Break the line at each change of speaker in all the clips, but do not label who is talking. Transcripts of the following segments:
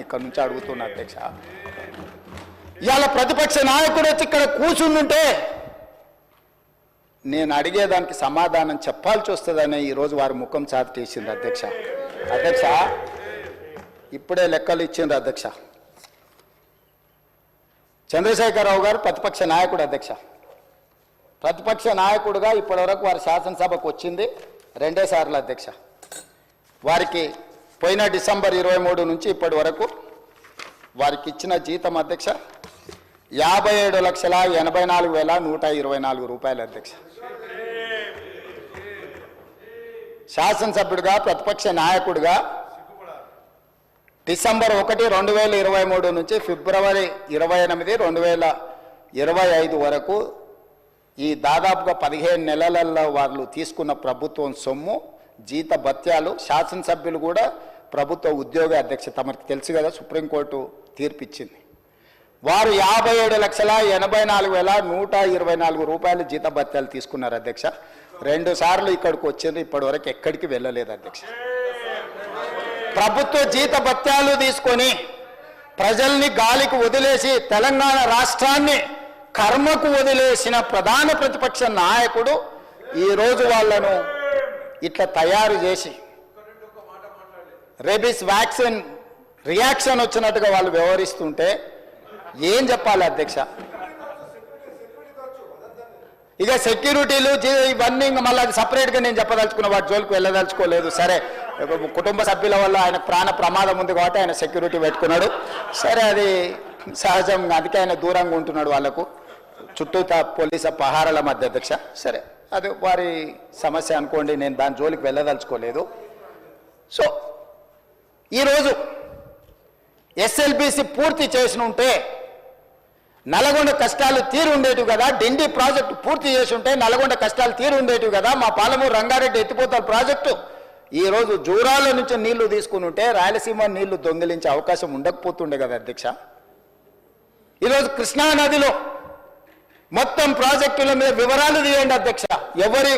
ఇక్కడ నుంచి అడుగుతున్నా అధ్యక్ష. ఇవాళ ప్రతిపక్ష నాయకుడు వచ్చి ఇక్కడ కూర్చుంటుంటే నేను అడిగేదానికి సమాధానం చెప్పాల్సి వస్తుందని ఈరోజు వారి ముఖం చాటేసింది అధ్యక్ష. అధ్యక్ష ఇప్పుడే లెక్కలు ఇచ్చిండ్రు అధ్యక్ష. చంద్రశేఖరరావు గారు ప్రతిపక్ష నాయకుడు అధ్యక్ష. ప్రతిపక్ష నాయకుడుగా ఇప్పటివరకు వారి శాసనసభకు వచ్చింది 2 సార్లు అధ్యక్ష. వారికి పోయిన డిసెంబర్ 23 నుంచి ఇప్పటి వరకు వారికి ఇచ్చిన జీతం అధ్యక్ష 57,84,124 రూపాయలు అధ్యక్ష. శాసనసభ్యుడిగా ప్రతిపక్ష నాయకుడిగా డిసెంబర్ 1, 2023 నుంచి ఫిబ్రవరి 28, 2025 వరకు ఈ దాదాపుగా 15 నెలలలో వాళ్ళు తీసుకున్న ప్రభుత్వం సొమ్ము జీత భత్యాలు, శాసనసభ్యులు కూడా ప్రభుత్వ ఉద్యోగ అధ్యక్ష. తమకు తెలుసు కదా, సుప్రీంకోర్టు తీర్పిచ్చింది. వారు 57,84,124 రూపాయలు జీత భత్యాలు తీసుకున్నారు అధ్యక్ష. 2 సార్లు ఇక్కడికి వచ్చింది, ఇప్పటి వరకు ఎక్కడికి వెళ్ళలేదు అధ్యక్ష. ప్రభుత్వ జీత భత్యాలు తీసుకొని ప్రజల్ని గాలికి వదిలేసి తెలంగాణ రాష్ట్రాన్ని కర్మకు వదిలేసిన ప్రధాన ప్రతిపక్ష నాయకుడు ఈరోజు వాళ్ళను ఇట్లా తయారు చేసి రేబీస్ వ్యాక్సిన్ రియాక్షన్ వచ్చినట్టుగా వాళ్ళు వ్యవహరిస్తుంటే ఏం చెప్పాలి అధ్యక్ష? ఇక సెక్యూరిటీలు ఇవన్నీ మళ్ళీ అది సపరేట్గా నేను చెప్పదలుచుకున్న, వాటి జోలికి వెళ్ళదలుచుకోలేదు. సరే, కుటుంబ సభ్యుల వల్ల ఆయన ప్రాణ ప్రమాదం ఉంది కాబట్టి ఆయన సెక్యూరిటీ పెట్టుకున్నాడు. సరే, అది సహజం, అందుకే ఆయన దూరంగా ఉంటున్నాడు వాళ్ళకు చుట్టూతా పోలీసు పహారాల మధ్య అధ్యక్ష. సరే, అది వారి సమస్య అనుకోండి, నేను దాని జోలికి వెళ్ళదలుచుకోలేదు. సో ఈరోజు ఎస్ఎల్బిసి పూర్తి చేసి ఉంటే నల్గొండ కష్టాలు తీరు ఉండేటివి కదా, డిండి ప్రాజెక్టు పూర్తి చేసి ఉంటే నల్గొండ కష్టాలు తీరు ఉండేటివి కదా, మా పాలమూరు రంగారెడ్డి ఎత్తిపోతల ప్రాజెక్టు ఈరోజు జూరాల నుంచి నీళ్లు తీసుకుని ఉంటే రాయలసీమ నీళ్లు దొంగిలించే అవకాశం ఉండకపోతుండే కదా అధ్యక్ష. ఈరోజు కృష్ణా నదిలో మొత్తం ప్రాజెక్టుల మీద వివరాలు తీయండి అధ్యక్ష. ఎవరి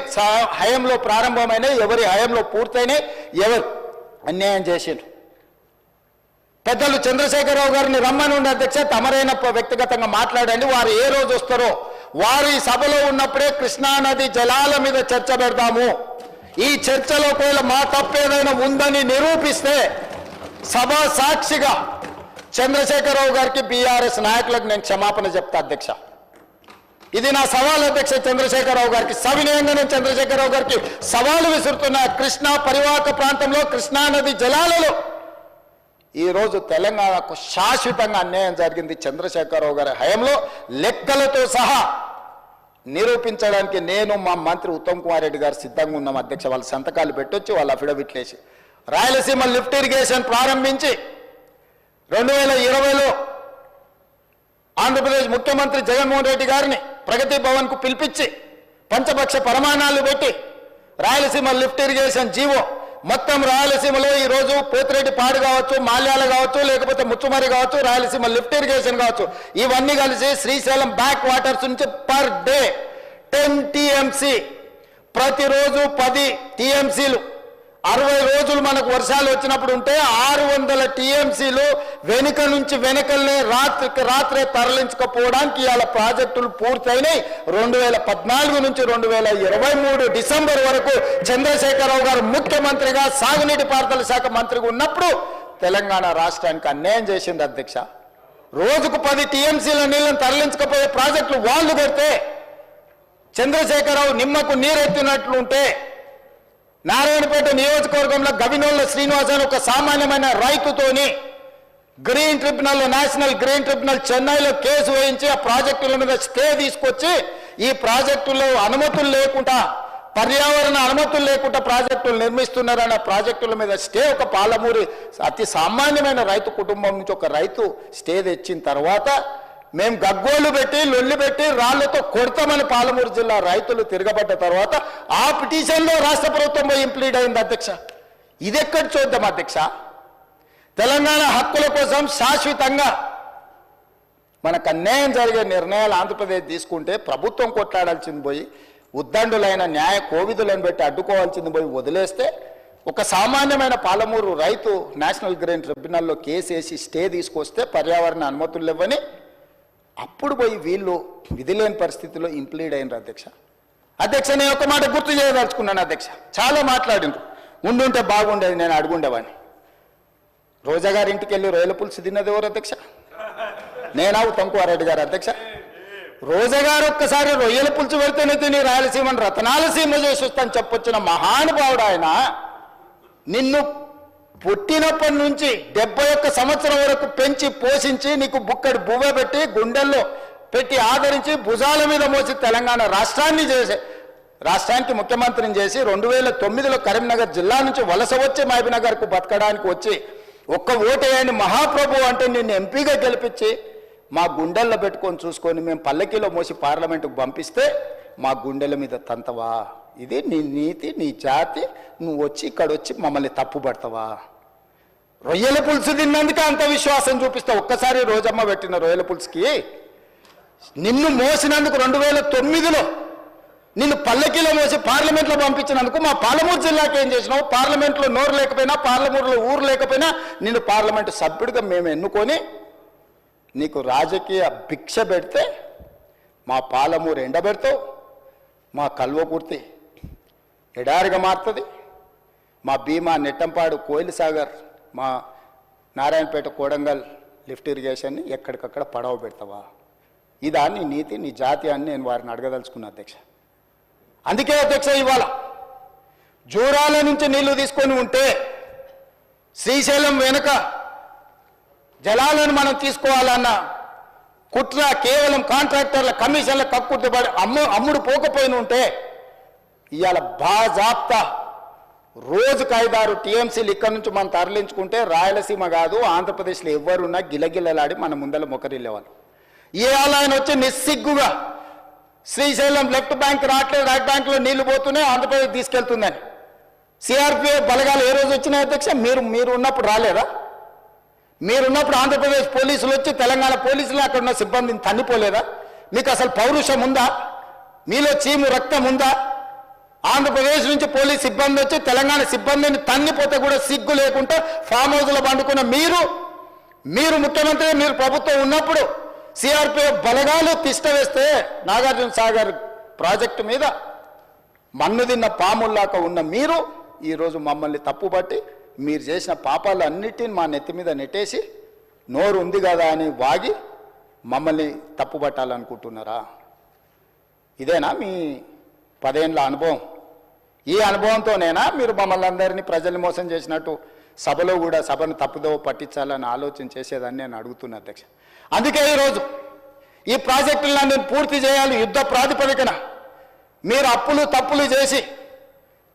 హయంలో ప్రారంభమైనాయి, ఎవరి హయంలో పూర్తయినాయి, ఎవరు అన్యాయం చేసిండ్రు. పెద్దలు చంద్రశేఖరరావు గారిని రమ్మని ఉండే అధ్యక్ష, తమరైన వ్యక్తిగతంగా మాట్లాడండి. వారు ఏ రోజు వస్తారో వారు ఈ సభలో ఉన్నప్పుడే కృష్ణానది జలాల మీద చర్చ పెడతాము. ఈ చర్చలో ఒకవేళ మా తప్పేదైనా ఉందని నిరూపిస్తే సభ సాక్షిగా చంద్రశేఖరరావు గారికి, బీఆర్ఎస్ నాయకులకు నేను క్షమాపణ చెప్తా అధ్యక్ష. ఇది నా సవాల్ అధ్యక్ష చంద్రశేఖరరావు గారికి. సవినయంగా నేను చంద్రశేఖరరావు గారికి సవాలు విసురుతున్నా. కృష్ణా పరివాహక ప్రాంతంలో కృష్ణానది జలాలలో ఈరోజు తెలంగాణకు శాశ్వతంగా అన్యాయం జరిగింది చంద్రశేఖరరావు గారి హయంలో, లెక్కలతో సహా నిరూపించడానికి నేను, మా మంత్రి ఉత్తమ్ కుమార్ రెడ్డి గారు సిద్ధంగా ఉన్నాం అధ్యక్ష. వాళ్ళ సంతకాలు పెట్టొచ్చి వాళ్ళ అఫిడవిట్లు వేసి రాయలసీమ లిఫ్ట్ ఇరిగేషన్ ప్రారంభించి 2020లో ఆంధ్రప్రదేశ్ ముఖ్యమంత్రి జగన్మోహన్ రెడ్డి గారిని ప్రగతి భవన్కు పిలిపించి పంచపక్ష ప్రమాణాలు పెట్టి రాయలసీమ లిఫ్ట్ ఇరిగేషన్ జీవో మొత్తం రాయలసీమలో ఈరోజు పోతిరెడ్డి పాడు కావచ్చు, మాల్యాల కావచ్చు, లేకపోతే ముచ్చుమరి కావచ్చు, రాయలసీమ లిఫ్ట్ ఇరిగేషన్ కావచ్చు, ఇవన్నీ కలిసి శ్రీశైలం బ్యాక్ వాటర్స్ నుంచి పర్ డే 10 టీఎంసీ, ప్రతిరోజు 10 టీఎంసీలు 60 రోజులు మనకు వర్షాలు వచ్చినప్పుడు ఉంటే 600 టీఎంసీలు వెనుక నుంచి వెనకల్నే రాత్రికి రాత్రే తరలించకపోవడానికి ఇవాళ ప్రాజెక్టులు పూర్తయినాయి. 2014 నుంచి 2023 డిసెంబర్ వరకు చంద్రశేఖరరావు గారు ముఖ్యమంత్రిగా సాగునీటి పారుదల శాఖ మంత్రిగా ఉన్నప్పుడు తెలంగాణ రాష్ట్రానికి అన్యాయం చేసింది అధ్యక్ష. రోజుకు 10 టీఎంసీల నీళ్ళని తరలించకపోయే ప్రాజెక్టులు వాళ్ళు కడితే చంద్రశేఖరరావు నిమ్మకు నీరెత్తినట్లుంటే నారాయణపేట నియోజకవర్గంలో గవినోళ్ళ శ్రీనివాస్ అని ఒక సామాన్యమైన రైతుతోని green tribunal, national green tribunal చెన్నైలో కేసు వేయించి ఆ ప్రాజెక్టుల మీద స్టే తీసుకొచ్చి ఈ ప్రాజెక్టులో అనుమతులు లేకుండా, పర్యావరణ అనుమతులు లేకుండా ప్రాజెక్టులు నిర్మిస్తున్నారన్న ప్రాజెక్టుల మీద స్టే ఒక పాలమూరి అతి సామాన్యమైన రైతు కుటుంబం నుంచి ఒక రైతు స్టే తెచ్చిన తర్వాత మేము గగ్గోలు పెట్టి లొల్లి పెట్టి రాళ్లతో కొడతామని పాలమూరు జిల్లా రైతులు తిరగబడ్డ తర్వాత ఆ పిటిషన్లో రాష్ట్ర ప్రభుత్వం ఇంప్లీడ్ అయింది అధ్యక్ష. ఇది ఎక్కడ చూద్దాం అధ్యక్ష? తెలంగాణ హక్కుల కోసం శాశ్వతంగా మనకు అన్యాయం జరిగే నిర్ణయాలు ఆంధ్రప్రదేశ్ తీసుకుంటే ప్రభుత్వం కొట్లాడాల్సింది పోయి ఉద్దండులైన న్యాయ కోవిదులను పెట్టి అడ్డుకోవాల్సింది పోయి వదిలేస్తే ఒక సామాన్యమైన పాలమూరు రైతు నేషనల్ గ్రీన్ ట్రిబ్యునల్లో కేసు వేసి స్టే తీసుకొస్తే పర్యావరణ అనుమతులు ఇవ్వని అప్పుడు పోయి వీళ్ళు విధిలేని పరిస్థితిలో ఇంప్లీడ్ అయినారు అధ్యక్ష నేను ఒక మాట గుర్తు చేయదలుచుకున్నాను అధ్యక్ష. చాలా మాట్లాడినారు, ఉండుంటే బాగుండేది, నేను అడుగుండేవాడిని. రోజా గారి ఇంటికి వెళ్ళి రొయ్యల పులుసు తిన్నది ఎవరు అధ్యక్ష? నేనా ఉత్తమ్కుమారెడ్డి గారు అధ్యక్ష? రోజా గారు ఒక్కసారి రొయ్యల పులుసు పెడితేనే తిని రాయలసీమను రతనాలసీమ చేసి వస్తాను చెప్పొచ్చిన మహానుభావుడు ఆయన. నిన్ను పుట్టినప్పటి నుంచి 71 సంవత్సరం వరకు పెంచి పోషించి నీకు బుక్కడి బువ్వ పెట్టి గుండెల్లో పెట్టి ఆదరించి భుజాల మీద మోసి తెలంగాణ రాష్ట్రానికి ముఖ్యమంత్రిని చేసి 2009లో కరీంనగర్ జిల్లా నుంచి వలస వచ్చి మహబూబ్నగర్కు బతకడానికి వచ్చి ఒక్క ఓటేయని మహాప్రభు అంటే నిన్ను ఎంపీగా గెలిపించి మా గుండెల్లో పెట్టుకొని చూసుకొని మేము పల్లకీలో మోసి పార్లమెంటుకు పంపిస్తే మా గుండెల మీద తంతవా? ఇది నీ నీతి, నీ జాతి. నువ్వు వచ్చి ఇక్కడ వచ్చి మమ్మల్ని తప్పుపడతావా? రొయ్యల పులుసు తిన్నందుకే అంత విశ్వాసం చూపిస్తావు. ఒక్కసారి రోజమ్మ పెట్టిన రొయ్యల పులుసుకి నిన్ను మోసినందుకు 2009లో నిన్ను పల్లకీలో మోసి పార్లమెంట్లో పంపించినందుకు మా పాలమూరు జిల్లాకి ఏం చేసినావు? పార్లమెంట్లో నోరు లేకపోయినా, పార్లమూరులో ఊరు లేకపోయినా నిన్ను పార్లమెంటు సభ్యుడిగా మేము ఎన్నుకొని నీకు రాజకీయ భిక్ష పెడితే మా పాలమూరు ఎండబెడతావు, మా కల్వకుర్తి ఎడారిగా మారుతుంది, మా భీమా నెట్టంపాడు కోయిల్ సాగర్ మా నారాయణపేట కోడంగల్ లిఫ్ట్ ఇరిగేషన్ని ఎక్కడికక్కడ పడవ పెడతావా? ఇదా నీ నీతి, నీ జాతి అని నేను వారిని అడగదలుచుకున్నా అధ్యక్ష. అందుకే అధ్యక్ష ఇవాళ జూరాల నుంచి నీళ్లు తీసుకొని ఉంటే శ్రీశైలం వెనుక జలాలను మనం తీసుకోవాలన్న కుట్ర కేవలం కాంట్రాక్టర్ల కమిషన్ల కక్కుర్తిపడి అమ్ముడు పోకపోయిన ఉంటే ఇవాళ బాజాప్తా రోజుకు 5-6 టీఎంసీలు ఇక్కడ నుంచి మనం తరలించుకుంటే రాయలసీమ కాదు ఆంధ్రప్రదేశ్లో ఎవరున్నా గిలగిలలాడి మన ముందర మొకరిల్లేవాళ్ళు. ఇవాళ ఆయన వచ్చి నిస్సిగ్గుగా శ్రీశైలం లెఫ్ట్ బ్యాంక్ రావట్లేదు, రైట్ బ్యాంక్లో నీళ్లు పోతూనే ఆంధ్రప్రదేశ్ తీసుకెళ్తుందని సిఆర్పిఎఫ్ బలగాలు ఏ రోజు వచ్చినాయి అధ్యక్ష? మీరు ఉన్నప్పుడు రాలేదా? మీరున్నప్పుడు ఆంధ్రప్రదేశ్ పోలీసులు వచ్చి తెలంగాణ పోలీసులు అక్కడ ఉన్న సిబ్బందిని తన్నిపోలేదా? మీకు అసలు పౌరుషం ఉందా? మీలో చీము రక్తం ఉందా? ఆంధ్రప్రదేశ్ నుంచి పోలీస్ సిబ్బంది వచ్చి తెలంగాణ సిబ్బందిని తన్నిపోతే కూడా సిగ్గు లేకుండా ఫామ్ హౌస్లో పండుకున్న మీరు ముఖ్యమంత్రి, మీరు ప్రభుత్వం ఉన్నప్పుడు సిఆర్పిఎఫ్ బలగాలు తిష్ట వేస్తే నాగార్జున సాగర్ ప్రాజెక్టు మీద మన్ను తిన్న పాముల్లాక ఉన్న మీరు ఈరోజు మమ్మల్ని తప్పుపట్టి మీరు చేసిన పాపాలు అన్నిటిని మా నెత్తి మీద నెట్టేసి నోరు ఉంది కదా అని వాగి మమ్మల్ని తప్పుపట్టాలనుకుంటున్నారా? ఇదేనా మీ 10 ఏళ్ల అనుభవం? ఈ అనుభవంతోనేనా మీరు మమ్మల్ని అందరినీ ప్రజల్ని మోసం చేసినట్టు సభలో కూడా సభను తప్పుదోవ పట్టించాలని ఆలోచన చేసేదాన్ని నేను అడుగుతున్నా అధ్యక్ష. అందుకే ఈరోజు ఈ ప్రాజెక్టులను పూర్తి చేయాలి యుద్ధ ప్రాతిపదికన. మీరు అప్పులు తప్పులు చేసి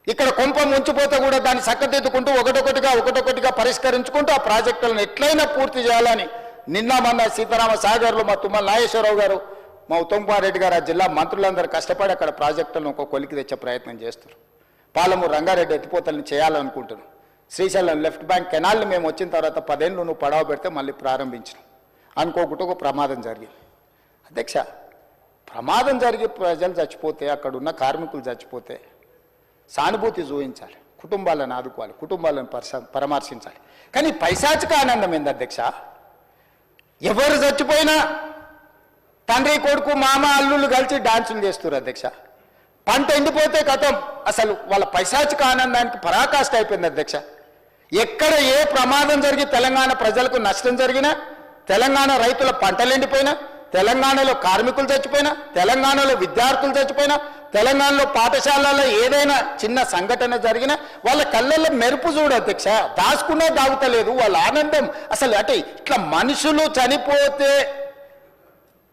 ఇక్కడ కొంప ముంచిపోతే కూడా దాన్ని చక్కదిద్దుకుంటూ ఒకటొకటిగా పరిష్కరించుకుంటూ ఆ ప్రాజెక్టులను ఎట్లయినా పూర్తి చేయాలని నిన్న మొన్న సీతారామ సాగర్లో మా తుమ్మల నాగేశ్వరరావు గారు, మా ఉత్తమ్కుమారెడ్డి గారు, ఆ జిల్లా మంత్రులందరూ కష్టపడి అక్కడ ప్రాజెక్టులను ఒక కొలికి తెచ్చే ప్రయత్నం చేస్తారు. పాలమూరు రంగారెడ్డి ఎత్తిపోతలను చేయాలనుకుంటున్నాం. శ్రీశైలం లెఫ్ట్ బ్యాంక్ కెనాల్ని మేము వచ్చిన తర్వాత 10 ఏళ్ళు నువ్వు పడవ పెడితే మళ్ళీ ప్రారంభించినాం. అనుకోకుండా ఒక ప్రమాదం జరిగింది అధ్యక్ష. ప్రమాదం జరిగి ప్రజలు చచ్చిపోతే, అక్కడ ఉన్న కార్మికులు చచ్చిపోతే సానుభూతి చూపించాలి, కుటుంబాలను ఆదుకోవాలి, కుటుంబాలను పరామర్శించాలి. కానీ పైశాచిక ఆనందం ఏంది అధ్యక్ష? ఎవరు చచ్చిపోయినా తండ్రి కొడుకు మామ అల్లుళ్ళు కలిసి డాన్సులు చేస్తారు అధ్యక్ష. పంట ఎండిపోతే కథం, అసలు వాళ్ళ పైశాచిక ఆనందానికి పరాకాష్ట అయిపోయింది అధ్యక్ష. ఎక్కడ ఏ ప్రమాదం జరిగి తెలంగాణ ప్రజలకు నష్టం జరిగినా, తెలంగాణ రైతుల పంటలు ఎండిపోయినా, తెలంగాణలో కార్మికులు చచ్చిపోయినా, తెలంగాణలో విద్యార్థులు చచ్చిపోయినా, తెలంగాణలో పాఠశాలలో ఏదైనా చిన్న సంఘటన జరిగినా వాళ్ళ కళ్ళల్లో మెరుపు చూడు అధ్యక్ష. దాచుకునే దాగుతలేదు వాళ్ళ ఆనందం. అసలు అంటే ఇట్లా మనుషులు చనిపోతే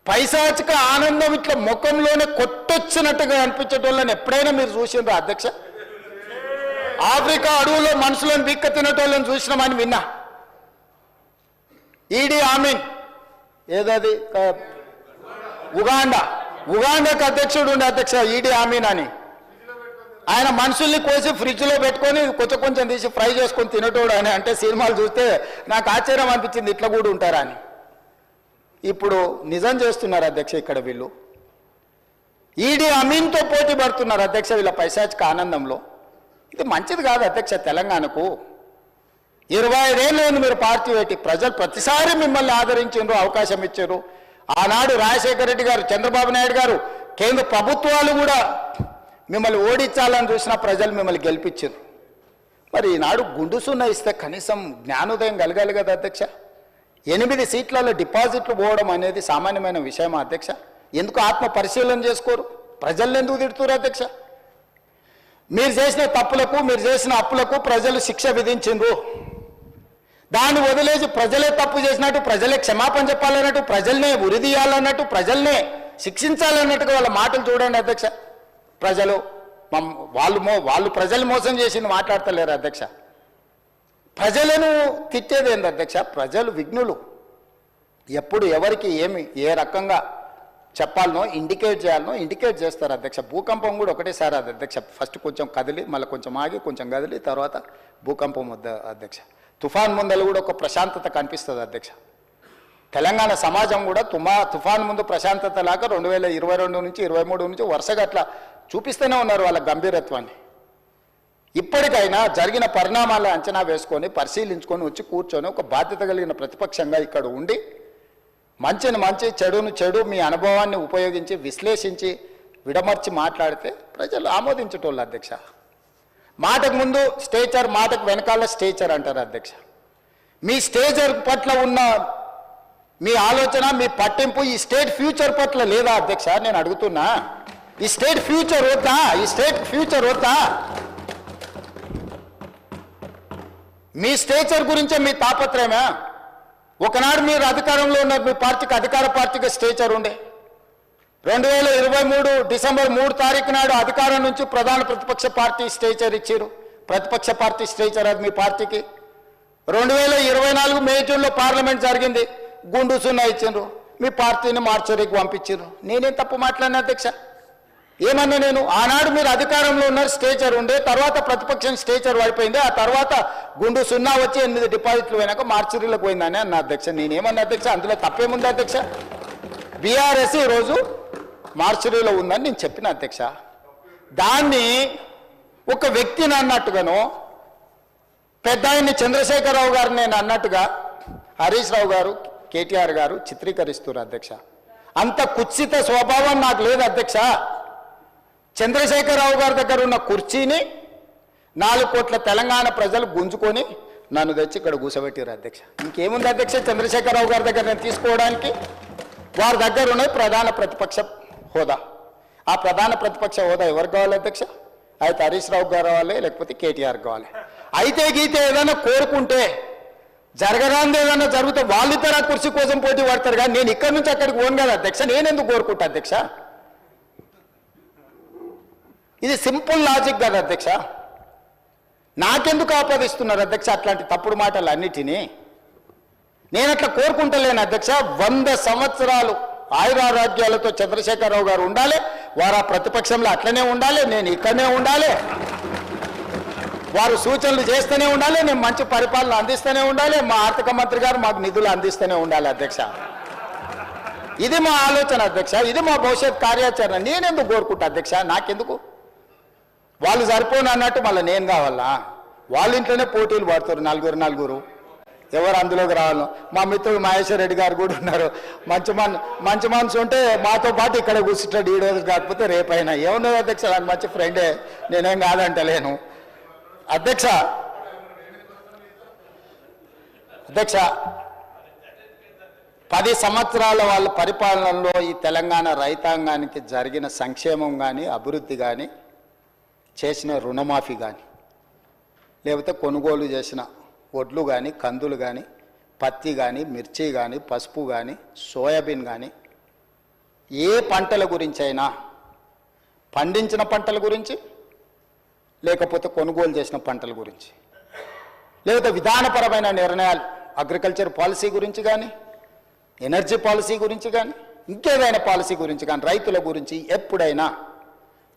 పైశాచిక ఆనందం ఇట్లా ముఖంలోనే కొట్టొచ్చినట్టుగా అనిపించేటోళ్ళని ఎప్పుడైనా మీరు చూసిండ్రా అధ్యక్ష? ఆఫ్రికా అడవులో మనుషులను బిక్క తినేటోళ్ళని చూసినామని విన్నా. ఈడీ ఆమీన్ ఏదది ఉగాండాకు అధ్యక్షుడు ఉండే అధ్యక్ష ఈడీ ఆమీన్ అని. ఆయన మనుషుల్ని కోసి ఫ్రిడ్జ్లో పెట్టుకొని కొంచెం తీసి ఫ్రై చేసుకొని తినేటోడు అని అంటే సినిమాలు చూస్తే నాకు ఆశ్చర్యం అనిపించింది, ఇట్లా కూడా ఉంటారా అని. ఇప్పుడు నిజం చేస్తున్నారు అధ్యక్ష. ఇక్కడ వీళ్ళు ఈడీ అమీన్తో పోటీ పడుతున్నారు అధ్యక్ష వీళ్ళ పైశాచిక ఆనందంలో. ఇది మంచిది కాదు అధ్యక్ష. తెలంగాణకు 25 ఏళ్ళు మీరు పార్టీ పెట్టి ప్రజలు ప్రతిసారి మిమ్మల్ని ఆదరించారు, అవకాశం ఇచ్చారు. ఆనాడు రాజశేఖర రెడ్డి గారు, చంద్రబాబు నాయుడు గారు, కేంద్ర ప్రభుత్వాలు కూడా మిమ్మల్ని ఓడించాలని చూసిన ప్రజలు మిమ్మల్ని గెలిపించారు. మరి ఈనాడు గుండు సున్నా ఇస్తే కనీసం జ్ఞానోదయం కలగాలి కదా అధ్యక్ష. 8 సీట్లలో డిపాజిట్లు పోవడం అనేది సామాన్యమైన విషయమా అధ్యక్ష? ఎందుకు ఆత్మ పరిశీలన చేసుకోరు? ప్రజల్ని ఎందుకు తిడుతున్నారు అధ్యక్ష? మీరు చేసిన తప్పులకు, మీరు చేసిన అప్పులకు ప్రజలు శిక్ష విధించిండ్రు. దాన్ని వదిలేసి ప్రజలే తప్పు చేసినట్టు, ప్రజలే క్షమాపణ చెప్పాలన్నట్టు, ప్రజల్నే ఉరిదీయాలన్నట్టు, ప్రజల్నే శిక్షించాలన్నట్టుగా వాళ్ళ మాటలు చూడండి అధ్యక్ష. ప్రజలు వాళ్ళు ప్రజలు మోసం చేసింది మాట్లాడతలేరు అధ్యక్ష. ప్రజలను తిట్టేది ఏంది అధ్యక్ష? ప్రజలు విఘ్నులు. ఎప్పుడు ఎవరికి ఏ రకంగా చెప్పాలనో ఇండికేట్ చేయాలనో ఇండికేట్ చేస్తారు అధ్యక్ష. భూకంపం కూడా ఒకటేసారి అది అధ్యక్ష. ఫస్ట్ కొంచెం కదిలి, మళ్ళీ కొంచెం ఆగి, కొంచెం కదిలి, తర్వాత భూకంపం అధ్యక్ష. తుఫాన్ ముందలు కూడా ఒక ప్రశాంతత కనిపిస్తుంది అధ్యక్ష. తెలంగాణ సమాజం కూడా తుఫాన్ ముందు ప్రశాంతత లాగా 2022 నుంచి 23 నుంచి వరుసగా అట్లా చూపిస్తూనే ఉన్నారు వాళ్ళ గంభీరత్వాన్ని. ఇప్పటికైనా జరిగిన పరిణామాల అంచనా వేసుకొని, పరిశీలించుకొని, వచ్చి కూర్చొని ఒక బాధ్యత కలిగిన ప్రతిపక్షంగా ఇక్కడ ఉండి మంచిని మంచి, చెడును చెడు, మీ అనుభవాన్ని ఉపయోగించి విశ్లేషించి విడమర్చి మాట్లాడితే ప్రజలు ఆమోదించేటోళ్ళు అధ్యక్ష. మాటకు ముందు స్టేచర్, మాటకు వెనకాల స్టేచర్ అంటారు అధ్యక్ష. మీ స్టేచర్ పట్ల ఉన్న మీ ఆలోచన, మీ పట్టింపు ఈ స్టేట్ ఫ్యూచర్ పట్ల లేదా అధ్యక్ష? నేను అడుగుతున్నా. ఈ స్టేట్ ఫ్యూచర్ వద్దా? ఈ స్టేట్ ఫ్యూచర్ వద్దా? మీ స్టేచర్ గురించే మీ తాపత్రయమా? ఒకనాడు మీరు అధికారంలో ఉన్నారు, మీ పార్టీకి అధికార పార్టీగా స్టేచర్ ఉండే. 2023 డిసెంబర్ 3 తారీఖు నాడు అధికారం నుంచి ప్రధాన ప్రతిపక్ష పార్టీ స్టేచర్ ఇచ్చారు. ప్రతిపక్ష పార్టీ స్టేచర్ అది మీ పార్టీకి. 2024 మే జూన్లో పార్లమెంట్ జరిగింది, గుండు సున్నా ఇచ్చిండ్రు, మీ పార్టీని మార్చరీకి పంపించారు. నేనేం తప్పు మాట్లాడినా అధ్యక్ష? ఏమన్నా నేను? ఆనాడు మీరు అధికారంలో ఉన్నారు, స్టేచర్ ఉండే, తర్వాత ప్రతిపక్షం స్టేచర్ పడిపోయింది, ఆ తర్వాత గుండు సున్నా వచ్చి 8 డిపాజిట్లు పోయినాక మార్చరీలకు పోయిందని అన్న అధ్యక్ష. నేనేమన్నా అధ్యక్ష? అందులో తప్పేముంది అధ్యక్ష? బీఆర్ఎస్ ఈరోజు మార్చరీలో ఉందని నేను చెప్పిన అధ్యక్ష. దాన్ని ఒక వ్యక్తిని అన్నట్టుగాను, పెద్ద ఆయన్ని చంద్రశేఖరరావు గారిని నేను అన్నట్టుగా హరీష్ రావు గారు, కేటీఆర్ గారు చిత్రీకరిస్తున్నారు అధ్యక్ష. అంత కుత్సిత స్వభావం నాకు లేదు అధ్యక్ష. చంద్రశేఖరరావు గారి దగ్గర ఉన్న కుర్చీని 4 కోట్ల తెలంగాణ ప్రజలు గుంజుకొని నన్ను తెచ్చి ఇక్కడ కూర్చోబెట్టారు అధ్యక్ష. ఇంకేముంది అధ్యక్ష చంద్రశేఖరరావు గారి దగ్గర నేను తీసుకోవడానికి? వారి దగ్గర ఉన్న ప్రధాన ప్రతిపక్ష హోదా. ఆ ప్రధాన ప్రతిపక్ష హోదా ఎవరికి కావాలి అధ్యక్ష? అయితే హరీష్ రావు గారు కావాలి, లేకపోతే కేటీఆర్ కావాలి. అయితే గీతే ఏదైనా కోరుకుంటే, జరగరాంది ఏదైనా జరిగితే వాళ్ళిద్దరు ఆ కుర్చీ కోసం పోటీ పడతారు. కానీ నేను ఇక్కడి నుంచి అక్కడికి పోను కదా అధ్యక్ష. నేనెందుకు కోరుకుంటా అధ్యక్ష? ఇది సింపుల్ లాజిక్ కదా అధ్యక్ష. నాకెందుకు ఆపాదిస్తున్నారు అధ్యక్ష అట్లాంటి తప్పుడు మాటలు అన్నిటినీ? నేను అట్లా కోరుకుంటలేను అధ్యక్ష. 100 సంవత్సరాలు ఆయురారోగ్యాలతో చంద్రశేఖరరావు గారు ఉండాలి, వారు ఆ ప్రతిపక్షంలో అట్లనే ఉండాలి, నేను ఇక్కడనే ఉండాలి, వారు సూచనలు చేస్తూనే ఉండాలి, నేను మంచి పరిపాలన అందిస్తూనే ఉండాలి, మా ఆర్థిక మంత్రి గారు మాకు నిధులు అందిస్తూనే ఉండాలి అధ్యక్ష. ఇది మా ఆలోచన అధ్యక్ష, ఇది మా భవిష్యత్ కార్యాచరణ. నేనెందుకు కోరుకుంటా అధ్యక్ష? నాకెందుకు? వాళ్ళు సరిపోను అన్నట్టు మళ్ళీ నేను కావాలా? వాళ్ళ ఇంట్లోనే పోటీలు పడుతారు నలుగురు, ఎవరు అందులోకి రావాలను. మా మిత్రుడు మహేశ్వర్ రెడ్డి గారు కూడా ఉన్నారు. మంచి మనసు ఉంటే మాతో పాటు ఇక్కడ కూర్చుంటాడు, ఈ రోజు కాకపోతే రేపైనా. ఏమున్నది అధ్యక్ష? నాకు మంచి ఫ్రెండే, నేనేం కాదంటలేను అధ్యక్ష. 10 సంవత్సరాల వాళ్ళ పరిపాలనలో ఈ తెలంగాణ రైతాంగానికి జరిగిన సంక్షేమం కానీ, అభివృద్ధి కానీ, చేసిన రుణమాఫీ కానీ, లేకపోతే కొనుగోలు చేసిన వడ్లు కానీ, కందులు కానీ, పత్తి కానీ, మిర్చి కానీ, పసుపు కానీ, సోయాబీన్ కానీ, ఏ పంటల గురించి అయినా, పండించిన పంటల గురించి, లేకపోతే కొనుగోలు చేసిన పంటల గురించి, లేకపోతే విధానపరమైన నిర్ణయాలు, అగ్రికల్చర్ పాలసీ గురించి కానీ, ఎనర్జీ పాలసీ గురించి కానీ, ఇంకేదైనా పాలసీ గురించి కానీ, రైతుల గురించి ఎప్పుడైనా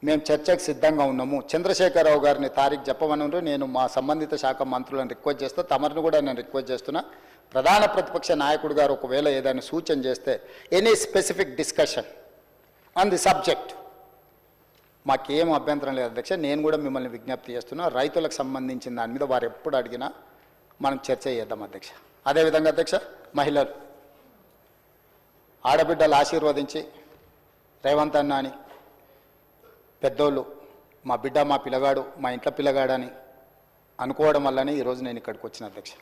మేము చర్చకు సిద్ధంగా ఉన్నాము. చంద్రశేఖరరావు గారిని తారీఖు చెప్పమన్నారు. నేను మా సంబంధిత శాఖ మంత్రులను రిక్వెస్ట్ చేస్తూ, తమరిని కూడా నేను రిక్వెస్ట్ చేస్తున్నా. ప్రధాన ప్రతిపక్ష నాయకుడు గారు ఒకవేళ ఏదైనా సూచన చేస్తే, any specific discussion on the subject, మాకేం అభ్యంతరం లేదు అధ్యక్ష. నేను కూడా మిమ్మల్ని విజ్ఞప్తి చేస్తున్నా, రైతులకు సంబంధించిన దాని మీద వారు ఎప్పుడు అడిగినా మనం చర్చ చేద్దాం అధ్యక్ష. అదేవిధంగా అధ్యక్ష, మహిళలు ఆడబిడ్డలు ఆశీర్వదించి రేవంత్ అన్న అని పెద్దోళ్ళు మా బిడ్డ మా పిల్లగాడు మా ఇంట్లో పిల్లగాడని అనుకోవడం వల్లనే ఈరోజు నేను ఇక్కడికి వచ్చిన అధ్యక్ష.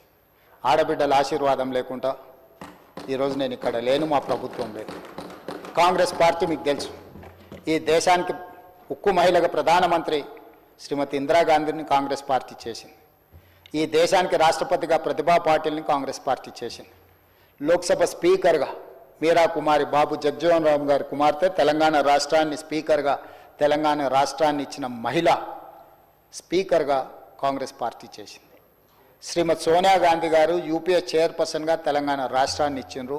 ఆడబిడ్డల ఆశీర్వాదం లేకుండా ఈరోజు నేను ఇక్కడ లేను, మా ప్రభుత్వం లేదు. కాంగ్రెస్ పార్టీ మీకు తెలుసు, ఈ దేశానికి ఉక్కు మహిళగా ప్రధానమంత్రి శ్రీమతి ఇందిరాగాంధీని కాంగ్రెస్ పార్టీ చేసింది. ఈ దేశానికి రాష్ట్రపతిగా ప్రతిభా పాటిల్ని కాంగ్రెస్ పార్టీ చేసింది. లోక్సభ స్పీకర్గా మీరా కుమారి బాబు జగ్జీవన్ రామ్ గారి కుమార్తె తెలంగాణ రాష్ట్రాన్ని స్పీకర్గా తెలంగాణ రాష్ట్రాన్ని ఇచ్చిన మహిళ స్పీకర్గా కాంగ్రెస్ పార్టీ చేసింది. శ్రీమతి సోనియా గాంధీ గారు యూపీఏ చైర్పర్సన్గా తెలంగాణ రాష్ట్రాన్ని ఇచ్చిండ్రు.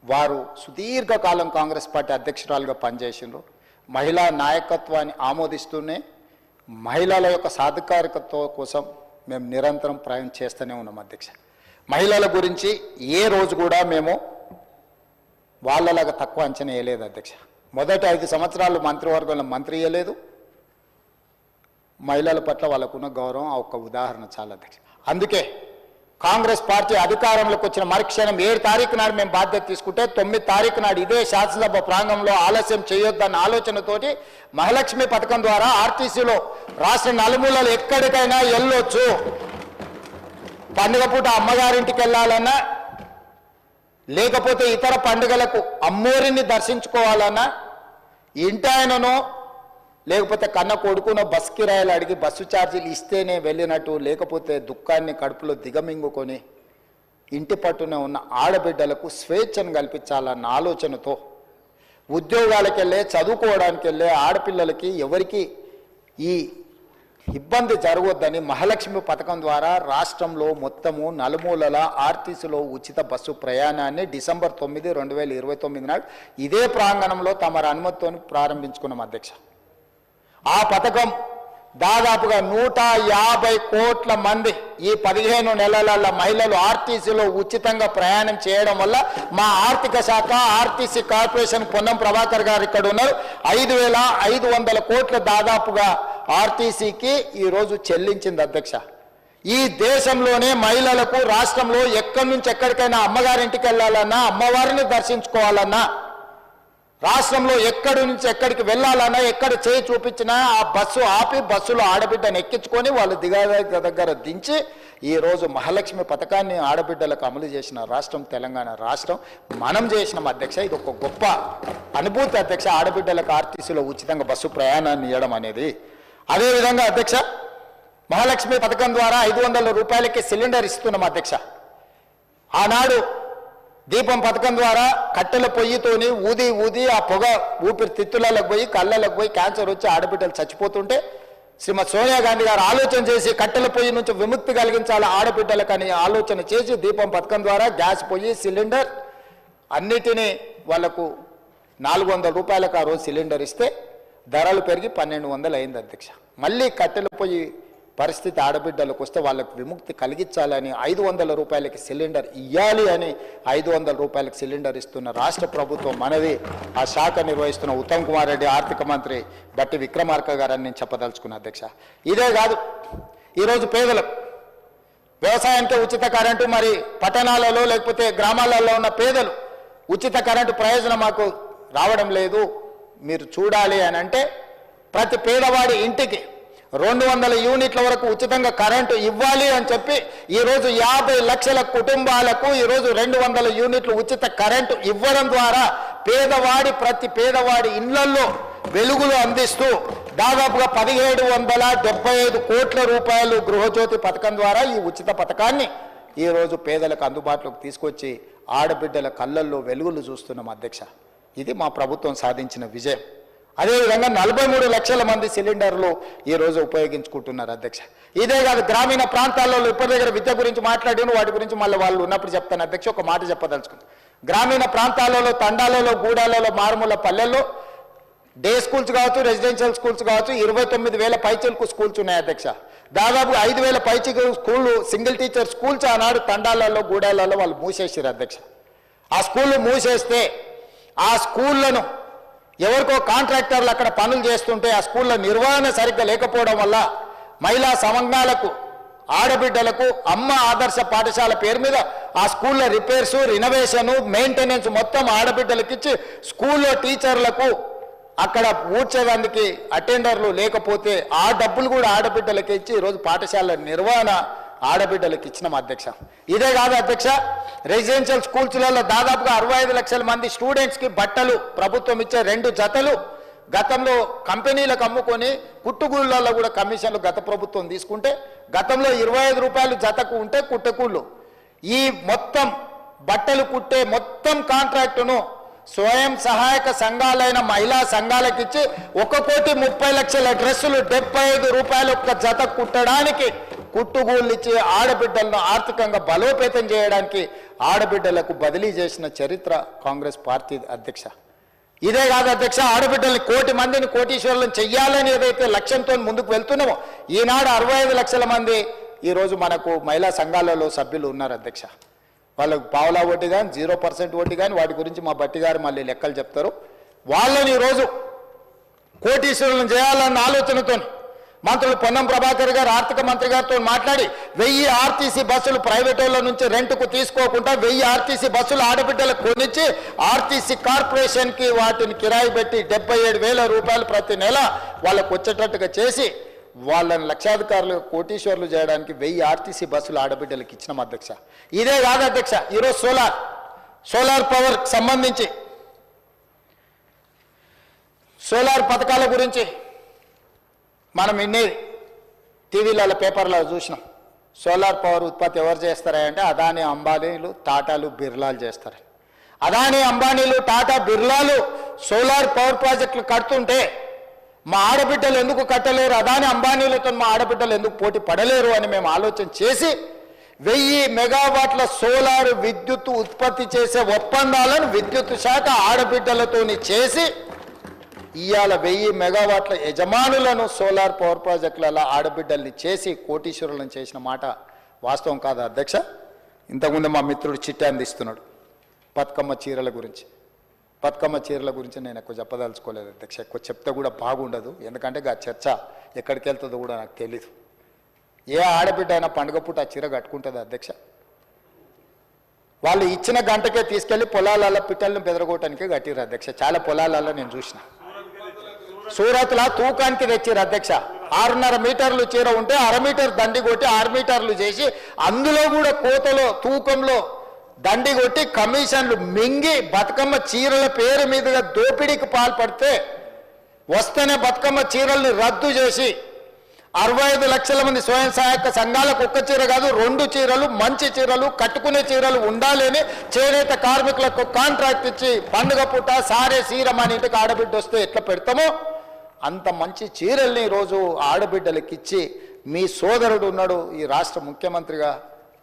వారు సుదీర్ఘకాలం కాంగ్రెస్ పార్టీ అధ్యక్షురాలుగా పనిచేసిండ్రు. మహిళా నాయకత్వాన్ని ఆమోదిస్తూనే మహిళల యొక్క సాధికారికత కోసం మేము నిరంతరం ప్రయాణం చేస్తూనే ఉన్నాం అధ్యక్ష. మహిళల గురించి ఏ రోజు కూడా మేము వాళ్ళలాగా తక్కువ అంచనా వేయలేదు అధ్యక్ష. మొదటి 5 సంవత్సరాలు మంత్రివర్గంలో మంత్రి వేయలేదు. మహిళల పట్ల వాళ్ళకున్న గౌరవం ఆ ఒక్క ఉదాహరణ చాలా అధ్యక్ష. అందుకే కాంగ్రెస్ పార్టీ అధికారంలోకి వచ్చిన మరుక్షణం 7 తారీఖు నాడు మేము బాధ్యత తీసుకుంటే 9 తారీఖు నాడు ఇదే శాసనసభ ప్రాంగణంలో ఆలస్యం చేయొద్దన్న ఆలోచనతోటి మహాలక్ష్మి పథకం ద్వారా ఆర్టీసీలో రాష్ట్ర నలుమూలలు ఎక్కడికైనా వెళ్ళొచ్చు. పండుగ పూట అమ్మగారింటికి వెళ్ళాలన్నా, లేకపోతే ఇతర పండుగలకు అమ్మోరిని దర్శించుకోవాలన్నా, ఇంటాయననో లేకపోతే కన్న కొడుకునో బస్ కిరాయిలు అడిగి బస్సు ఛార్జీలు ఇస్తేనే వెళ్ళినట్టు, లేకపోతే దుఃఖాన్ని కడుపులో దిగమింగుకొని ఇంటి పట్టునే ఉన్న ఆడబిడ్డలకు స్వేచ్ఛను కల్పించాలన్న ఆలోచనతో ఉద్యోగాలకు వెళ్ళే చదువుకోవడానికి వెళ్ళే ఆడపిల్లలకి ఎవరికి ఈ ఇబ్బంది జరగొద్దని మహాలక్ష్మి పథకం ద్వారా రాష్ట్రంలో మొత్తము నలుమూలల ఆర్టీసీలో ఉచిత బస్సు ప్రయాణాన్ని డిసెంబర్ 9, 2029 నాడు ఇదే ప్రాంగణంలో తమ అనుమతితో ప్రారంభించుకున్నాం అధ్యక్ష. ఆ పథకం దాదాపుగా 150 కోట్ల మంది ఈ 15 నెలల మహిళలు ఆర్టీసీలో ఉచితంగా ప్రయాణం చేయడం వల్ల మా ఆర్థిక శాఖ ఆర్టీసీ కార్పొరేషన్ పొన్నం ప్రభాకర్ గారు ఇక్కడ ఉన్నారు. 5,500 కోట్ల దాదాపుగా ఆర్టీసీకి ఈరోజు చెల్లించింది అధ్యక్ష. ఈ దేశంలోనే మహిళలకు రాష్ట్రంలో ఎక్కడి నుంచి ఎక్కడికైనా అమ్మగారింటికి వెళ్ళాలన్నా, అమ్మవారిని దర్శించుకోవాలన్నా, రాష్ట్రంలో ఎక్కడి నుంచి ఎక్కడికి వెళ్ళాలన్నా, ఎక్కడ చేయి చూపించినా ఆ బస్సు ఆపి బస్సులో ఆడబిడ్డను ఎక్కించుకొని వాళ్ళు దగ్గర దించి ఈరోజు మహాలక్ష్మి పథకాన్ని ఆడబిడ్డలకు అమలు చేసిన రాష్ట్రం తెలంగాణ రాష్ట్రం. మనం చేసినాం అధ్యక్ష. ఇది ఒక గొప్ప అనుభూతి అధ్యక్ష, ఆడబిడ్డలకు ఆర్టీసీలో ఉచితంగా బస్సు ప్రయాణాన్ని ఇవ్వడం అనేది. అదేవిధంగా అధ్యక్ష, మహాలక్ష్మి పథకం ద్వారా 500 రూపాయలకి సిలిండర్ ఇస్తున్నాం అధ్యక్ష. ఆనాడు దీపం పథకం ద్వారా కట్టెల పొయ్యితోని ఊది ఆ పొగ ఊపిరితిత్తులకు పోయి కళ్ళలకు పోయి క్యాన్సర్ వచ్చి ఆడబిడ్డలు చచ్చిపోతుంటే శ్రీమతి సోనియా గాంధీ గారు ఆలోచన చేసి కట్టెల పొయ్యి నుంచి విముక్తి కలిగించాలి ఆడబిడ్డలకు అని ఆలోచన చేసి దీపం పథకం ద్వారా గ్యాస్ పొయ్యి సిలిండర్ అన్నిటినీ వాళ్లకు 400 రూపాయలకు ఆ రోజు సిలిండర్ ఇస్తే ధరలు పెరిగి 1200 అయింది అధ్యక్ష. మళ్ళీ కట్టెల పొయ్యి పరిస్థితి ఆడబిడ్డలకు వస్తే వాళ్ళకు విముక్తి కలిగించాలని 500 రూపాయలకి సిలిండర్ ఇవ్వాలి అని 500 రూపాయలకి సిలిండర్ ఇస్తున్న రాష్ట్ర ప్రభుత్వం మనది. ఆ శాఖ నిర్వహిస్తున్న ఉత్తమ్ కుమార్ రెడ్డి, ఆర్థిక మంత్రి బట్టి విక్రమార్క గారని నేను చెప్పదలుచుకున్న అధ్యక్ష. ఇదే కాదు, ఈరోజు పేదలకు వ్యవసాయానికి ఉచిత కరెంటు, మరి పట్టణాలలో లేకపోతే గ్రామాలలో ఉన్న పేదలు ఉచిత కరెంటు ప్రయోజనం మాకు రావడం లేదు, మీరు చూడాలి అని అంటే ప్రతి పేదవాడి ఇంటికి 200 యూనిట్ల వరకు ఉచితంగా కరెంటు ఇవ్వాలి అని చెప్పి ఈరోజు 50 లక్షల కుటుంబాలకు ఈరోజు 200 యూనిట్లు ఉచిత కరెంటు ఇవ్వడం ద్వారా ప్రతి పేదవాడి ఇళ్లలో వెలుగులు అందిస్తూ దాదాపుగా 1775 కోట్ల రూపాయలు గృహజ్యోతి పథకం ద్వారా ఈ ఉచిత పథకాన్ని ఈరోజు పేదలకు అందుబాటులోకి తీసుకొచ్చి ఆడబిడ్డల కళ్ళల్లో వెలుగులు చూస్తున్నాం అధ్యక్ష. ఇది మా ప్రభుత్వం సాధించిన విజయం. అదేవిధంగా 43 లక్షల మంది సిలిండర్లు ఈరోజు ఉపయోగించుకుంటున్నారు అధ్యక్ష. ఇదే కాదు, గ్రామీణ ప్రాంతాల్లో ఇప్పటి దగ్గర విద్య గురించి మాట్లాడిన వాటి గురించి మళ్ళీ వాళ్ళు ఉన్నప్పుడు చెప్తాను అధ్యక్ష. ఒక మాట చెప్పదలుచుకుంది, గ్రామీణ ప్రాంతాలలో తండాలలో గూడాలలో మారుమూల పల్లెల్లో డే స్కూల్స్ కావచ్చు, రెసిడెన్షియల్ స్కూల్స్ కావచ్చు, 29,000 పైచీలకు స్కూల్స్ ఉన్నాయి అధ్యక్ష. దాదాపు 5,000 పైచీలకు స్కూళ్ళు సింగిల్ టీచర్ స్కూల్స్ ఆనాడు తండాలలో గూడాలలో వాళ్ళు మూసేసారు అధ్యక్ష. ఆ స్కూళ్ళు మూసేస్తే ఆ స్కూళ్లను ఎవరికో కాంట్రాక్టర్లు అక్కడ పనులు చేస్తుంటే ఆ స్కూళ్ళ నిర్వహణ సరిగ్గా లేకపోవడం వల్ల మహిళా సంఘాలకు ఆడబిడ్డలకు అమ్మ ఆదర్శ పాఠశాల పేరు మీద ఆ స్కూళ్ళ రిపేర్స్ రినోవేషన్ మెయింటెనెన్స్ మొత్తం ఆడబిడ్డలకు ఇచ్చి స్కూల్లో టీచర్లకు అక్కడ ఊడ్చేదానికి అటెండర్లు లేకపోతే ఆ డబ్బులు కూడా ఆడబిడ్డలకి ఇచ్చి ఈరోజు పాఠశాల నిర్వహణ ఆడబిడ్డలకు ఇచ్చినాం అధ్యక్ష. ఇదే కాదు అధ్యక్ష, రెసిడెన్షియల్ స్కూల్స్లలో దాదాపుగా 65 లక్షల మంది స్టూడెంట్స్కి బట్టలు ప్రభుత్వం ఇచ్చే 2 జతలు గతంలో కంపెనీలకు అమ్ముకొని కుట్టుగూళ్ళల్లో కూడా కమిషన్లు గత ప్రభుత్వం తీసుకుంటే గతంలో 25 రూపాయలు జతకు ఉంటే కుట్టకూళ్ళు ఈ మొత్తం బట్టలు కుట్టే మొత్తం కాంట్రాక్టును స్వయం సహాయక సంఘాలైన మహిళా సంఘాలకు ఇచ్చి 1,30,00,000 డ్రెస్సులు 75 రూపాయలు ఒక్క జత కుట్టడానికి కుట్టుగూళ్ళు ఇచ్చి ఆడబిడ్డలను ఆర్థికంగా బలోపేతం చేయడానికి ఆడబిడ్డలకు బదిలీ చేసిన చరిత్ర కాంగ్రెస్ పార్టీ అధ్యక్ష. ఇదే కాదు అధ్యక్ష, ఆడబిడ్డల్ని 1,00,00,000 మందిని కోటీశ్వరులను చెయ్యాలని ఏదైతే లక్ష్యంతో ముందుకు వెళ్తున్నామో ఈనాడు 65 లక్షల మంది ఈరోజు మనకు మహిళా సంఘాలలో సభ్యులు ఉన్నారు అధ్యక్ష. వాళ్ళకు పావులా ఓటు కానీ 0% ఓటు కానీ వాటి గురించి మా బట్టి గారు మళ్ళీ లెక్కలు చెప్తారు. వాళ్ళని ఈరోజు కోటీశ్వరులను చేయాలన్న ఆలోచనతో మంత్రులు పొన్నం ప్రభాకర్ గారు ఆర్థిక మంత్రి గారితో మాట్లాడి 1000 ఆర్టీసీ బస్సులు ప్రైవేట్ వాళ్ళ నుంచి రెంట్కు తీసుకోకుండా 1000 ఆర్టీసీ బస్సులు ఆడబిడ్డలకు కొనిచ్చి ఆర్టీసీ కార్పొరేషన్కి వాటిని కిరాయి పెట్టి 77,000 రూపాయలు ప్రతి నెల వాళ్ళకు వచ్చేటట్టుగా చేసి వాళ్ళని లక్షాధికారులు కోటీశ్వర్లు చేయడానికి 1000 ఆర్టీసీ బస్సులు ఆడబిడ్డలకు ఇచ్చినాం అధ్యక్ష. ఇదే కాదు అధ్యక్ష, ఈరోజు సోలార్ పవర్ సంబంధించి సోలార్ పథకాల గురించి మనం ఇన్ని టీవీలలో పేపర్లో చూసినాం. సోలార్ పవర్ ఉత్పత్తి ఎవరు చేస్తారా అంటే అదానీ అంబానీలు టాటాలు బిర్లాలు చేస్తారు. అదానీ అంబానీలు టాటా బిర్లాలు సోలార్ పవర్ ప్రాజెక్టులు కడుతుంటే మా ఆడబిడ్డలు ఎందుకు కట్టలేరు, అదానీ అంబానీలతో మా ఆడబిడ్డలు ఎందుకు పోటీ పడలేరు అని మేము ఆలోచన చేసి 1000 మెగావాట్ల సోలార్ విద్యుత్ ఉత్పత్తి చేసే ఒప్పందాలను విద్యుత్ శాఖ ఆడబిడ్డలతోని చేసి ఇవాళ 1000 మెగావాట్ల యజమానులను సోలార్ పవర్ ప్రాజెక్టులలో ఆడబిడ్డల్ని చేసి కోటీశ్వరులను చేసిన మాట వాస్తవం కాదా అధ్యక్ష? ఇంతకుముందు మా మిత్రుడు చిట్టి అందిస్తున్నాడు బతుకమ్మ చీరల గురించి. బతుకమ్మ చీరల గురించి నేను ఎక్కువ చెప్పదలుచుకోలేదు అధ్యక్ష, ఎక్కువ చెప్తే కూడా బాగుండదు, ఎందుకంటే ఆ చర్చ ఎక్కడికి వెళ్తుందో కూడా నాకు తెలీదు. ఏ ఆడబిడ్డ అయినా పండుగ పూట ఆ చీర కట్టుకుంటుంది అధ్యక్ష? వాళ్ళు ఇచ్చిన గంటకే తీసుకెళ్లి పొలాలలో పిట్టలను బెదరగొట్టడానికే కట్టిరు అధ్యక్ష. చాలా పొలాలలో నేను చూసిన. సూరత్లో తూకానికి తెచ్చిరు అధ్యక్ష. 6.5 మీటర్లు చీర ఉంటే 1/2 మీటర్ దండి కొట్టి 6 మీటర్లు చేసి అందులో కూడా కోతలో తూకంలో దండి కొట్టి కమిషన్లు మింగి బతుకమ్మ చీరల పేరు మీదుగా దోపిడీకి పాల్పడితే వస్తేనే బతుకమ్మ చీరల్ని రద్దు చేసి 65 లక్షల మంది స్వయం సహాయక సంఘాలకు 1 చీర కాదు 2 చీరలు మంచి చీరలు కట్టుకునే చీరలు ఉండాలని చేనేత కార్మికులకు కాంట్రాక్ట్ ఇచ్చి పండుగ పూట సారే సీర మన ఇంటికి ఆడబిడ్డ వస్తే ఎట్లా పెడతామో అంత మంచి చీరల్ని ఈరోజు ఆడబిడ్డలకు ఇచ్చి మీ సోదరుడు ఉన్నాడు ఈ రాష్ట్ర ముఖ్యమంత్రిగా,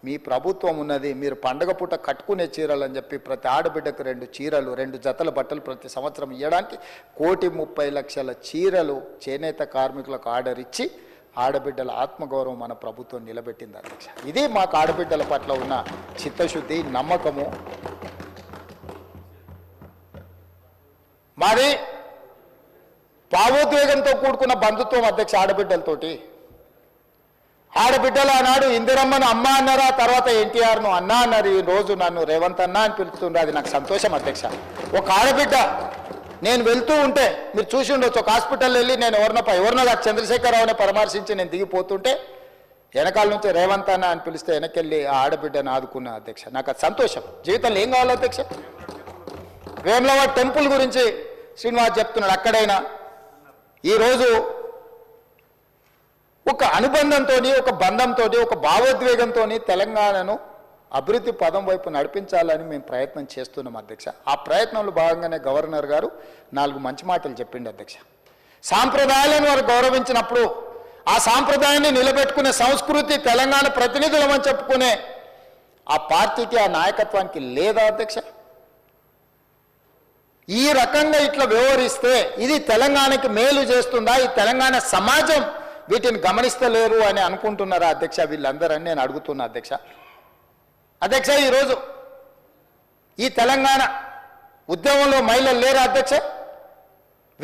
మీ ప్రభుత్వం ఉన్నది, మీరు పండుగ పూట కట్టుకునే చీరలు అని చెప్పి ప్రతి ఆడబిడ్డకు 2 చీరలు 2 జతల బట్టలు ప్రతి సంవత్సరం ఇవ్వడానికి 1,30,00,000 చీరలు చేనేత కార్మికులకు ఆర్డర్ ఇచ్చి ఆడబిడ్డల ఆత్మగౌరవం మన ప్రభుత్వం నిలబెట్టింది అధ్యక్ష. ఇది మాకు ఆడబిడ్డల పట్ల ఉన్న చిత్తశుద్ధి, నమ్మకము. మాది భావోద్వేగంతో కూడుకున్న బంధుత్వం అధ్యక్ష ఆడబిడ్డలతోటి. ఆడబిడ్డలు ఆనాడు ఇందిరమ్మను అమ్మ అన్నారా, తర్వాత ఎన్టీఆర్ను అన్న అన్నారు. ఈ రోజు నన్ను రేవంత్ అన్న అని పిలుస్తుంది, అది నాకు సంతోషం అధ్యక్ష. ఒక ఆడబిడ్డ నేను వెళ్తూ ఉంటే మీరు చూసి ఉండొచ్చు, ఒక హాస్పిటల్ వెళ్ళి నేను ఎవరినో కాదు చంద్రశేఖరరావుని పరామర్శించి నేను దిగిపోతుంటే వెనకాల నుంచి రేవంత్ అన్న అని పిలిస్తే వెనకెళ్ళి ఆ ఆడబిడ్డను ఆదుకున్న అధ్యక్ష. నాకు అది సంతోషం. జీవితంలో ఏం కావాలి అధ్యక్ష? వేములవాడ టెంపుల్ గురించి శ్రీనివాస్ చెప్తున్నాడు. అక్కడైనా ఈరోజు ఒక అనుబంధంతో, ఒక బంధంతో, ఒక భావోద్వేగంతో తెలంగాణను అభివృద్ధి పదం వైపు నడిపించాలని మేము ప్రయత్నం చేస్తున్నాం అధ్యక్ష. ఆ ప్రయత్నంలో భాగంగానే గవర్నర్ గారు 4 మంచి మాటలు చెప్పిండు అధ్యక్ష. సాంప్రదాయాలను వారు గౌరవించినప్పుడు ఆ సాంప్రదాయాన్ని నిలబెట్టుకునే సంస్కృతి తెలంగాణ ప్రతినిధులమని చెప్పుకునే ఆ పార్టీకి, ఆ నాయకత్వానికి లేదా అధ్యక్ష? ఈ రకంగా ఇట్లా వ్యవహరిస్తే ఇది తెలంగాణకి మేలు చేస్తుందా? ఈ తెలంగాణ సమాజం వీటిని గమనిస్తలేరు అని అనుకుంటున్నారా అధ్యక్ష వీళ్ళందరని నేను అడుగుతున్నా అధ్యక్ష. అధ్యక్ష ఈరోజు ఈ తెలంగాణ ఉద్యమంలో మహిళలు లేరా అధ్యక్ష?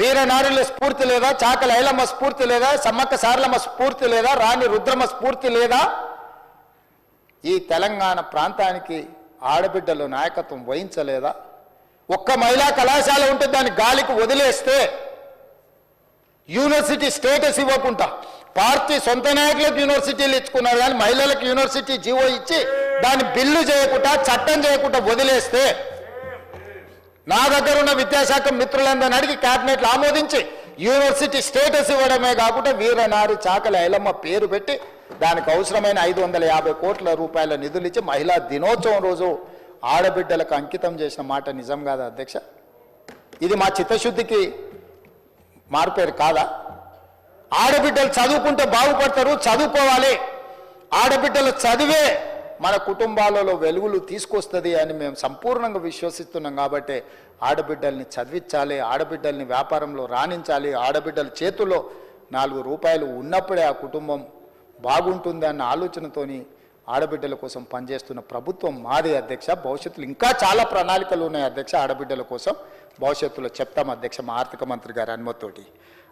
వీరనారుల స్ఫూర్తి లేదా? చాకల ఐలమ్మ స్ఫూర్తి లేదా? సమ్మక్క సారలమ్మ స్ఫూర్తి లేదా? రాణి రుద్రమ్మ స్ఫూర్తి లేదా? ఈ తెలంగాణ ప్రాంతానికి ఆడబిడ్డలు నాయకత్వం వహించలేదా? ఒక్క మహిళా కళాశాల ఉంటే దాన్ని గాలికి వదిలేస్తే యూనివర్సిటీ స్టేటస్ ఇవ్వకుండా పార్టీ సొంత నాయకులకు యూనివర్సిటీలు ఇచ్చుకున్నారు, కానీ మహిళలకు యూనివర్సిటీ జీవో ఇచ్చి దాన్ని బిల్లు చేయకుండా చట్టం చేయకుండా వదిలేస్తే నా దగ్గర ఉన్న విద్యాశాఖ మిత్రులందరిని అడిగి క్యాబినెట్లు ఆమోదించి యూనివర్సిటీ స్టేటస్ ఇవ్వడమే కాకుండా వీరనారి చాకలి ఐలమ్మ పేరు పెట్టి దానికి అవసరమైన 550 కోట్ల రూపాయల నిధులు ఇచ్చి మహిళా దినోత్సవం రోజు ఆడబిడ్డలకు అంకితం చేసిన మాట నిజం కాదా అధ్యక్ష? ఇది మా చిత్తశుద్ధికి మారుపేరు కాదా? ఆడబిడ్డలు చదువుకుంటే బాగుపడతారు, చదువుకోవాలి. ఆడబిడ్డలు చదివే మన కుటుంబాలలో వెలుగులు తీసుకొస్తుంది అని మేము సంపూర్ణంగా విశ్వసిస్తున్నాం. కాబట్టి ఆడబిడ్డల్ని చదివించాలి, ఆడబిడ్డల్ని వ్యాపారంలో రాణించాలి. ఆడబిడ్డల చేతుల్లో 4 రూపాయలు ఉన్నప్పుడే ఆ కుటుంబం బాగుంటుంది అన్న ఆలోచనతోని ఆడబిడ్డల కోసం పనిచేస్తున్న ప్రభుత్వం మాది అధ్యక్ష. భవిష్యత్తులో ఇంకా చాలా ప్రణాళికలు ఉన్నాయి అధ్యక్ష ఆడబిడ్డల కోసం. భవిష్యత్తులో చెప్తాం అధ్యక్ష మా ఆర్థిక మంత్రి గారి అనుమతితోటి.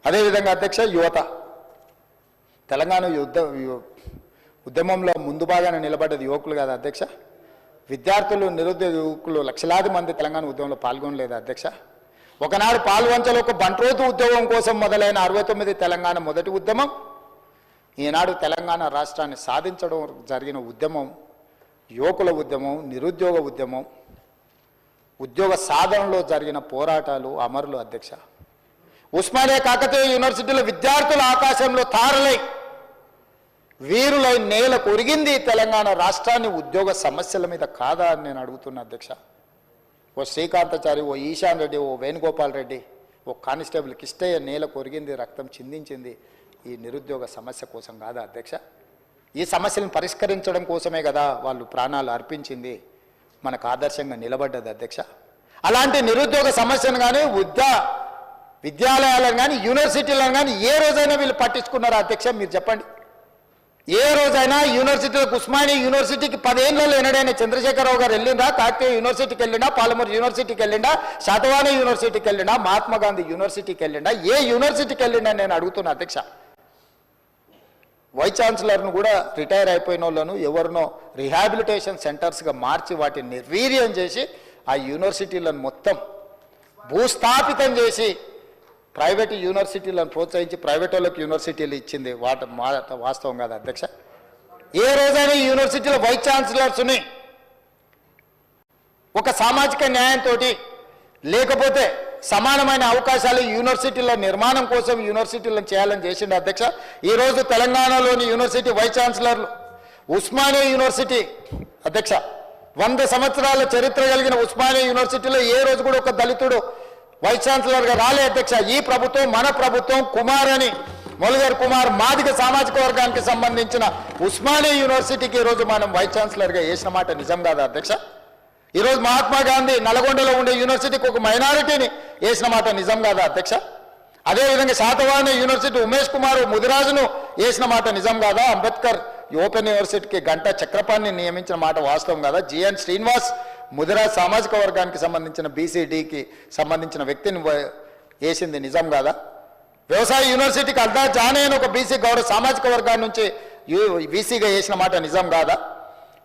అదేవిధంగా అధ్యక్ష యువత తెలంగాణ ఉద్యమంలో ముందు భాగాన నిలబడ్డది యువకులు కాదు అధ్యక్ష. విద్యార్థులు నిరుద్యోగ యువకులు లక్షలాది మంది తెలంగాణ ఉద్యమంలో పాల్గొనలేదు అధ్యక్ష. ఒకనాడు పాల్వంచలో ఒక బంట్రోతు ఉద్యోగం కోసం మొదలైన 69 తెలంగాణ మొదటి ఉద్యమం, ఈనాడు తెలంగాణ రాష్ట్రాన్ని సాధించడం జరిగిన ఉద్యమం యువకుల ఉద్యమం, నిరుద్యోగ ఉద్యమం, ఉద్యోగ సాధనలో జరిగిన పోరాటాలు అమరులు అధ్యక్ష. ఉస్మానియా కాకతీయ యూనివర్సిటీలో విద్యార్థుల ఆకాశంలో తారలై వీరులై నేల కొరిగింది తెలంగాణ రాష్ట్రాన్ని ఉద్యోగ సమస్యల మీద కాదా అని నేను అడుగుతున్నా అధ్యక్ష. ఓ శ్రీకాంతాచారి, ఓ ఈశాన్ రెడ్డి, ఓ వేణుగోపాల్ రెడ్డి, ఓ కానిస్టేబుల్ కిష్టయ్య నేల కొరిగింది, రక్తం చిందించింది ఈ నిరుద్యోగ సమస్య కోసం కాదా అధ్యక్ష? ఈ సమస్యలను పరిష్కరించడం కోసమే కదా వాళ్ళు ప్రాణాలు అర్పించింది, మనకు ఆదర్శంగా నిలబడ్డది అధ్యక్ష. అలాంటి నిరుద్యోగ సమస్యను కానీ విద్యాలయాలను కానీ యూనివర్సిటీలను కానీ ఏ రోజైనా వీళ్ళు పట్టించుకున్నారా అధ్యక్ష? మీరు చెప్పండి. ఏ రోజైనా యూనివర్సిటీలకు ఉస్మానియా యూనివర్సిటీకి 10 ఏళ్ళలో ఎన్నడైనా చంద్రశేఖరరావు గారు వెళ్ళిందా? కాకతీయ యూనివర్సిటీకి వెళ్ళినా, పాలమూరు యూనివర్సిటీకి వెళ్ళిండా, శాతవాహన యూనివర్సిటీకి వెళ్ళినా, మహాత్మా గాంధీ యూనివర్సిటీకి వెళ్ళిండా? ఏ యూనివర్సిటీకి వెళ్ళినా నేను అడుగుతున్నా అధ్యక్ష. వైస్ ఛాన్సలర్ను కూడా రిటైర్ అయిపోయిన వాళ్ళను ఎవరినో రిహాబిలిటేషన్ సెంటర్స్గా మార్చి వాటిని నిర్వీర్యం చేసి ఆ యూనివర్సిటీలను మొత్తం భూస్థాపితం చేసి ప్రైవేట్ యూనివర్సిటీలను ప్రోత్సహించి ప్రైవేట్ వాళ్ళకి యూనివర్సిటీలు ఇచ్చింది వాస్తవం కాదు అధ్యక్ష. ఏ రోజైనా యూనివర్సిటీలో వైస్ ఛాన్సలర్స్ని ఒక సామాజిక న్యాయంతో లేకపోతే సమానమైన అవకాశాలు యూనివర్సిటీల నిర్మాణం కోసం యూనివర్సిటీలను చేయాలని చేసిండు అధ్యక్ష. ఈరోజు తెలంగాణలోని యూనివర్సిటీ వైస్ ఛాన్సలర్లు ఉస్మానియా యూనివర్సిటీ అధ్యక్ష 100 సంవత్సరాల చరిత్ర కలిగిన ఉస్మానియా యూనివర్సిటీలో ఏ రోజు కూడా ఒక దళితుడు వైస్ ఛాన్సలర్గా రాలే అధ్యక్ష. ఈ ప్రభుత్వం మన ప్రభుత్వం కుమార్ అని మొలగారు కుమార్ మాదిగ సామాజిక వర్గానికి సంబంధించిన ఉస్మానియా యూనివర్సిటీకి ఈరోజు మనం వైస్ ఛాన్సలర్గా వేసిన మాట నిజం కాదా అధ్యక్ష? ఈరోజు మహాత్మా గాంధీ నల్గొండలో ఉండే యూనివర్సిటీకి ఒక మైనారిటీని వేసిన మాట నిజం కాదా అధ్యక్ష? అదేవిధంగా శాతవాహన యూనివర్సిటీ ఉమేష్ కుమార్ ముదిరాజును వేసిన మాట నిజం కాదా? అంబేద్కర్ ఓపెన్ యూనివర్సిటీకి గంటా చక్రపాణిని నియమించిన మాట వాస్తవం కాదా? జిఎన్ శ్రీనివాస్ ముదిరాజ్ సామాజిక వర్గానికి సంబంధించిన బీసీడీకి సంబంధించిన వ్యక్తిని వేసింది నిజం కాదా? వ్యవసాయ యూనివర్సిటీకి అల్దా జానే అని ఒక బీసీ గౌరవ సామాజిక వర్గాన్ని నుంచి బీసీగా వేసిన మాట నిజం కాదా?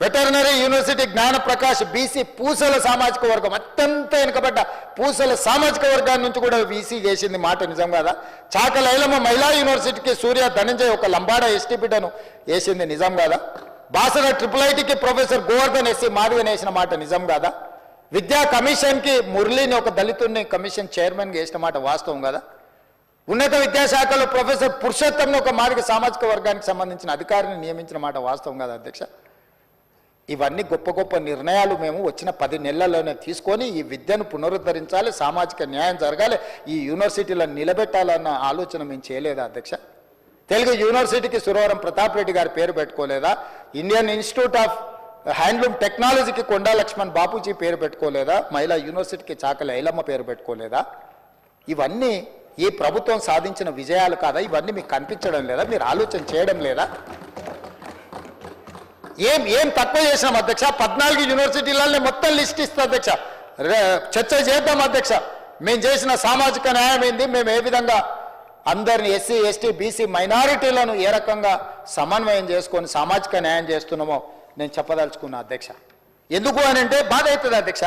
వెటర్నరీ యూనివర్సిటీ జ్ఞానప్రకాష్ బీసీ పూసల సామాజిక వర్గం అత్యంత వెనుకబడ్డ పూసల సామాజిక వర్గాన్ని నుంచి కూడా బీసీ వేసింది మాట నిజం కాదా? చాకలి ఐలమ్మ మహిళా యూనివర్సిటీకి సూర్య ధనంజయ్ ఒక లంబాడ ఎస్టీ బిడ్డను వేసింది నిజం కాదా? బాసర IIITకి ప్రొఫెసర్ గోవర్ధన్ ఎస్సీ మాదిగని వేసిన మాట నిజం కాదా? విద్యా కమిషన్కి మురళిని ఒక దళితుడిని కమిషన్ చైర్మన్గా వేసిన మాట వాస్తవం కదా? ఉన్నత విద్యాశాఖలో ప్రొఫెసర్ పురుషోత్తంను ఒక మాదిగ సామాజిక వర్గానికి సంబంధించిన అధికారిని నియమించిన మాట వాస్తవం కదా అధ్యక్ష? ఇవన్నీ గొప్ప గొప్ప నిర్ణయాలు మేము వచ్చిన 10 నెలల్లోనే తీసుకొని ఈ విద్యను పునరుద్ధరించాలి, సామాజిక న్యాయం జరగాలి, ఈ యూనివర్సిటీలను నిలబెట్టాలన్న ఆలోచన మేము చేయలేదా అధ్యక్ష? తెలుగు యూనివర్సిటీకి సురవరం ప్రతాప్ రెడ్డి గారి పేరు పెట్టుకోలేదా? ఇండియన్ ఇన్స్టిట్యూట్ ఆఫ్ హ్యాండ్లూమ్ టెక్నాలజీకి కొండా లక్ష్మణ్ బాపూజీ పేరు పెట్టుకోలేదా? మహిళా యూనివర్సిటీకి చాకలి ఐలమ్మ పేరు పెట్టుకోలేదా? ఇవన్నీ ఈ ప్రభుత్వం సాధించిన విజయాలు కాదా? ఇవన్నీ మీకు కనిపించడం లేదా? మీరు ఆలోచన చేయడం లేదా? ఏం తక్కువ చేసినాం అధ్యక్ష? 14 యూనివర్సిటీలలో మొత్తం లిస్ట్ ఇస్తా అధ్యక్ష, చర్చ చేద్దాం అధ్యక్ష. మేము చేసిన సామాజిక న్యాయం ఏంది, మేము ఏ విధంగా అందరిని ఎస్సీ ఎస్టీ బీసీ మైనారిటీలను ఏ రకంగా సమన్వయం చేసుకొని సామాజిక న్యాయం చేస్తున్నామో నేను చెప్పదలుచుకున్నా అధ్యక్ష. ఎందుకు అని అంటే బాధ అవుతుంది అధ్యక్ష.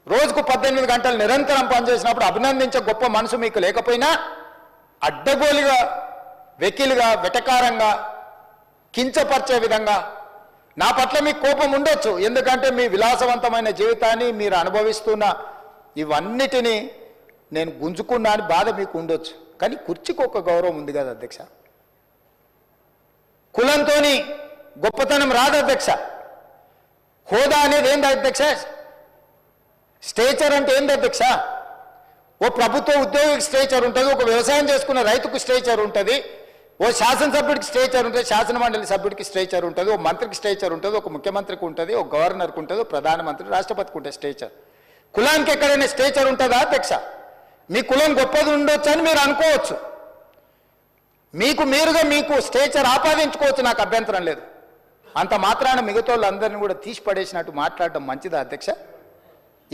రోజుకు 18 గంటలు నిరంతరం పనిచేసినప్పుడు అభినందించే గొప్ప మనసు మీకు లేకపోయినా అడ్డగోలుగా వెకిలుగా వెటకారంగా కించపరిచే విధంగా నా పట్ల మీకు కోపం ఉండొచ్చు. ఎందుకంటే మీ విలాసవంతమైన జీవితాన్ని మీరు అనుభవిస్తున్న ఇవన్నిటినీ నేను గుంజుకున్నా అని బాధ మీకు ఉండొచ్చు. కానీ కుర్చీకి ఒక గౌరవం ఉంది కదా అధ్యక్ష. కులంతో గొప్పతనం రాదు అధ్యక్ష. హోదా అనేది ఏంది అధ్యక్ష? స్టేచర్ అంటే ఏంది అధ్యక్ష? ఓ ప్రభుత్వ ఉద్యోగికి స్టేచర్ ఉంటుంది, ఒక వ్యవసాయం చేసుకున్న రైతుకు స్టేచర్ ఉంటుంది, ఓ శాసనసభ్యుడికి స్టేచర్ ఉంటుంది, శాసనమండలి సభ్యుడికి స్టేచర్ ఉంటుంది, ఓ మంత్రికి స్టేచర్ ఉంటుంది, ఒక ముఖ్యమంత్రికి ఉంటుంది, ఒక గవర్నర్కి ఉంటుంది, ప్రధానమంత్రి రాష్ట్రపతికి ఉంటుంది స్టేచర్. కులానికి ఎక్కడైనా స్టేచర్ ఉంటుందా అధ్యక్ష? మీ కులం గొప్పది ఉండొచ్చు అని మీరు అనుకోవచ్చు, మీరుగా మీకు స్టేచర్ ఆపాదించుకోవచ్చు, నాకు అభ్యంతరం లేదు. అంత మాత్రాన మిగతా వాళ్ళందరినీ కూడా తీసి పడేసినట్టు మాట్లాడడం మంచిదా అధ్యక్ష?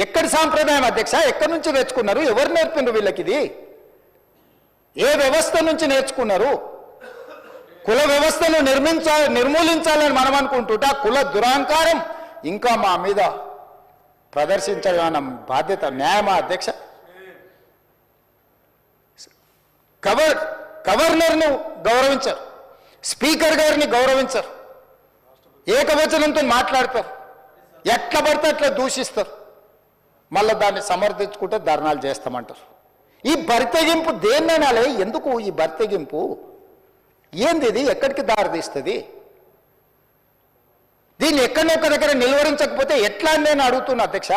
ఎక్కడి సాంప్రదాయం అధ్యక్ష? ఎక్కడి నుంచి నేర్చుకున్నారు? ఎవరు నేర్పినారు వీళ్ళకి? ఇది ఏ వ్యవస్థ నుంచి నేర్చుకున్నారు? కుల వ్యవస్థను నిర్మూలించాలని మనం అనుకుంటుంటే ఆ కుల దురహంకారం ఇంకా మా మీద ప్రదర్శించడం బాధ్యత న్యాయమా అధ్యక్ష? గవర్నర్ను గౌరవించరు, స్పీకర్ గారిని గౌరవించరు, ఏకవచనంతో మాట్లాడతారు, ఎట్లా పడితే అట్లా దూషిస్తారు, మళ్ళీ దాన్ని సమర్థించుకుంటే ధర్నాలు చేస్తామంటారు. ఈ బరితెగింపు దేన్ననాలే? ఎందుకు ఈ బరితెగింపు? ఏంది ఇది? ఎక్కడికి దారితీస్తుంది? దీన్ని ఎక్కడొక్క దగ్గర నిలువరించకపోతే ఎట్లా అని నేను అడుగుతున్నా అధ్యక్ష.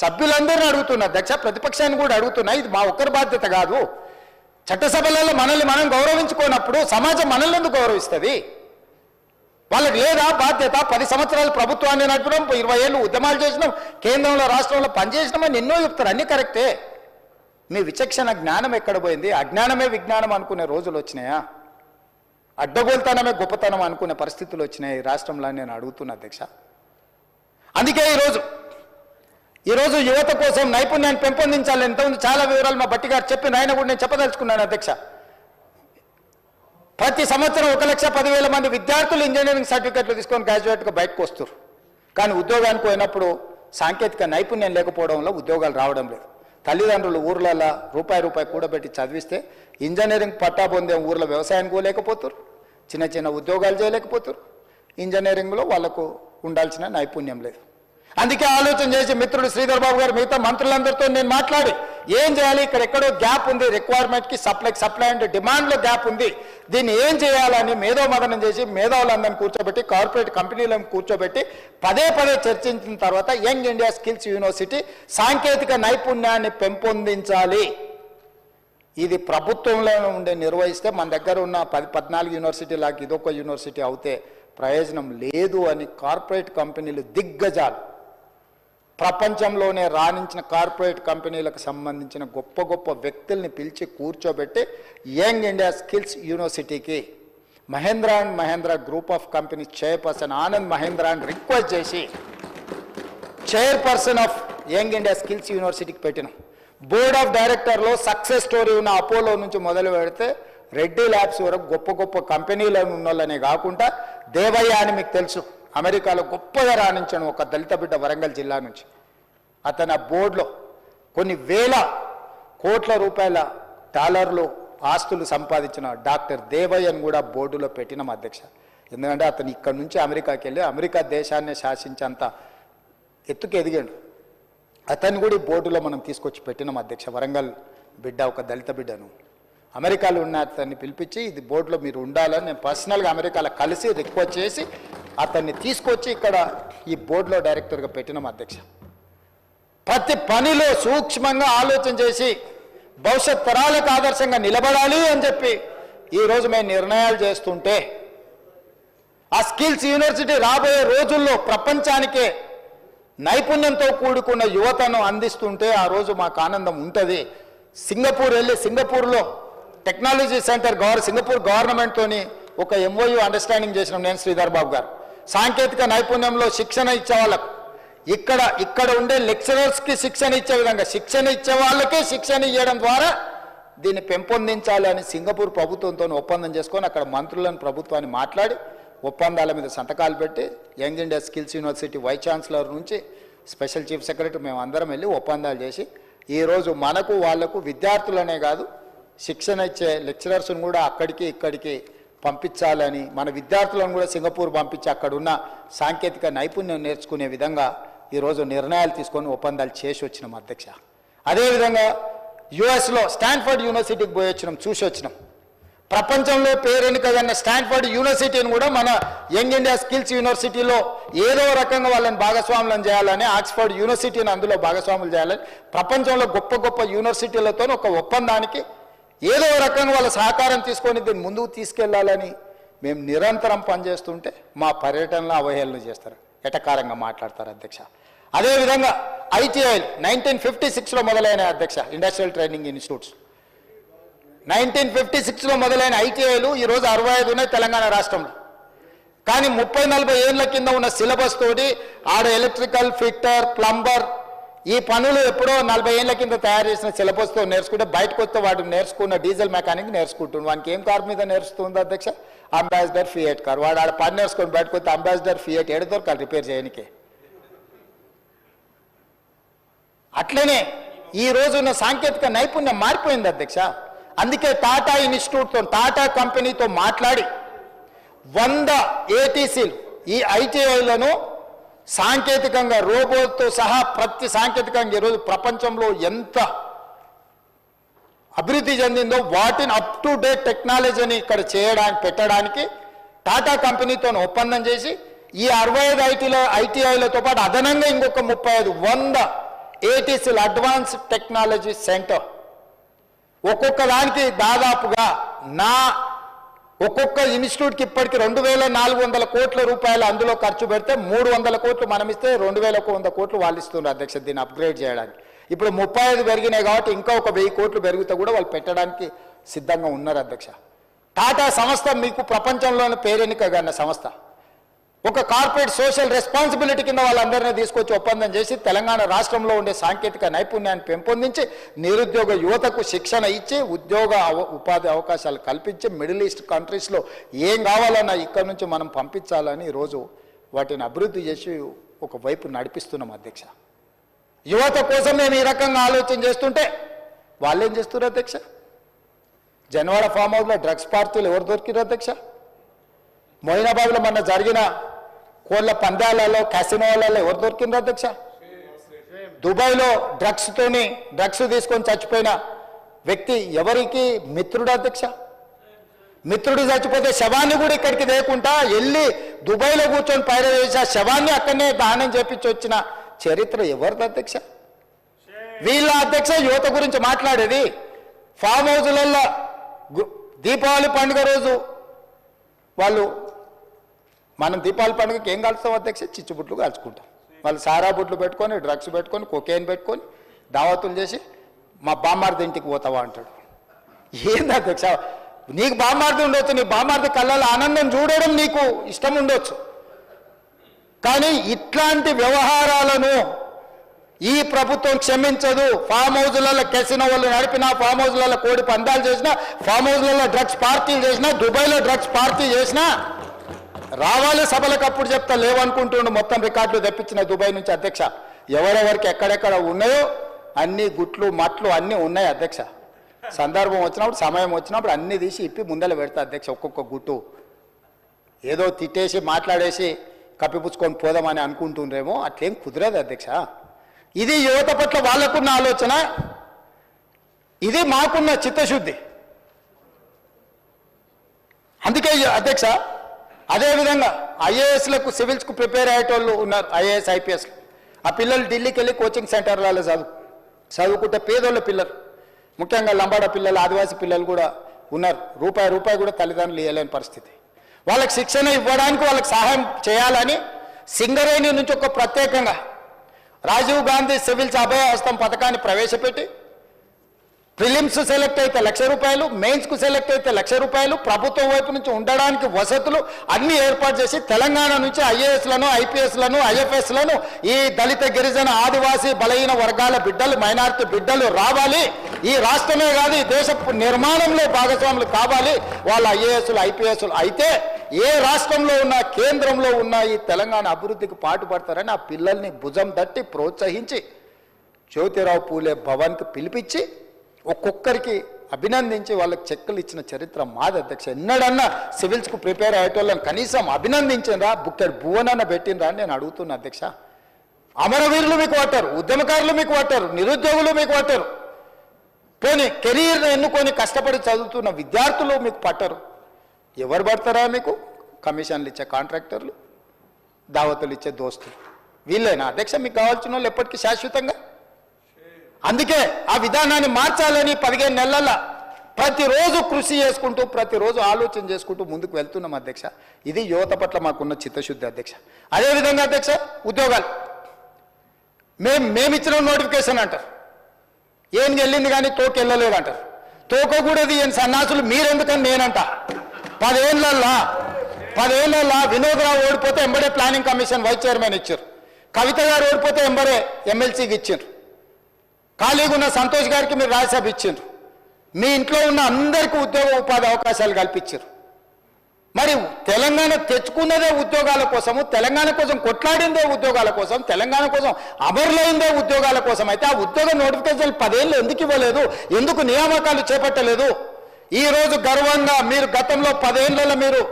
సభ్యులందరినీ అడుగుతున్నా అధ్యక్ష, ప్రతిపక్షాన్ని కూడా అడుగుతున్నా. ఇది మా ఒక్కరి బాధ్యత కాదు. చట్టసభలలో మనల్ని మనం గౌరవించుకోనప్పుడు సమాజం మనల్ని ఎందుకు గౌరవిస్తుంది? వాళ్ళకి లేదా బాధ్యత? 10 సంవత్సరాలు ప్రభుత్వాన్ని నడపడం, 20 ఏళ్ళు ఉద్యమాలు చేసినాం, కేంద్రంలో రాష్ట్రంలో పనిచేసినామని ఎన్నో చెప్తారు, అన్నీ కరెక్టే. మీ విచక్షణ జ్ఞానం ఎక్కడ పోయింది? అజ్ఞానమే విజ్ఞానం అనుకునే రోజులు వచ్చినాయా? అడ్డగోలుతనమే గొప్పతనం అనుకునే పరిస్థితులు వచ్చినాయి ఈ రాష్ట్రంలో నేను అడుగుతున్నా అధ్యక్ష. అందుకే ఈరోజు యువత కోసం నైపుణ్యాన్ని పెంపొందించాలి. ఎంతమంది చాలా వివరాలు మా బట్టి గారు చెప్పిన ఆయన కూడా నేను చెప్పదలుచుకున్నాను అధ్యక్ష. ప్రతి సంవత్సరం 1,10,000 మంది విద్యార్థులు ఇంజనీరింగ్ సర్టిఫికెట్లు తీసుకొని గ్రాడ్యుయేట్గా బయటకు వస్తారు. కానీ ఉద్యోగానికి పోయినప్పుడు సాంకేతిక నైపుణ్యం లేకపోవడం వల్ల ఉద్యోగాలు రావడం లేదు. తల్లిదండ్రులు ఊర్లలో రూపాయి కూడబెట్టి చదివిస్తే ఇంజనీరింగ్ పట్టా పొందే ఊర్లో వ్యవసాయానికి పోలేకపోతారు, చిన్న చిన్న ఉద్యోగాలు చేయలేకపోతారు. ఇంజనీరింగ్లో వాళ్ళకు ఉండాల్సిన నైపుణ్యం లేదు. అందుకే ఆలోచన చేసి మిత్రుడు శ్రీధర్ బాబు గారు మిగతా మంత్రులందరితో నేను మాట్లాడి ఏం చేయాలి, ఇక్కడ ఎక్కడో గ్యాప్ ఉంది, రిక్వైర్మెంట్కి సప్లై అండ్ డిమాండ్లో గ్యాప్ ఉంది, దీన్ని ఏం చేయాలని మేధోమదనం చేసి మేధావులందరినీ కూర్చోబెట్టి కార్పొరేట్ కంపెనీలను కూర్చోబెట్టి పదే చర్చించిన తర్వాత యంగ్ ఇండియా స్కిల్స్ యూనివర్సిటీ సాంకేతిక నైపుణ్యాన్ని పెంపొందించాలి. ఇది ప్రభుత్వంలో ఉండే నిర్వహిస్తే మన దగ్గర ఉన్న 14 యూనివర్సిటీలకు ఇదొక యూనివర్సిటీ అవుతే ప్రయోజనం లేదు అని కార్పొరేట్ కంపెనీలు దిగ్గజాలు, ప్రపంచంలోనే రాణించిన కార్పొరేట్ కంపెనీలకు సంబంధించిన గొప్ప వ్యక్తుల్ని పిలిచి కూర్చోబెట్టి యంగ్ ఇండియా స్కిల్స్ యూనివర్సిటీకి Mahindra group of companies chairperson Anand మహేంద్రాని రిక్వెస్ట్ చేసి chairperson of young India skills యూనివర్సిటీకి పెట్టినాం. బోర్డ్ ఆఫ్ డైరెక్టర్లో సక్సెస్ స్టోరీ ఉన్న అపోలో నుంచి మొదలు పెడితే రెడ్డి ల్యాబ్స్ వరకు గొప్ప కంపెనీలు ఉన్న వాళ్ళనే కాకుండా దేవయ్య అని మీకు తెలుసు, అమెరికాలో గొప్పగా రాణించాను ఒక దళిత బిడ్డ వరంగల్ జిల్లా నుంచి. అతను ఆ బోర్డులో కొన్ని వేల కోట్ల రూపాయల డాలర్లు ఆస్తులు సంపాదించిన డాక్టర్ దేవయ్యను కూడా బోర్డులో పెట్టినాం అధ్యక్ష. ఎందుకంటే అతను ఇక్కడ నుంచి అమెరికాకి వెళ్ళి అమెరికా దేశాన్ని శాసించేంత ఎత్తుకు ఎదిగాడు. అతను కూడా ఈ బోర్డులో మనం తీసుకొచ్చి పెట్టినాం అధ్యక్ష. వరంగల్ బిడ్డ ఒక దళిత బిడ్డను అమెరికాలో ఉన్న అతన్ని పిలిపించి ఇది బోర్డులో మీరు ఉండాలని నేను పర్సనల్గా అమెరికాలో కలిసి రిక్వెస్ట్ చేసి అతన్ని తీసుకొచ్చి ఇక్కడ ఈ బోర్డులో డైరెక్టర్గా పెట్టినాం అధ్యక్ష. ప్రతి పనిలో సూక్ష్మంగా ఆలోచన చేసి భవిష్యత్ తరాలకు ఆదర్శంగా నిలబడాలి అని చెప్పి ఈరోజు మేము నిర్ణయాలు చేస్తుంటే ఆ స్కిల్స్ యూనివర్సిటీ రాబోయే రోజుల్లో ప్రపంచానికే నైపుణ్యంతో కూడుకున్న యువతను అందిస్తుంటే ఆ రోజు మాకు ఆనందం ఉంటుంది. సింగపూర్ వెళ్ళి సింగపూర్లో టెక్నాలజీ సెంటర్ సింగపూర్ గవర్నమెంట్తోని ఒక MOU అండర్స్టాండింగ్ చేసినాం నేను శ్రీధర్ బాబు గారు. సాంకేతిక నైపుణ్యంలో శిక్షణ ఇచ్చే వాళ్ళకు ఇక్కడ ఉండే లెక్చరర్స్కి శిక్షణ ఇచ్చే విధంగా శిక్షణ ఇచ్చే వాళ్ళకే శిక్షణ ఇవ్వడం ద్వారా దీన్ని పెంపొందించాలి అని సింగపూర్ ప్రభుత్వంతో ఒప్పందం చేసుకొని అక్కడ మంత్రులను ప్రభుత్వాన్ని మాట్లాడి ఒప్పందాల మీద సంతకాలు పెట్టి Young India Skills University vice chancellor నుంచి స్పెషల్ చీఫ్ సెక్రటరీ మేము అందరం వెళ్ళి ఒప్పందాలు చేసి ఈరోజు మనకు వాళ్లకు విద్యార్థులనే కాదు శిక్షణ ఇచ్చే లెక్చరర్స్ను కూడా అక్కడికి ఇక్కడికి పంపించాలని మన విద్యార్థులను కూడా సింగపూర్ పంపించి అక్కడున్న సాంకేతిక నైపుణ్యం నేర్చుకునే విధంగా ఈరోజు నిర్ణయాలు తీసుకొని ఒప్పందాలు చేసి వచ్చినాం అధ్యక్ష. అదేవిధంగా యుఎస్లో స్టాన్ఫర్డ్ యూనివర్సిటీకి పోయి వచ్చినాం, చూసి వచ్చినాం. ప్రపంచంలో పేరెన్నికన్న స్టాన్ఫర్డ్ యూనివర్సిటీని కూడా మన యంగ్ ఇండియా స్కిల్స్ యూనివర్సిటీలో ఏదో రకంగా వాళ్ళని భాగస్వాములను చేయాలని, ఆక్స్ఫర్డ్ యూనివర్సిటీని అందులో భాగస్వాములు చేయాలని ప్రపంచంలో గొప్ప గొప్ప యూనివర్సిటీలతో ఒక ఒప్పందానికి ఏదో రకంగా వాళ్ళ సహకారం తీసుకొని దీన్ని ముందుకు తీసుకెళ్లాలని మేము నిరంతరం పనిచేస్తుంటే మా పర్యటనలో అవహేళన చేస్తారు, ఎటకారంగా మాట్లాడతారు అధ్యక్ష. అదేవిధంగా ఐటీఐలు 1956లో మొదలైన అధ్యక్ష ఇండస్ట్రియల్ ట్రైనింగ్ ఇన్స్టిట్యూట్స్ 1956లో మొదలైన ఐటీఐలు ఈరోజు 65 ఉన్నాయి తెలంగాణ రాష్ట్రంలో. కానీ 30-40 ఏళ్ల కింద ఉన్న సిలబస్ తోటి ఆడ ఎలక్ట్రికల్ ఫిట్టర్ ప్లంబర్ ఈ పనులు ఎప్పుడో 40 ఏళ్ల కింద తయారు చేసిన సిలబస్తో నేర్చుకుంటే బయటకు వస్తే వాడు నేర్చుకున్న డీజిల్ మెకానిక్ నేర్చుకుంటుంది. వానికి ఏం కార్ మీద నేర్చుతుంది అధ్యక్ష? Ambassador fiat car. వాడు ఆడ పని నేర్చుకొని బయటకు వస్తే అంబాసిడర్ ఫియట్ ఏడు దొరకాలి రిపేర్ చేయడానికి. అట్లనే ఈ రోజున్న సాంకేతిక నైపుణ్యం మారిపోయింది అధ్యక్ష. అందుకే టాటా ఇన్స్టిట్యూట్తో టాటా కంపెనీతో మాట్లాడి 100 ఏటీసీలు ఈ ఐటీఐలను సాంకేతికంగా రోబోట్తో సహా ప్రతి సాంకేతికంగా ఈరోజు ప్రపంచంలో ఎంత అభివృద్ధి చెందిందో వాటిని అప్ టు డేట్ టెక్నాలజీని ఇక్కడ పెట్టడానికి టాటా కంపెనీతో ఒప్పందం చేసి ఈ 65 ఐటీఐలతో పాటు అదనంగా ఇంకొక 100 ఏటీసీలు అడ్వాన్స్ టెక్నాలజీ సెంటర్ ఒక్కొక్క దానికి దాదాపుగా ఒక్కొక్క ఇన్స్టిట్యూట్కి ఇప్పటికి 2400 కోట్ల రూపాయలు అందులో ఖర్చు పెడితే 300 కోట్లు మనం ఇస్తే 2100 కోట్లు వాళ్ళు ఇస్తున్నారు అధ్యక్ష దీన్ని అప్గ్రేడ్ చేయడానికి. ఇప్పుడు 35 పెరిగినాయి కాబట్టి ఇంకా ఒక 1000 కోట్లు పెరిగితే కూడా వాళ్ళు పెట్టడానికి సిద్ధంగా ఉన్నారు అధ్యక్ష. టాటా సంస్థ మీకు ప్రపంచంలోని పేరెన్నికగన్న సంస్థ. ఒక కార్పొరేట్ సోషల్ రెస్పాన్సిబిలిటీ కింద వాళ్ళందరినీ తీసుకొచ్చి ఒప్పందం చేసి తెలంగాణ రాష్ట్రంలో ఉండే సాంకేతిక నైపుణ్యాన్ని పెంపొందించి నిరుద్యోగ యువతకు శిక్షణ ఇచ్చి ఉపాధి అవకాశాలు కల్పించి మిడిల్ ఈస్ట్ కంట్రీస్లో ఏం కావాలన్నా ఇక్కడ నుంచి మనం పంపించాలని ఈరోజు వాటిని అభివృద్ధి చేసి ఒకవైపు నడిపిస్తున్నాం అధ్యక్ష. యువత కోసం మేము ఈ రకంగా ఆలోచన చేస్తుంటే వాళ్ళు ఏం చేస్తున్నారు అధ్యక్ష? జనవాడ ఫామ్ హౌస్లో డ్రగ్స్ పార్టీలు ఎవరు దొరికిరు అధ్యక్ష? మొయినాబాద్లో మొన్న జరిగిన కోళ్ళ పందాలలో క్యాసినోలలో ఎవరు దొరికిండ్రు అధ్యక్ష? దుబాయ్లో డ్రగ్స్ తీసుకొని చచ్చిపోయిన వ్యక్తి ఎవరికి మిత్రుడు అధ్యక్ష? మిత్రుడు చచ్చిపోతే శవాన్ని కూడా ఇక్కడికి లేకుండా వెళ్ళి దుబాయ్లో కూర్చొని పైన వేసి ఆ శవాన్ని అక్కడనే దానం చేపించి వచ్చిన చరిత్ర ఎవరిది అధ్యక్ష? వీళ్ళ అధ్యక్ష యువత గురించి మాట్లాడేది. ఫామ్ హౌజులలో దీపావళి పండుగ రోజు వాళ్ళు మనం దీపావళి పండుగకి ఏం కాల్స్తాం అధ్యక్ష? చిచ్చుబుట్లు కాల్చుకుంటాం. వాళ్ళు సారా బుట్లు పెట్టుకొని డ్రగ్స్ పెట్టుకొని కొకేన్ పెట్టుకొని దావతులు చేసి మా బామ్మార్ది ఇంటికి పోతావా అంటాడు. ఏంది అధ్యక్ష? నీకు బామ్మార్ది ఉండొచ్చు, నీ బామ్మార్ది కళ్ళలో ఆనందం చూడడం నీకు ఇష్టం ఉండొచ్చు, కానీ ఇట్లాంటి వ్యవహారాలను ఈ ప్రభుత్వం క్షమించదు. ఫామ్ హౌజులలో కెసినో వాళ్ళు నడిపినా, ఫామ్ హౌజులలో కోడి పందాలు చేసినా, ఫామ్ హౌజులలో డ్రగ్స్ పార్టీలు చేసినా, దుబాయ్లో డ్రగ్స్ పార్టీ చేసినా రావాలి సభలకు అప్పుడు చెప్తా లేవనుకుంటుండు. మొత్తం రికార్డులు తెప్పించిన దుబాయ్ నుంచి అధ్యక్ష. ఎవరెవరికి ఎక్కడెక్కడ ఉన్నాయో అన్ని గుట్లు మట్లు అన్నీ ఉన్నాయి అధ్యక్ష. సందర్భం వచ్చినప్పుడు సమయం వచ్చినప్పుడు అన్నీ తీసి ఇప్పి ముందర పెడతా అధ్యక్ష. ఒక్కొక్క గుట్టు ఏదో తిట్టేసి మాట్లాడేసి కప్పిపుచ్చుకొని పోదామని అనుకుంటుండ్రేమో, అట్లేం కుదరదు అధ్యక్ష. ఇది యువత పట్ల వాళ్ళకున్న ఆలోచన, ఇది మాకున్న చిత్తశుద్ధి. అందుకే అధ్యక్ష అదేవిధంగా ఐఏఎస్లకు సివిల్స్కు ప్రిపేర్ అయ్యేటోళ్ళు ఉన్నారు, ఐఏఎస్ ఐపీఎస్లు. ఆ పిల్లలు ఢిల్లీకి వెళ్ళి కోచింగ్ సెంటర్లలో చదువుకుంటే పేదోళ్ళ పిల్లలు, ముఖ్యంగా లంబాడ పిల్లలు, ఆదివాసీ పిల్లలు కూడా ఉన్నారు. రూపాయి కూడా తల్లిదండ్రులు ఇవ్వలేని పరిస్థితి. వాళ్ళకి శిక్షణ ఇవ్వడానికి వాళ్ళకి సహాయం చేయాలని సింగరేణి నుంచి ఒక ప్రత్యేకంగా రాజీవ్ గాంధీ సివిల్స్ అభయ హస్తం పథకాన్ని ప్రవేశపెట్టి ప్రిలిమ్స్ సెలెక్ట్ అయితే 1,00,000 రూపాయలు, మెయిన్స్కు సెలెక్ట్ అయితే 1,00,000 రూపాయలు, ప్రభుత్వం వైపు నుంచి ఉండడానికి వసతులు అన్ని ఏర్పాటు చేసి తెలంగాణ నుంచి ఐఏఎస్లను, ఐపీఎస్లను, ఐఎఫ్ఎస్లను ఈ దళిత గిరిజన ఆదివాసీ బలహీన వర్గాల బిడ్డలు, మైనారిటీ బిడ్డలు రావాలి. ఈ రాష్ట్రమే కాదు ఈ దేశ నిర్మాణంలో భాగస్వాములు కావాలి వాళ్ళ ఐఏఎస్లు, ఐపీఎస్లు. అయితే ఏ రాష్ట్రంలో ఉన్న, కేంద్రంలో ఉన్న ఈ తెలంగాణ అభివృద్ధికి పాటుపడతారని ఆ పిల్లల్ని భుజం తట్టి ప్రోత్సహించి జ్యోతిరావు పూలే భవన్కి పిలిపించి ఒక్కొక్కరికి అభినందించి వాళ్ళకి చెక్కులు ఇచ్చిన చరిత్ర మాది అధ్యక్ష. ఎన్నడన్నా సివిల్స్కు ప్రిపేర్ అయ్యేటోళ్ళని కనీసం అభినందించరా, బుక్కెడ్ భువనన్న పెట్టినరా అని నేను అడుగుతున్నా అధ్యక్ష. అమరవీరులు మీకు పట్టారు, ఉద్యమకారులు మీకు పట్టారు, నిరుద్యోగులు మీకు పట్టారు, పోనీ కెరీర్ ఎన్నుకొని కష్టపడి చదువుతున్న విద్యార్థులు మీకు పట్టరు. ఎవరు పడతారా మీకు? కమిషన్లు ఇచ్చే కాంట్రాక్టర్లు, దావతులు ఇచ్చే దోస్తులు, వీళ్ళేనా అధ్యక్ష మీకు కావాల్సిన వాళ్ళు ఎప్పటికీ శాశ్వతంగా? అందుకే ఆ విధానాన్ని మార్చాలని 15 నెలల ప్రతిరోజు కృషి చేసుకుంటూ, ప్రతిరోజు ఆలోచన చేసుకుంటూ ముందుకు వెళ్తున్నాం అధ్యక్ష. ఇది యువత పట్ల మాకున్న చిత్తశుద్ధి అధ్యక్ష. అదేవిధంగా అధ్యక్ష, ఉద్యోగాలు మేమిచ్చిన నోటిఫికేషన్ అంటారు, ఏం వెళ్ళింది కానీ తోక వెళ్ళలేదు అంటారు. తోకకూడదు ఏం సన్నాసులు మీరెందుకని నేనంట. 10 ఏళ్ళ వినోద్రావు ఓడిపోతే ఎంబడే ప్లానింగ్ కమిషన్ వైస్ చైర్మన్ ఇచ్చారు, కవిత గారు ఓడిపోతే ఎంబడే ఎమ్మెల్సీకి ఇచ్చారు, ఖాళీగా ఉన్న సంతోష్ గారికి మీరు రాజ్యసభ ఇచ్చారు, మీ ఇంట్లో ఉన్న అందరికీ ఉద్యోగ ఉపాధి అవకాశాలు కల్పించారు. మరి తెలంగాణ తెచ్చుకున్నదే ఉద్యోగాల కోసము, తెలంగాణ కోసం కొట్లాడిందే ఉద్యోగాల కోసం, తెలంగాణ కోసం అమరులైందే ఉద్యోగాల కోసం. అయితే ఆ ఉద్యోగ నోటిఫికేషన్లు 10 ఏళ్ళు ఎందుకు ఇవ్వలేదు? ఎందుకు నియామకాలు చేపట్టలేదు? ఈరోజు గర్వంగా మీరు గతంలో 10 ఏళ్లలో మీరు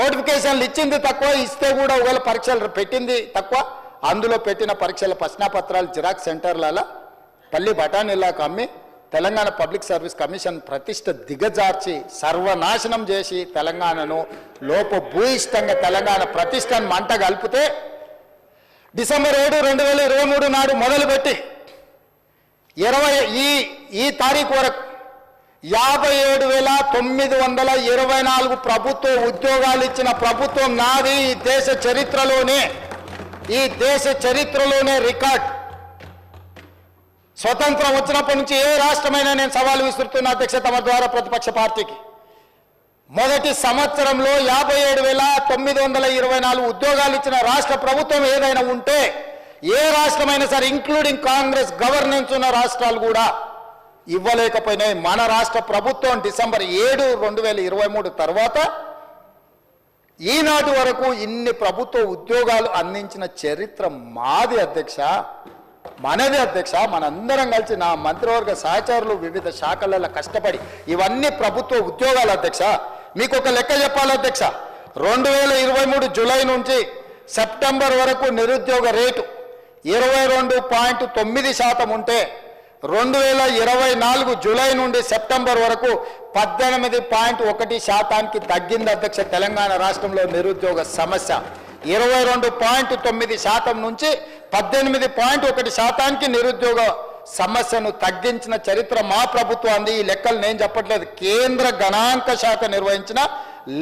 నోటిఫికేషన్లు ఇచ్చింది తక్కువ, ఇస్తే కూడా ఒకవేళ పరీక్షలు పెట్టింది తక్కువ. అందులో పెట్టిన పరీక్షల ప్రశ్నాపత్రాలు జిరాక్స్ సెంటర్లలో పల్లి బఠానీలాకు అమ్మి తెలంగాణ పబ్లిక్ సర్వీస్ కమిషన్ ప్రతిష్ట దిగజార్చి సర్వనాశనం చేసి తెలంగాణను లోపభూయిష్టంగా తెలంగాణ ప్రతిష్టను మంట కలిపితే డిసెంబర్ 7, 2023 నాడు మొదలుపెట్టి ఈ తారీఖు వరకు 57,924 ప్రభుత్వ ఉద్యోగాలు ఇచ్చిన ప్రభుత్వం నాది. ఈ దేశ చరిత్రలోనే రికార్డ్. స్వతంత్రం వచ్చినప్పటి నుంచి ఏ రాష్ట్రమైనా నేను సవాలు విసురుతున్న అధ్యక్ష తమ ద్వారా ప్రతిపక్ష పార్టీకి. మొదటి సంవత్సరంలో 57,924 ఉద్యోగాలు ఇచ్చిన రాష్ట్ర ప్రభుత్వం ఏదైనా ఉంటే ఏ రాష్ట్రమైనా సరే, ఇంక్లూడింగ్ కాంగ్రెస్ గవర్నెన్స్ ఉన్న రాష్ట్రాలు కూడా ఇవ్వలేకపోయినాయి. మన రాష్ట్ర ప్రభుత్వం డిసెంబర్ 7, 2023 తర్వాత ఈనాటి వరకు ఇన్ని ప్రభుత్వ ఉద్యోగాలు అందించిన చరిత్ర మాది అధ్యక్ష, మనది అధ్యక్ష. మనందరం కలిసి నా మంత్రివర్గ సహచరులు వివిధ శాఖలలో కష్టపడి ఇవన్నీ ప్రభుత్వ ఉద్యోగాలు అధ్యక్ష. మీకు ఒక లెక్క చెప్పాలి అధ్యక్ష, 2023 జూలై నుంచి సెప్టెంబర్ వరకు నిరుద్యోగ రేటు 22.9% ఉంటే 2024 జూలై నుండి సెప్టెంబర్ వరకు 18.1% తగ్గింది అధ్యక్ష. తెలంగాణ రాష్ట్రంలో నిరుద్యోగ సమస్య 22.9% నుంచి 18.1% నిరుద్యోగ సమస్యను తగ్గించిన చరిత్ర మా ప్రభుత్వాన్ని. ఈ లెక్కలు నేను చెప్పట్లేదు, కేంద్ర గణాంక శాఖ నిర్వహించిన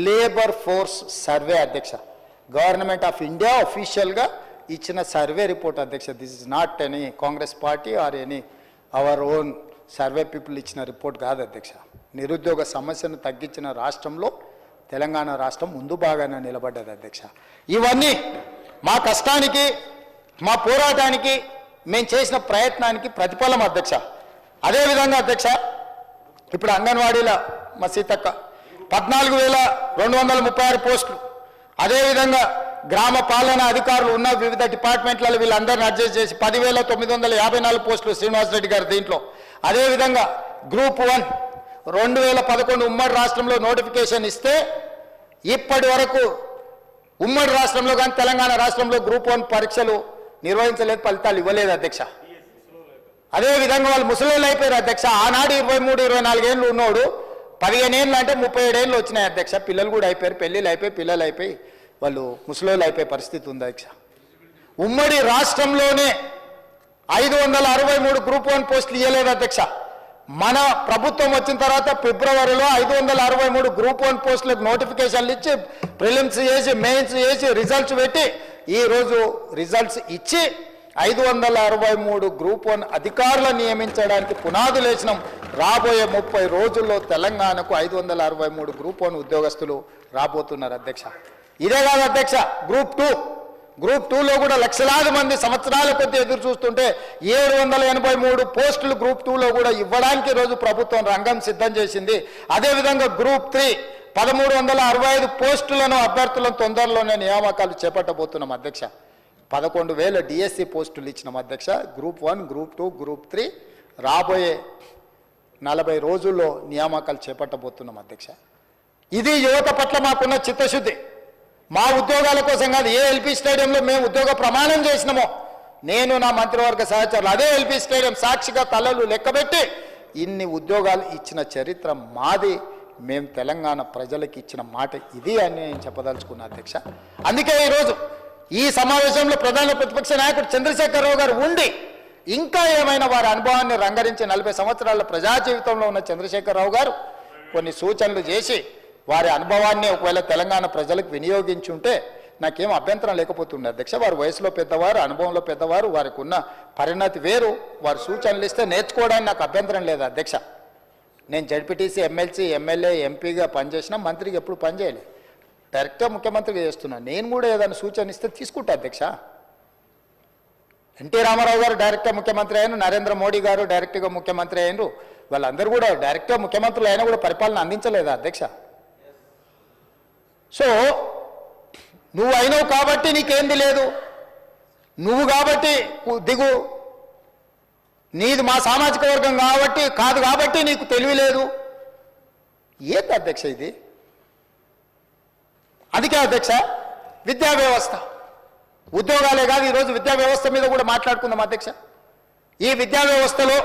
లేబర్ ఫోర్స్ సర్వే అధ్యక్ష. గవర్నమెంట్ ఆఫ్ ఇండియా అఫీషియల్గా ఇచ్చిన సర్వే రిపోర్ట్ అధ్యక్ష. This is not any Congress party or any our own survey people ఇచ్చిన రిపోర్ట్ కాదు అధ్యక్ష. నిరుద్యోగ సమస్యను తగ్గించిన రాష్ట్రంలో తెలంగాణ రాష్ట్రం ముందు బాగానే నిలబడ్డది అధ్యక్ష. ఇవన్నీ మా కష్టానికి, మా పోరాటానికి, మేము చేసిన ప్రయత్నానికి ప్రతిఫలం అధ్యక్ష. అదేవిధంగా అధ్యక్ష, ఇప్పుడు అంగన్వాడీల మా సీతక్క 14,236 పోస్టులు, అదేవిధంగా గ్రామ పాలనా అధికారులు ఉన్న వివిధ డిపార్ట్మెంట్లలో వీళ్ళందరినీ అడ్జస్ట్ చేసి 10,954 పోస్టులు శ్రీనివాసరెడ్డి గారు దీంట్లో. అదేవిధంగా గ్రూప్ 1 2011 ఉమ్మడి రాష్ట్రంలో నోటిఫికేషన్ ఇస్తే ఇప్పటి వరకు ఉమ్మడి రాష్ట్రంలో కానీ తెలంగాణ రాష్ట్రంలో గ్రూప్ 1 పరీక్షలు నిర్వహించలేదు, ఫలితాలు ఇవ్వలేదు అధ్యక్ష. అదేవిధంగా వాళ్ళు ముసలోళ్ళు అయిపోయారు అధ్యక్ష. ఆనాడు 23-24 ఏళ్ళు ఉన్నోడు 15 ఏళ్ళు అంటే 37 ఏళ్ళు వచ్చినాయి అధ్యక్ష. పిల్లలు కూడా అయిపోయారు, పెళ్ళిళ్ళు అయిపోయి, పిల్లలు అయిపోయి, వాళ్ళు ముసలోళ్ళు అయిపోయే పరిస్థితి ఉంది అధ్యక్ష. ఉమ్మడి రాష్ట్రంలోనే 563 గ్రూప్ 1 పోస్టులు ఇవ్వలేదు అధ్యక్ష. మన ప్రభుత్వం వచ్చిన తర్వాత ఫిబ్రవరిలో 563 గ్రూప్ 1 పోస్టులకు నోటిఫికేషన్లు ఇచ్చి ప్రిలిమ్స్ చేసి మెయిన్స్ చేసి రిజల్ట్స్ పెట్టి ఈరోజు రిజల్ట్స్ ఇచ్చి 563 గ్రూప్ 1 అధికారులను నియమించడానికి పునాదులు వేసినాం. రాబోయే 30 రోజుల్లో తెలంగాణకు 563 గ్రూప్ 1 ఉద్యోగస్తులు రాబోతున్నారు అధ్యక్ష. ఇదే కాదు అధ్యక్ష, గ్రూప్ 2లో కూడా లక్షలాది మంది సంవత్సరాల కొద్ది ఎదురు చూస్తుంటే 783 పోస్టులు గ్రూప్ 2లో కూడా ఇవ్వడానికి రోజు ప్రభుత్వం రంగం సిద్ధం చేసింది. అదేవిధంగా గ్రూప్ 3 1365 పోస్టులను అభ్యర్థులను తొందరలోనే నియామకాలు చేపట్టబోతున్నాం అధ్యక్ష. 11,000 డిఎస్సి పోస్టులు ఇచ్చినాం అధ్యక్ష. గ్రూప్ 1, గ్రూప్ 2, గ్రూప్ 3 రాబోయే 40 రోజుల్లో నియామకాలు చేపట్టబోతున్నాం అధ్యక్ష. ఇది యువత పట్ల మాకున్న చిత్తశుద్ధి. మా ఉద్యోగాల కోసం కాదు, ఏ ఎల్పీ స్టేడియంలో మేము ఉద్యోగ ప్రమాణం చేసినామో నేను నా మంత్రివర్గ సహచరులు అదే ఎల్పీ స్టేడియం సాక్షిగా తలలు లెక్కబెట్టి ఇన్ని ఉద్యోగాలు ఇచ్చిన చరిత్ర మాది. మేము తెలంగాణ ప్రజలకు ఇచ్చిన మాట ఇది అని నేను చెప్పదలుచుకున్నా అధ్యక్ష. అందుకే ఈరోజు ఈ సమావేశంలో ప్రధాన ప్రతిపక్ష నాయకుడు చంద్రశేఖరరావు గారు ఉండి ఇంకా ఏమైనా వారి అనుభవాన్ని రంగరించి 40 సంవత్సరాల ప్రజా జీవితంలో ఉన్న చంద్రశేఖరరావు గారు కొన్ని సూచనలు చేసి వారి అనుభవాన్ని ఒకవేళ తెలంగాణ ప్రజలకు వినియోగించుంటే నాకేం అభ్యంతరం లేకపోతుండే అధ్యక్ష. వారు వయసులో పెద్దవారు, అనుభవంలో పెద్దవారు, వారికి ఉన్న పరిణతి వేరు. వారు సూచనలు ఇస్తే నేర్చుకోవడానికి నాకు అభ్యంతరం లేదు అధ్యక్ష. నేను జడ్పీటీసీ, ఎమ్మెల్సీ, ఎమ్మెల్యే, ఎంపీగా పనిచేసిన, మంత్రికి ఎప్పుడు పనిచేయలేదు. డైరెక్ట్గా ముఖ్యమంత్రిగా చేస్తున్నాను. నేను కూడా ఏదైనా సూచన ఇస్తే తీసుకుంటా అధ్యక్ష. ఎన్టీ రామారావు గారు డైరెక్ట్గా ముఖ్యమంత్రి అయిన, నరేంద్ర మోడీ గారు డైరెక్ట్గా ముఖ్యమంత్రి అయినరు. వాళ్ళందరూ కూడా డైరెక్ట్గా ముఖ్యమంత్రులు అయినా కూడా పరిపాలన అందించలేదా అధ్యక్ష? సో నువ్వు అయినావు కాబట్టి నీకేంది లేదు, నువ్వు కాబట్టి దిగు, నీది మా సామాజిక వర్గం కాబట్టి కాదు కాబట్టి నీకు తెలివి లేదు. ఏంటి అధ్యక్ష ఇది? అందుకే అధ్యక్ష విద్యా వ్యవస్థ, ఉద్యోగాలే కాదు ఈరోజు విద్యా వ్యవస్థ మీద కూడా మాట్లాడుకుందాం అధ్యక్ష. ఈ విద్యా వ్యవస్థలో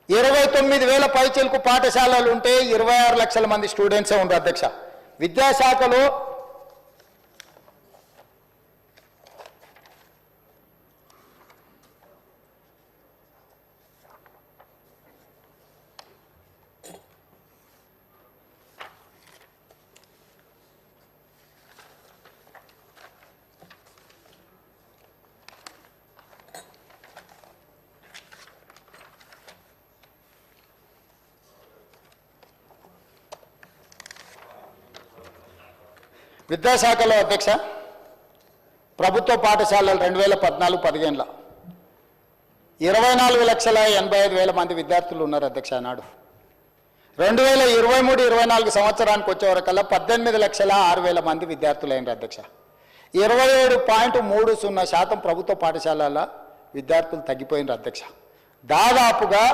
29,000 పైచిలకు పాఠశాలలు ఉంటే 26 లక్షల మంది స్టూడెంట్సే ఉన్నారు అధ్యక్ష. విద్యాశాఖలో విద్యాశాఖలో అధ్యక్ష ప్రభుత్వ పాఠశాలలు 2014-15లో 24,85,000 మంది విద్యార్థులు ఉన్నారు అధ్యక్ష. నాడు 2023-24 సంవత్సరానికి వచ్చే వరకల్లా 18,06,000 మంది విద్యార్థులు అయినారు అధ్యక్ష. 27.30% ప్రభుత్వ పాఠశాలల విద్యార్థులు తగ్గిపోయినారు అధ్యక్ష. దాదాపుగా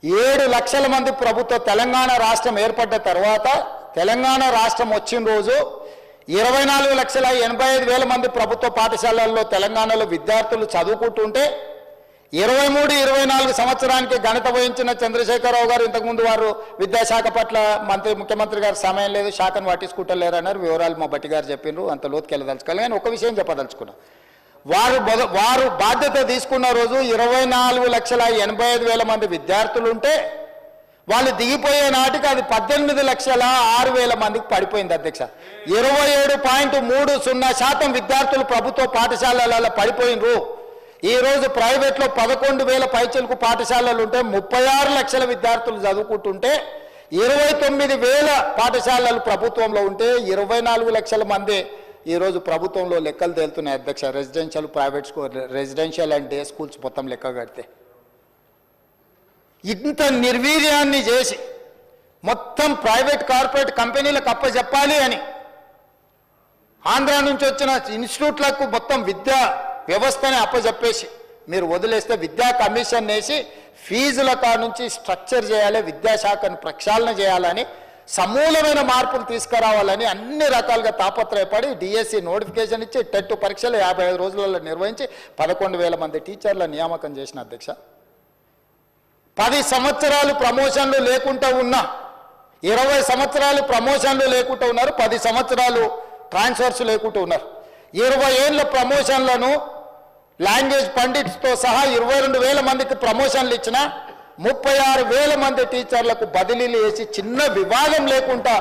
7 లక్షల మంది ప్రభుత్వ తెలంగాణ రాష్ట్రం ఏర్పడ్డ తర్వాత, తెలంగాణ రాష్ట్రం వచ్చిన రోజు 24,85,000 మంది ప్రభుత్వ పాఠశాలల్లో తెలంగాణలో విద్యార్థులు చదువుకుంటుంటే 23-24 సంవత్సరానికి ఘనత వహించిన చంద్రశేఖరరావు గారు ఇంతకుముందు వారు విద్యాశాఖ పట్ల ముఖ్యమంత్రి గారు సమయం లేదు, శాఖను పట్టించుకుంటలేరన్నారు. వివరాలు మా బట్టి గారు చెప్పిండ్రు, అంత లోతుకి వెళ్ళదలుచుకోవాలి. కానీ ఒక విషయం చెప్పదలుచుకున్నా, వారు బాధ్యత తీసుకున్న రోజు 24,85,000 మంది విద్యార్థులు ఉంటే వాళ్ళు దిగిపోయే నాటికి అది 18,06,000 మందికి పడిపోయింది అధ్యక్ష. 27.30% విద్యార్థులు ప్రభుత్వ పాఠశాలలలో పడిపోయినరు. ఈరోజు ప్రైవేట్లో 11,000 పైచిలకు పాఠశాలలు ఉంటే 36 లక్షల విద్యార్థులు చదువుకుంటుంటే 29,000 పాఠశాలలు ప్రభుత్వంలో ఉంటే 24 లక్షల మంది ఈరోజు ప్రభుత్వంలో లెక్కలు తేలుతున్నాయి అధ్యక్ష. Residential, private school, residential and day schools మొత్తం లెక్క కడితే ఇంత నిర్వీర్యాన్ని చేసి మొత్తం ప్రైవేట్ కార్పొరేట్ కంపెనీలకు అప్పచెప్పాలి అని ఆంధ్ర నుంచి వచ్చిన ఇన్స్టిట్యూట్లకు మొత్తం విద్యా వ్యవస్థని అప్పచెప్పేసి మీరు వదిలేస్తే విద్యా కమిషన్ వేసి ఫీజుల కాడ నుంచి స్ట్రక్చర్ చేయాలి, విద్యాశాఖను ప్రక్షాళన చేయాలని, సమూలమైన మార్పులు తీసుకురావాలని అన్ని రకాలుగా తాపత్రయపడి డిఎస్సి నోటిఫికేషన్ ఇచ్చి టెట్ పరీక్షలు 55 రోజులలో నిర్వహించి 11,000 మంది టీచర్ల నియామకం చేసిన అధ్యక్ష. 10 సంవత్సరాలు ప్రమోషన్లు లేకుండా ఉన్నా, 20 సంవత్సరాలు ప్రమోషన్లు లేకుండా ఉన్నారు, 10 సంవత్సరాలు ట్రాన్స్ఫర్స్ లేకుండా ఉన్నారు. 20 ఏళ్ళ ప్రమోషన్లను లాంగ్వేజ్ పండిట్స్తో సహా 22,000 మందికి ప్రమోషన్లు ఇచ్చిన 36,000 మంది టీచర్లకు బదిలీలు చేసి చిన్న వివాదం లేకుండా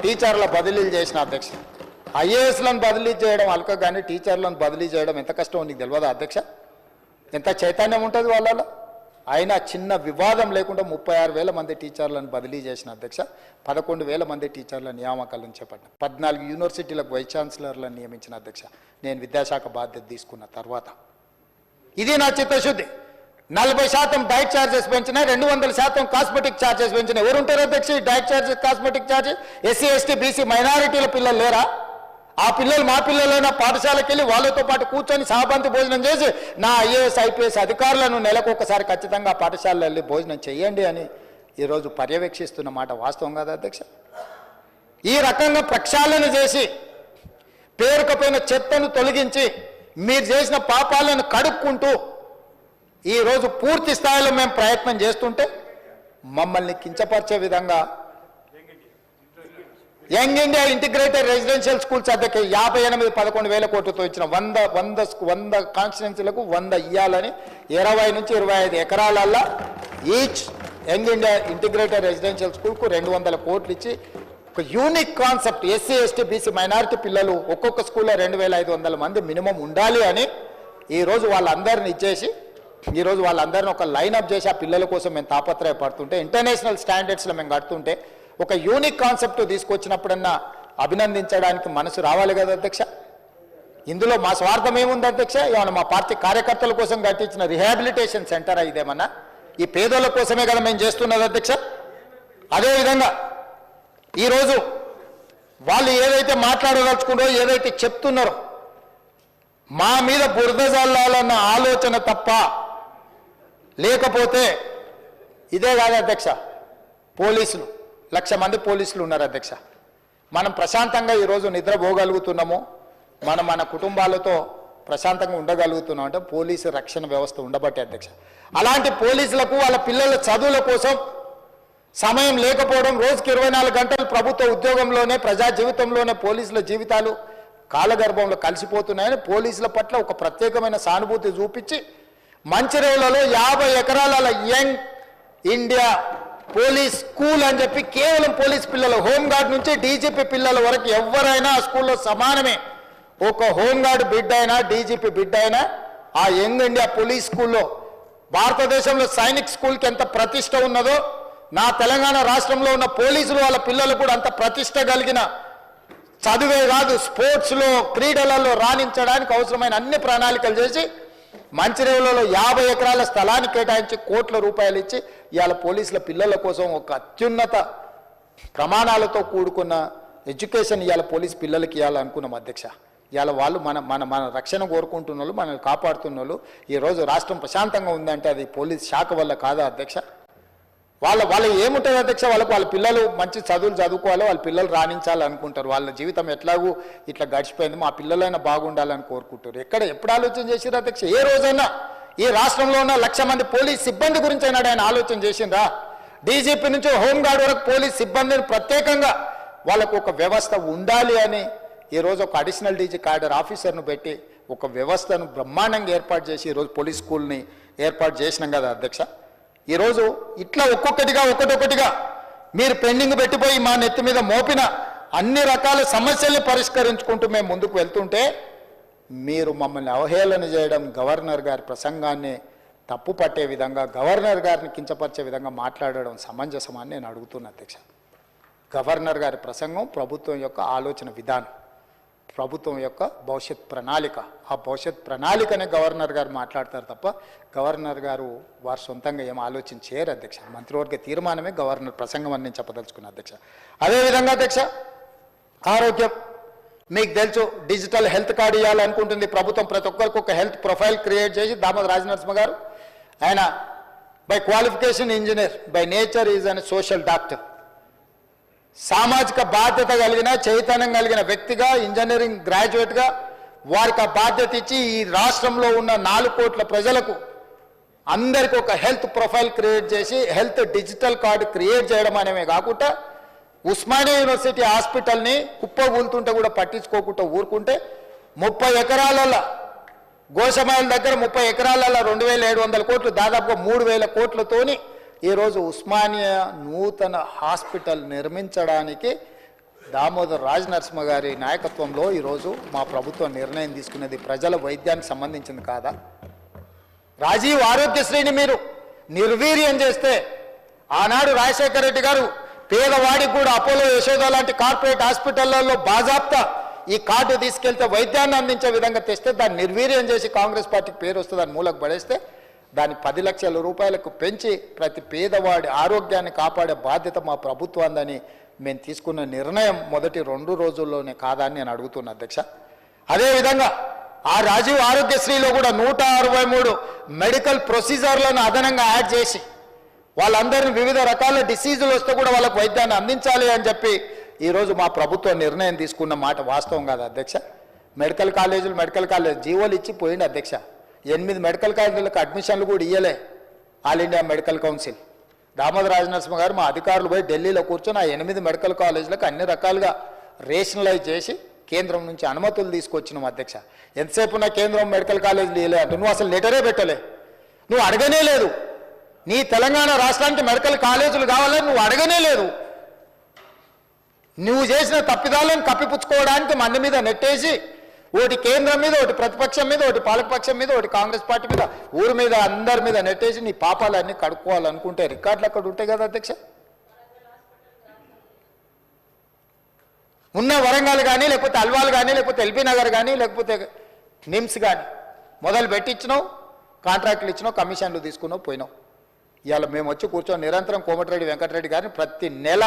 టీచర్ల బదిలీలు చేసిన అధ్యక్ష. ఐఏఎస్లను బదిలీ చేయడం అల్క కానీ టీచర్లను బదిలీ చేయడం ఎంత కష్టమో నీకు తెలియదా అధ్యక్ష? ఎంత చైతన్యం ఉంటుంది వాళ్ళలో? అయినా చిన్న వివాదం లేకుండా 36,000 మంది టీచర్లను బదిలీ చేసిన అధ్యక్ష. 11,000 మంది టీచర్ల నియామకాలను చేపట్టిన, 14 యూనివర్సిటీలకు వైస్ ఛాన్సలర్లను నియమించిన అధ్యక్ష నేను విద్యాశాఖ బాధ్యత తీసుకున్న తర్వాత. ఇది నా చిత్తశుద్ధి. 40% డైట్ ఛార్జెస్ పెంచిన, 200% కాస్మెటిక్ ఛార్జెస్ పెంచిన. ఎవరుంటారు అధ్యక్ష ఈ diet charges, cosmetic charges? SC, ST, BC మైనారిటీల పిల్లలు లేరా? ఆ పిల్లలు మా పిల్లలైనా పాఠశాలకు వెళ్ళి వాళ్ళతో పాటు కూర్చొని సహబంతి భోజనం చేసి నా ఐఏఎస్ ఐపీఎస్ అధికారులను నెలకు ఒకసారి ఖచ్చితంగా పాఠశాలలో వెళ్ళి భోజనం చేయండి అని ఈరోజు పర్యవేక్షిస్తున్న మాట వాస్తవం కాదా అధ్యక్ష? ఈ రకంగా ప్రక్షాళన చేసి పేరుకపోయిన చెత్తను తొలగించి మీరు చేసిన పాపాలను కడుక్కుంటూ ఈరోజు పూర్తి స్థాయిలో మేము ప్రయత్నం చేస్తుంటే మమ్మల్ని కించపరిచే విధంగా young India integrated residential schools అద్దెకి 58-11,000 కోట్లతో ఇచ్చిన 100 కాన్స్టిట్యున్సీలకు 100 ఇయ్యాలని 20 నుంచి 25 ఎకరాలల్లో each young India integrated residential స్కూల్కు 200 కోట్లు ఇచ్చి ఒక unique concept, SC, ST, BC minority పిల్లలు ఒక్కొక్క స్కూల్లో 2,500 మంది మినిమం ఉండాలి అని ఈరోజు వాళ్ళందరిని ఇచ్చేసి ఈరోజు వాళ్ళందరినీ ఒక లైనప్ చేసి ఆ పిల్లల కోసం మేము తాపత్రయపడుతుంటే, ఇంటర్నేషనల్ స్టాండర్డ్స్లో మేము కడుతుంటే ఒక యూనిక్ కాన్సెప్ట్ తీసుకొచ్చినప్పుడన్నా అభినందించడానికి మనసు రావాలి కదా అధ్యక్ష? ఇందులో మా స్వార్థం ఏముంది అధ్యక్ష? ఏమన్నా మా పార్టీ కార్యకర్తల కోసం కట్టించిన రిహాబిలిటేషన్ సెంటర్ ఇదేమన్నా? ఈ పేదోళ్ళ కోసమే కదా మేము చేస్తున్నది అధ్యక్ష. అదేవిధంగా ఈరోజు వాళ్ళు ఏదైతే మాట్లాడదలుచుకున్నారో, ఏదైతే చెప్తున్నారో మా మీద బురద జల్లాలన్న ఆలోచన తప్ప లేకపోతే ఇదే కాదు అధ్యక్ష. పోలీసులు 1,00,000 మంది పోలీసులు ఉన్నారు అధ్యక్ష. మనం ప్రశాంతంగా ఈరోజు నిద్రపోగలుగుతున్నాము, మన కుటుంబాలతో ప్రశాంతంగా ఉండగలుగుతున్నాం అంటే పోలీసు రక్షణ వ్యవస్థ ఉండబట్టే అధ్యక్ష. అలాంటి పోలీసులకు వాళ్ళ పిల్లల చదువుల కోసం సమయం లేకపోవడం, రోజుకి 24 గంటలు ప్రభుత్వ ఉద్యోగంలోనే ప్రజా జీవితంలోనే పోలీసుల జీవితాలు కాలగర్భంలో కలిసిపోతున్నాయని పోలీసుల పట్ల ఒక ప్రత్యేకమైన సానుభూతి చూపించి మంచిర్యాలలో 50 ఎకరాల యంగ్ ఇండియా పోలీస్ స్కూల్ అని చెప్పి కేవలం పోలీస్ పిల్లలు, హోంగార్డ్ నుంచి డీజీపీ పిల్లల వరకు ఎవరైనా ఆ స్కూల్లో సమానమే. ఒక హోంగార్డ్ బిడ్డ అయినా డీజీపీ బిడ్డ అయినా ఆ యంగ్ ఇండియా పోలీస్ స్కూల్లో భారతదేశంలో సైనిక్ స్కూల్కి ఎంత ప్రతిష్ట ఉన్నదో నా తెలంగాణ రాష్ట్రంలో ఉన్న పోలీసులు వాళ్ళ పిల్లలు కూడా అంత ప్రతిష్ట కలిగిన, చదువే కాదు స్పోర్ట్స్లో క్రీడలలో రాణించడానికి అవసరమైన అన్ని ప్రణాళికలు చేసి మంచిర్యాలలో 50 ఎకరాల స్థలాన్ని కేటాయించి కోట్ల రూపాయలు ఇచ్చి ఇవాళ పోలీసుల పిల్లల కోసం ఒక అత్యున్నత ప్రమాణాలతో కూడుకున్న ఎడ్యుకేషన్ ఇవాళ పోలీస్ పిల్లలకి ఇవ్వాలనుకున్నాం అధ్యక్ష. ఇవాళ వాళ్ళు మన రక్షణ కోరుకుంటున్న వాళ్ళు, మనల్ని కాపాడుతున్న వాళ్ళు. ఈరోజు రాష్ట్రం ప్రశాంతంగా ఉందంటే అది పోలీస్ శాఖ వల్ల కాదా అధ్యక్ష? వాళ్ళు ఏముంటుంది అధ్యక్ష? వాళ్ళ పిల్లలు మంచి చదువులు చదువుకోవాలి, వాళ్ళ పిల్లలు రాణించాలనుకుంటారు. వాళ్ళ జీవితం ఎట్లాగూ ఇట్లా గడిచిపోయింది, మా పిల్లలైనా బాగుండాలని కోరుకుంటారు. ఎప్పుడు ఆలోచన చేసిరు అధ్యక్ష? ఏ రోజైనా ఈ రాష్ట్రంలో ఉన్న 1,00,000 మంది పోలీస్ సిబ్బంది గురించి అయినా ఆయన ఆలోచన చేసిందా? డీజీపీ నుంచి హోంగార్డ్ వరకు పోలీస్ సిబ్బందిని ప్రత్యేకంగా వాళ్ళకు ఒక వ్యవస్థ ఉండాలి అని ఈరోజు ఒక అడిషనల్ డీజీ క్యాడర్ ఆఫీసర్ను పెట్టి ఒక వ్యవస్థను బ్రహ్మాండంగా ఏర్పాటు చేసి ఈరోజు పోలీస్ స్కూల్ని ఏర్పాటు చేసినాం కదా అధ్యక్ష. ఈరోజు ఇట్లా ఒక్కొక్కటిగా మీరు పెండింగ్ పెట్టిపోయి మా నెత్తి మీద మోపిన అన్ని రకాల సమస్యల్ని పరిష్కరించుకుంటూ మేము ముందుకు వెళ్తుంటే మీరు మమ్మల్ని అవహేళన చేయడం, గవర్నర్ గారి ప్రసంగాన్ని తప్పు పట్టే విధంగా, గవర్నర్ గారిని కించపరిచే విధంగా మాట్లాడడం సమంజసమని నేను అడుగుతున్నా అధ్యక్ష. గవర్నర్ గారి ప్రసంగం ప్రభుత్వం యొక్క ఆలోచన విధానం, ప్రభుత్వం యొక్క భవిష్యత్ ప్రణాళిక. ఆ భవిష్యత్ ప్రణాళికనే గవర్నర్ గారు మాట్లాడతారు తప్ప గవర్నర్ గారు వారు సొంతంగా ఏం ఆలోచన చేయరు అధ్యక్ష. మంత్రివర్గ తీర్మానమే గవర్నర్ ప్రసంగం అని నేను చెప్పదలుచుకున్నా అధ్యక్ష. అదేవిధంగా అధ్యక్ష ఆరోగ్యం మీకు తెలుసు, డిజిటల్ హెల్త్ కార్డు ఇవ్వాలనుకుంటుంది ప్రభుత్వం. ప్రతి ఒక్కరికి ఒక హెల్త్ ప్రొఫైల్ క్రియేట్ చేసి దామోదర్ రాజనరసింహ గారు ఆయన by qualification engineer, by nature is an social doctor. సామాజిక బాధ్యత కలిగిన, చైతన్యం కలిగిన వ్యక్తిగా, ఇంజనీరింగ్ గ్రాడ్యుయేట్గా వారికి ఆ బాధ్యత ఇచ్చి ఈ రాష్ట్రంలో ఉన్న 4 కోట్ల ప్రజలకు అందరికీ ఒక హెల్త్ ప్రొఫైల్ క్రియేట్ చేసి హెల్త్ డిజిటల్ కార్డు క్రియేట్ చేయడం అనేవి కాకుండా ఉస్మానియా యూనివర్సిటీ హాస్పిటల్ని కుప్పగూలుతుంటే కూడా పట్టించుకోకుండా ఊరుకుంటే 30 ఎకరాలలో గోషమాయిల దగ్గర 30 ఎకరాలలో 2,700 కోట్లు, దాదాపుగా 3,000 కోట్లతోని ఈరోజు ఉస్మానియా నూతన హాస్పిటల్ నిర్మించడానికి దామోదర్ రాజనరసింహ గారి నాయకత్వంలో ఈరోజు మా ప్రభుత్వం నిర్ణయం తీసుకున్నది ప్రజల వైద్యానికి సంబంధించింది కాదా? రాజీవ్ ఆరోగ్యశ్రీని మీరు నిర్వీర్యం చేస్తే ఆనాడు రాజశేఖర రెడ్డి గారు పేదవాడికి కూడా అపోలో యశోద లాంటి కార్పొరేట్ హాస్పిటళ్లలో బాజాప్తా ఈ కార్డు తీసుకెళ్తే వైద్యాన్ని అందించే విధంగా తెస్తే దాన్ని నిర్వీర్యం చేసి కాంగ్రెస్ పార్టీకి పేరు వస్తుంది అని మూలకు పడేస్తే దాన్ని 10 లక్షల రూపాయలకు పెంచి ప్రతి పేదవాడి ఆరోగ్యాన్ని కాపాడే బాధ్యత మా ప్రభుత్వాన్ని మేము తీసుకున్న నిర్ణయం మొదటి 2 రోజుల్లోనే కాదా అని నేను అడుగుతున్నా అధ్యక్ష. అదేవిధంగా ఆ రాజీవ్ ఆరోగ్యశ్రీలో కూడా 163 మెడికల్ ప్రొసీజర్లను అదనంగా యాడ్ చేసి వాళ్ళందరినీ వివిధ రకాల డిసీజులు వస్తే కూడా వాళ్ళకు వైద్యాన్ని అందించాలి అని చెప్పి ఈరోజు మా ప్రభుత్వం నిర్ణయం తీసుకున్న మాట వాస్తవం కాదు అధ్యక్ష. మెడికల్ కాలేజ్ జీవోలు ఇచ్చి పోయింది అధ్యక్ష. 8 మెడికల్ కాలేజీలకు అడ్మిషన్లు కూడా ఇయ్యలే all India medical council. Damodar Rajanarasimha గారు మా అధికారులు పోయి ఢిల్లీలో కూర్చొని ఆ 8 మెడికల్ కాలేజీలకు అన్ని రకాలుగా రేషనలైజ్ చేసి కేంద్రం నుంచి అనుమతులు తీసుకొచ్చినాం అధ్యక్ష. ఎంతసేపు ఉన్న కేంద్రం మెడికల్ కాలేజీలు ఇయ్యలే అంటే నువ్వు అసలు లెటరే పెట్టలే, నువ్వు అడగనే లేదు. నీ తెలంగాణ రాష్ట్రానికి మెడికల్ కాలేజీలు కావాలని నువ్వు అడగనే లేదు. నువ్వు చేసిన తప్పిదాలను కప్పిపుచ్చుకోవడానికి మంది మీద నెట్టేసి ఒకటి కేంద్రం మీద, ఒకటి ప్రతిపక్షం మీద, ఒకటి పాలకపక్షం మీద, ఒకటి కాంగ్రెస్ పార్టీ మీద, ఊరి మీద, అందరి మీద నెట్టేసి నీ పాపాలన్నీ కడుక్కోవాలనుకుంటే రికార్డులు అక్కడ ఉంటాయి కదా అధ్యక్ష. ఉన్న వరంగల్ కానీ, లేకపోతే అల్వాల్ కానీ, లేకపోతే ఎల్బీ నగర్ కానీ, లేకపోతే నిమ్స్ కానీ మొదలు పెట్టించినావు, కాంట్రాక్టులు ఇచ్చినావు, కమిషన్లు తీసుకున్నావు, పోయినావు. ఇవాళ మేము వచ్చి కూర్చొని నిరంతరం కోమటిరెడ్డి వెంకటరెడ్డి గారిని ప్రతి నెల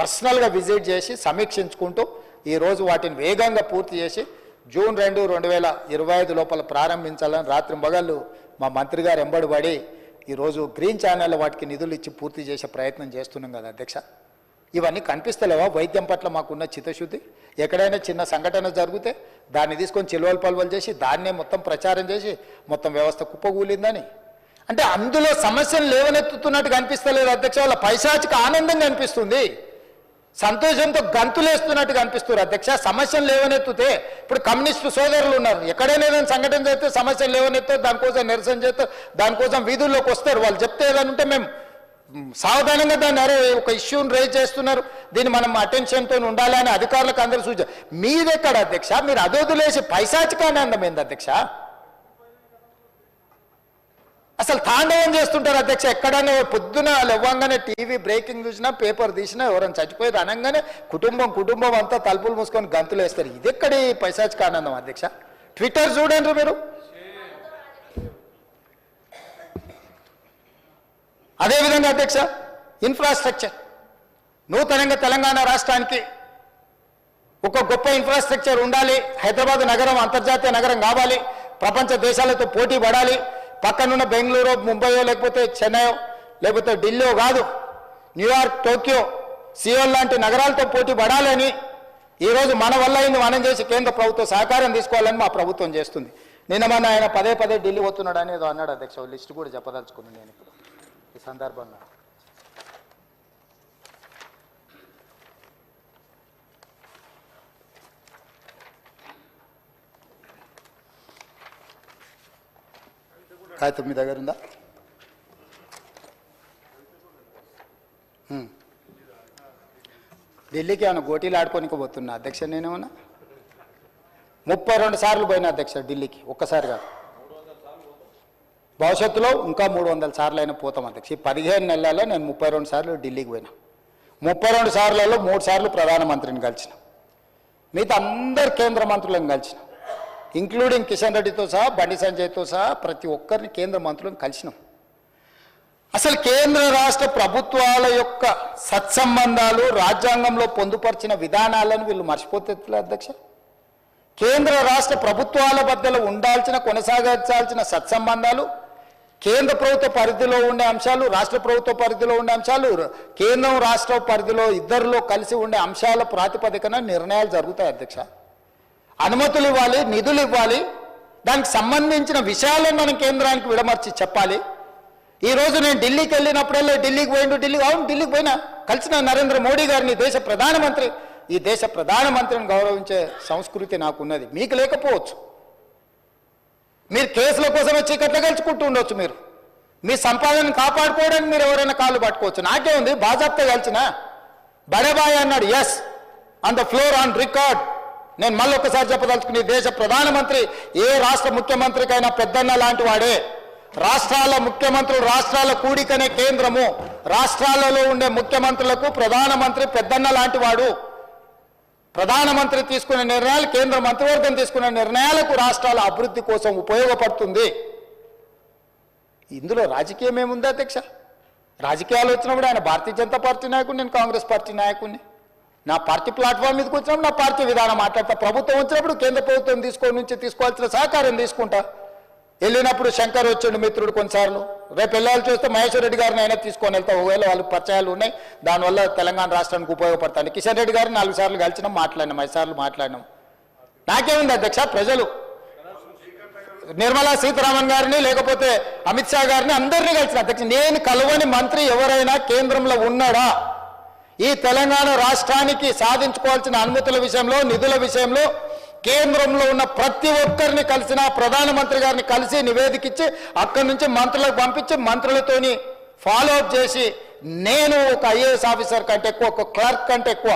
పర్సనల్గా విజిట్ చేసి సమీక్షించుకుంటూ ఈరోజు వాటిని వేగంగా పూర్తి చేసి జూన్ 2, 2025 లోపల ప్రారంభించాలని రాత్రింబగళ్ళు మా మంత్రి గారు ఎంబడిపడి ఈరోజు గ్రీన్ ఛానల్ వాటికి నిధులు ఇచ్చి పూర్తి చేసే ప్రయత్నం చేస్తున్నాం కదా అధ్యక్ష. ఇవన్నీ కనిపిస్తలేవా? వైద్యం పట్ల మాకున్న చిత్తశుద్ధి. ఎక్కడైనా చిన్న సంఘటన జరిగితే దాన్ని తీసుకొని చిలువలు పలువలు చేసి దాన్నే మొత్తం ప్రచారం చేసి మొత్తం వ్యవస్థ కుప్పగూలిందని అంటే అందులో సమస్యలు లేవనెత్తుతున్నట్టు కనిపిస్తలేదు అధ్యక్ష. వాళ్ళ పైశాచిక ఆనందంగా అనిపిస్తుంది, సంతోషంతో గంతులేస్తున్నట్టు కనిపిస్తున్నారు అధ్యక్ష. సమస్యలు లేవనెత్తుతే ఇప్పుడు కమ్యూనిస్టు సోదరులు ఉన్నారు, ఎక్కడైనా ఏదైనా సంఘటన చేస్తే సమస్యలు లేవనెత్తే దానికోసం నిరసన చేస్తే దానికోసం వీధుల్లోకి వస్తారు. వాళ్ళు చెప్తే ఏదనుంటే మేము సావధానంగా దాన్ని అరే ఒక ఇష్యూని రైజ్ చేస్తున్నారు, దీన్ని మనం అటెన్షన్తో ఉండాలి అని అధికారులకు అందరూ సూచన. మీదెక్కడ అధ్యక్ష? మీరు అదొదిలేసి పైశాచిక ఆనందం ఏంది అధ్యక్ష? అసలు తాండవం చేస్తుంటారు అధ్యక్ష. ఎక్కడైనా పొద్దున లేవగానే టీవీ బ్రేకింగ్ చూసినా, పేపర్ తీసినా, ఎవరైనా చచ్చిపోయి అనగానే కుటుంబం అంతా తలుపులు మూసుకొని గంతులు వేస్తారు. ఇది ఎక్కడి పైశాచిక ఆనందం అధ్యక్ష? ట్విట్టర్ చూడండి మీరు. అదేవిధంగా అధ్యక్ష ఇన్ఫ్రాస్ట్రక్చర్, నూతనంగా తెలంగాణ రాష్ట్రానికి ఒక గొప్ప ఇన్ఫ్రాస్ట్రక్చర్ ఉండాలి. హైదరాబాద్ నగరం అంతర్జాతీయ నగరం కావాలి, ప్రపంచ దేశాలతో పోటీ పడాలి. పక్కనున్న బెంగళూరు, ముంబయో, లేకపోతే చెన్నైయో, లేకపోతే ఢిల్లీయో కాదు, న్యూయార్క్, టోక్యో, సియోల్ లాంటి నగరాలతో పోటీ పడాలని ఈరోజు మన వల్ల అయింది మనం చేసి కేంద్ర ప్రభుత్వ సహకారం తీసుకోవాలని మా ప్రభుత్వం చేస్తుంది. నిన్న మన ఆయన పదే ఢిల్లీ పోతున్నాడు అని ఏదో అన్నాడు అధ్యక్ష. లిస్టు కూడా చెప్పదలుచుకున్నాను నేను ఇప్పుడు ఈ సందర్భంగా. కాగితం మీ దగ్గర ఉందా? ఢిల్లీకి ఏమైనా గోటీలు ఆడుకోనికి పోతున్నా అధ్యక్ష. నేనేమన్నా 32 సార్లు పోయినా అధ్యక్ష ఢిల్లీకి, ఒక్కసారి కాదు. భవిష్యత్తులో ఇంకా 300 సార్లు అయినా పోతాం అధ్యక్ష. ఈ 15 నెలల్లో నేను 32 సార్లు ఢిల్లీకి పోయినా. 32 సార్లలో 3 సార్లు ప్రధానమంత్రిని కలిసిన, మిగతా అందరు కేంద్ర మంత్రులను కలిసిన, ఇంక్లూడింగ్ కిషన్ రెడ్డితో సహా, బండి సంజయ్తో సహా ప్రతి ఒక్కరిని కేంద్ర మంత్రులను కలిసినాం. అసలు కేంద్ర రాష్ట్ర ప్రభుత్వాల యొక్క సత్సంబంధాలు, రాజ్యాంగంలో పొందుపరిచిన విధానాలను వీళ్ళు మర్చిపోతే అధ్యక్ష. కేంద్ర రాష్ట్ర ప్రభుత్వాల మధ్యలో ఉండాల్సిన, కొనసాగించాల్సిన సత్సంబంధాలు, కేంద్ర ప్రభుత్వ పరిధిలో ఉండే అంశాలు, రాష్ట్ర ప్రభుత్వ పరిధిలో ఉండే అంశాలు, కేంద్రం రాష్ట్ర పరిధిలో ఇద్దరిలో కలిసి ఉండే అంశాల ప్రాతిపదికన నిర్ణయాలు జరుగుతాయి అధ్యక్ష. అనుమతులు ఇవ్వాలి, నిధులు ఇవ్వాలి, దానికి సంబంధించిన విషయాలను మనం కేంద్రానికి విడమర్చి చెప్పాలి. ఈరోజు నేను ఢిల్లీకి వెళ్ళినప్పుడల్లా ఢిల్లీకి పోయినా కలిసిన నరేంద్ర మోడీ గారిని, దేశ ప్రధానమంత్రి. ఈ దేశ ప్రధానమంత్రిని గౌరవించే సంస్కృతి నాకున్నది, మీకు లేకపోవచ్చు. మీరు కేసుల కోసమే చీకట్లో గెలుచుకుంటూ ఉండొచ్చు. మీరు మీ సంపాదనను కాపాడుకోవడానికి మీరు ఎవరైనా కాళ్ళు పట్టుకోవచ్చు. నాకే ఉంది, బాజాప్తా కలిసిన బడబాయ్ అన్నాడు. Yes, on the floor on record. నేను మళ్ళొకసారి చెప్పదలుచుకుని, దేశ ప్రధానమంత్రి ఏ రాష్ట్ర ముఖ్యమంత్రికైనా పెద్దన్న లాంటి వాడే. రాష్ట్రాల ముఖ్యమంత్రులు రాష్ట్రాల కూడికనే కేంద్రము. రాష్ట్రాలలో ఉండే ముఖ్యమంత్రులకు ప్రధానమంత్రి పెద్దన్న లాంటి వాడు. ప్రధానమంత్రి తీసుకునే నిర్ణయాలు, కేంద్ర మంత్రివర్గం తీసుకునే నిర్ణయాలకు రాష్ట్రాల అభివృద్ధి కోసం ఉపయోగపడుతుంది. ఇందులో రాజకీయం ఏముంది అధ్యక్ష? రాజకీయాలు వచ్చినప్పుడు ఆయన భారతీయ జనతా పార్టీ నాయకుడు, నేను కాంగ్రెస్ పార్టీ నాయకుడిని. నా పార్టీ ప్లాట్ఫామ్ మీదకి వచ్చినప్పుడు నా పార్టీ విధానం మాట్లాడతా. ప్రభుత్వం వచ్చినప్పుడు కేంద్ర ప్రభుత్వం తీసుకోవాల్సిన సహకారం తీసుకుంటా. వెళ్ళినప్పుడు శంకర్ వచ్చిండు మిత్రుడు కొన్నిసార్లు. రేపు వెళ్ళాలి చూస్తే మహేశ్వర్ రెడ్డి గారిని అయినా తీసుకొని వెళ్తా. ఒకవేళ వాళ్ళకి పరిచయాలు ఉన్నాయి, దానివల్ల తెలంగాణ రాష్ట్రానికి ఉపయోగపడతాను. కిషన్ రెడ్డి గారిని 4 సార్లు కలిసినాం, మాట్లాడినాం, 5 సార్లు మాట్లాడినాం. నాకేముంది అధ్యక్ష? ప్రజలు నిర్మలా సీతారామన్ గారిని లేకపోతే అమిత్ షా గారిని అందరినీ కలిసిన అధ్యక్ష. నేను కలవని మంత్రి ఎవరైనా కేంద్రంలో ఉన్నాడా? ఈ తెలంగాణ రాష్ట్రానికి సాధించుకోవాల్సిన అనుమతుల విషయంలో, నిధుల విషయంలో కేంద్రంలో ఉన్న ప్రతి ఒక్కరిని కలిసిన, ప్రధానమంత్రి గారిని కలిసి నివేదికిచ్చి అక్కడి నుంచి మంత్రులకు పంపించి మంత్రులతోని ఫాలో అప్ చేసి, నేను ఒక ఐఏఎస్ ఆఫీసర్ కంటే ఎక్కువ, ఒక క్లర్క్ కంటే ఎక్కువ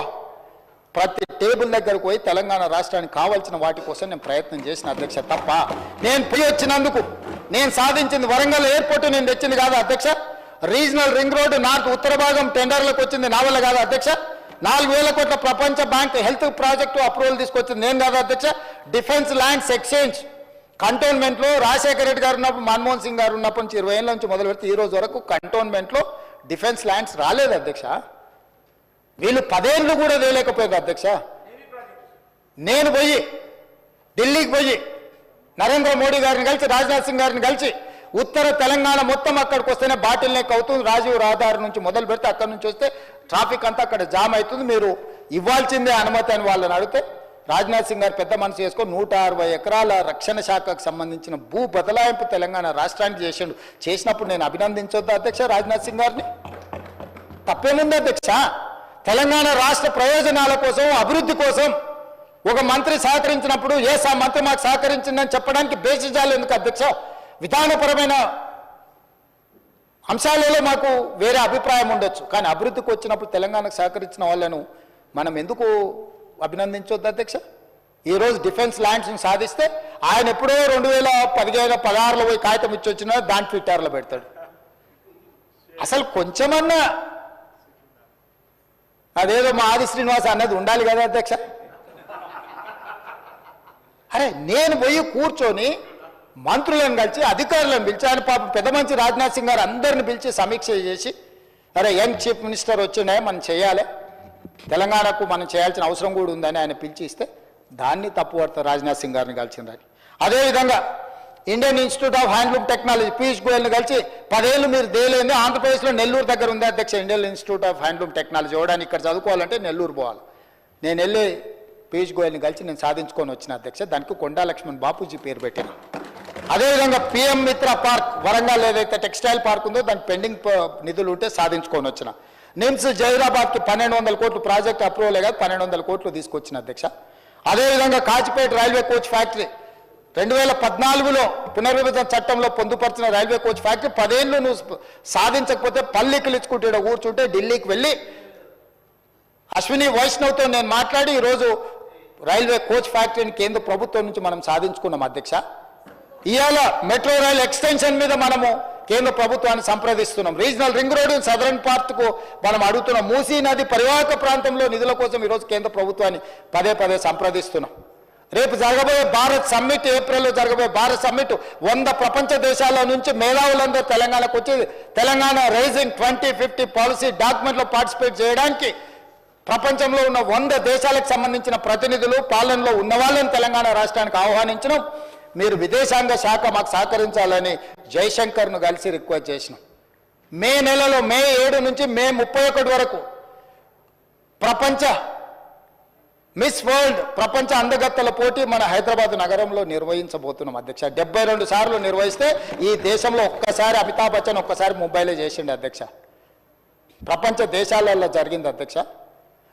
ప్రతి టేబుల్ దగ్గరకు పోయి తెలంగాణ రాష్ట్రానికి కావాల్సిన వాటి కోసం నేను ప్రయత్నం చేసిన అధ్యక్ష. తప్ప నేను పోయి వచ్చినందుకు నేను సాధించింది వరంగల్ ఎయిర్పోర్ట్ నేను తెచ్చింది కాదు అధ్యక్ష. రీజనల్ రింగ్ రోడ్డు నార్త్ ఉత్తర భాగం టెండర్లకు వచ్చింది నా వల్ల కాదు అధ్యక్ష. 4,000 కోట్ల ప్రపంచ బ్యాంక్ హెల్త్ ప్రాజెక్టు అప్రూవల్ తీసుకొచ్చింది నేను కాదు అధ్యక్ష. డిఫెన్స్ ల్యాండ్స్ ఎక్స్చేంజ్ కంటోన్మెంట్లో రాజశేఖర రెడ్డి గారు ఉన్నప్పుడు, మన్మోహన్ సింగ్ గారు ఉన్నప్పటి నుంచి 20 ఏళ్ళ నుంచి మొదలు పెడితే ఈ రోజు వరకు కంటోన్మెంట్లో డిఫెన్స్ ల్యాండ్స్ రాలేదు అధ్యక్ష. వీళ్ళు 10 ఏళ్ళు కూడా వేయలేకపోయారు అధ్యక్ష. నేను పోయి ఢిల్లీకి పోయి నరేంద్ర మోడీ గారిని కలిసి, రాజ్నాథ్ సింగ్ గారిని కలిసి, ఉత్తర తెలంగాణ మొత్తం అక్కడికి వస్తేనే బాటిల్ నెక్ అవుతుంది. రాజీవ్ రహదారి నుంచి మొదలు పెడితే అక్కడి నుంచి వస్తే ట్రాఫిక్ అంతా అక్కడ జామ్ అవుతుంది, మీరు ఇవ్వాల్సిందే అనుమతి అని వాళ్ళని అడిగితే, రాజ్నాథ్ సింగ్ గారు పెద్ద మనసు చేసుకొని 160 ఎకరాల రక్షణ శాఖకు సంబంధించిన భూ బదలాయింపు తెలంగాణ రాష్ట్రానికి చేసిండు. చేసినప్పుడు నేను అభినందించొద్దా అధ్యక్ష రాజ్నాథ్ సింగ్ గారిని? తప్పేముంది అధ్యక్ష? తెలంగాణ రాష్ట్ర ప్రయోజనాల కోసం, అభివృద్ధి కోసం ఒక మంత్రి సహకరించినప్పుడు ఆ మంత్రి మాకు సహకరించిందని చెప్పడానికి బేసిజాలు ఎందుకు అధ్యక్ష? విధానపరమైన అంశాలలో మాకు వేరే అభిప్రాయం ఉండొచ్చు, కానీ అభివృద్ధికి వచ్చినప్పుడు తెలంగాణకు సహకరించిన వాళ్ళను మనం ఎందుకు అభినందించొద్దు అధ్యక్ష? ఈరోజు డిఫెన్స్ ల్యాండ్స్ని సాధిస్తే ఆయన ఎప్పుడో 2015-16లో పోయి కాగితం ఇచ్చి వచ్చినా దాని ట్విట్టర్లో పెడతాడు. అసలు కొంచెమన్నా అదేదో మా ఆది శ్రీనివాస్ అన్నది ఉండాలి కదా అధ్యక్ష. అరే నేను పోయి కూర్చొని మంత్రులను కలిసి, అధికారులను పిలిచి, ఆయన పాపం పెద్ద మంచి రాజ్నాథ్ సింగ్ గారు అందరిని పిలిచి సమీక్ష చేసి, అరే యంగ్ చీఫ్ మినిస్టర్ వచ్చినాయి, మనం చేయాలి, తెలంగాణకు మనం చేయాల్సిన అవసరం కూడా ఉందని ఆయన పిలిచి ఇస్తే దాన్ని తప్పుపడతారు రాజ్నాథ్ సింగ్ గారిని కలిసిందని. అదేవిధంగా Indian institute of handloom technology Piyush గోయల్ని కలిసి 10 ఏళ్ళు మీరు దేలేంది, ఆంధ్రప్రదేశ్లో నెల్లూరు దగ్గర ఉంది అధ్యక్ష Indian institute of handloom technology. ఇవ్వడానికి ఇక్కడ చదువుకోవాలంటే నెల్లూరు పోవాలి. నేను వెళ్ళి పీయూష్ గోయల్ని కలిసి నేను సాధించుకొని వచ్చిన అధ్యక్ష. దానికి కొండా లక్ష్మణ్ బాపూజీ పేరు పెట్టాను. అదేవిధంగా పిఎం మిత్ర పార్క్ వరంగల్ ఏదైతే టెక్స్టైల్ పార్క్ ఉందో దానికి పెండింగ్ నిధులు ఉంటే సాధించుకొని వచ్చిన. నిమ్స్ జైరాబాద్కి 1,200 కోట్లు ప్రాజెక్ట్ అప్రూవల్ కాదు, 1,200 కోట్లు తీసుకొచ్చిన అధ్యక్ష. అదేవిధంగా కాచిపేట రైల్వే కోచ్ ఫ్యాక్టరీ 2014లో పునర్విభజన చట్టంలో పొందుపరిచిన రైల్వే కోచ్ ఫ్యాక్టరీ 10 ఏళ్ళు నువ్వు సాధించకపోతే పల్లికలు ఇచ్చుకుంటే కూర్చుంటే ఢిల్లీకి వెళ్ళి అశ్విని వైష్ణవ్తో నేను మాట్లాడి ఈరోజు రైల్వే కోచ్ ఫ్యాక్టరీని కేంద్ర ప్రభుత్వం నుంచి మనం సాధించుకున్నాం అధ్యక్ష. ఇవాళ మెట్రో రైల్ ఎక్స్టెన్షన్ మీద మనము కేంద్ర ప్రభుత్వాన్ని సంప్రదిస్తున్నాం. రీజనల్ రింగ్ రోడ్ సదరన్ పార్ట్కు మనం అడుగుతున్నాం. మూసీ నది పరివాహక ప్రాంతంలో నిధుల కోసం ఈరోజు కేంద్ర ప్రభుత్వాన్ని పదే సంప్రదిస్తున్నాం. రేపు జరగబోయే భారత్ సమ్మిట్, ఏప్రిల్లో జరగబోయే భారత్ సమ్మిట్ 100 ప్రపంచ దేశాల నుంచి మేధావులందరూ తెలంగాణకు వచ్చి తెలంగాణ రైజింగ్ 2050 పాలసీ డాక్యుమెంట్లో పార్టిసిపేట్ చేయడానికి ప్రపంచంలో ఉన్న 100 దేశాలకు సంబంధించిన ప్రతినిధులు, పాలనలో ఉన్న వాళ్ళని తెలంగాణ రాష్ట్రానికి ఆహ్వానించడం. మీరు విదేశాంగ శాఖ మాకు సహకరించాలని జైశంకర్ను కలిసి రిక్వెస్ట్ చేసినాం. మే 7 నుంచి మే 31 వరకు ప్రపంచ మిస్ వరల్డ్ ప్రపంచ అందగత్తెల పోటీ మన హైదరాబాద్ నగరంలో నిర్వహించబోతున్నాం అధ్యక్ష. 72 సార్లు నిర్వహిస్తే ఈ దేశంలో ఒక్కసారి అమితాబ్ బచ్చన్ ఒక్కసారి ముంబైలో చేసిండు అధ్యక్ష. ప్రపంచ దేశాలలో జరిగింది అధ్యక్ష.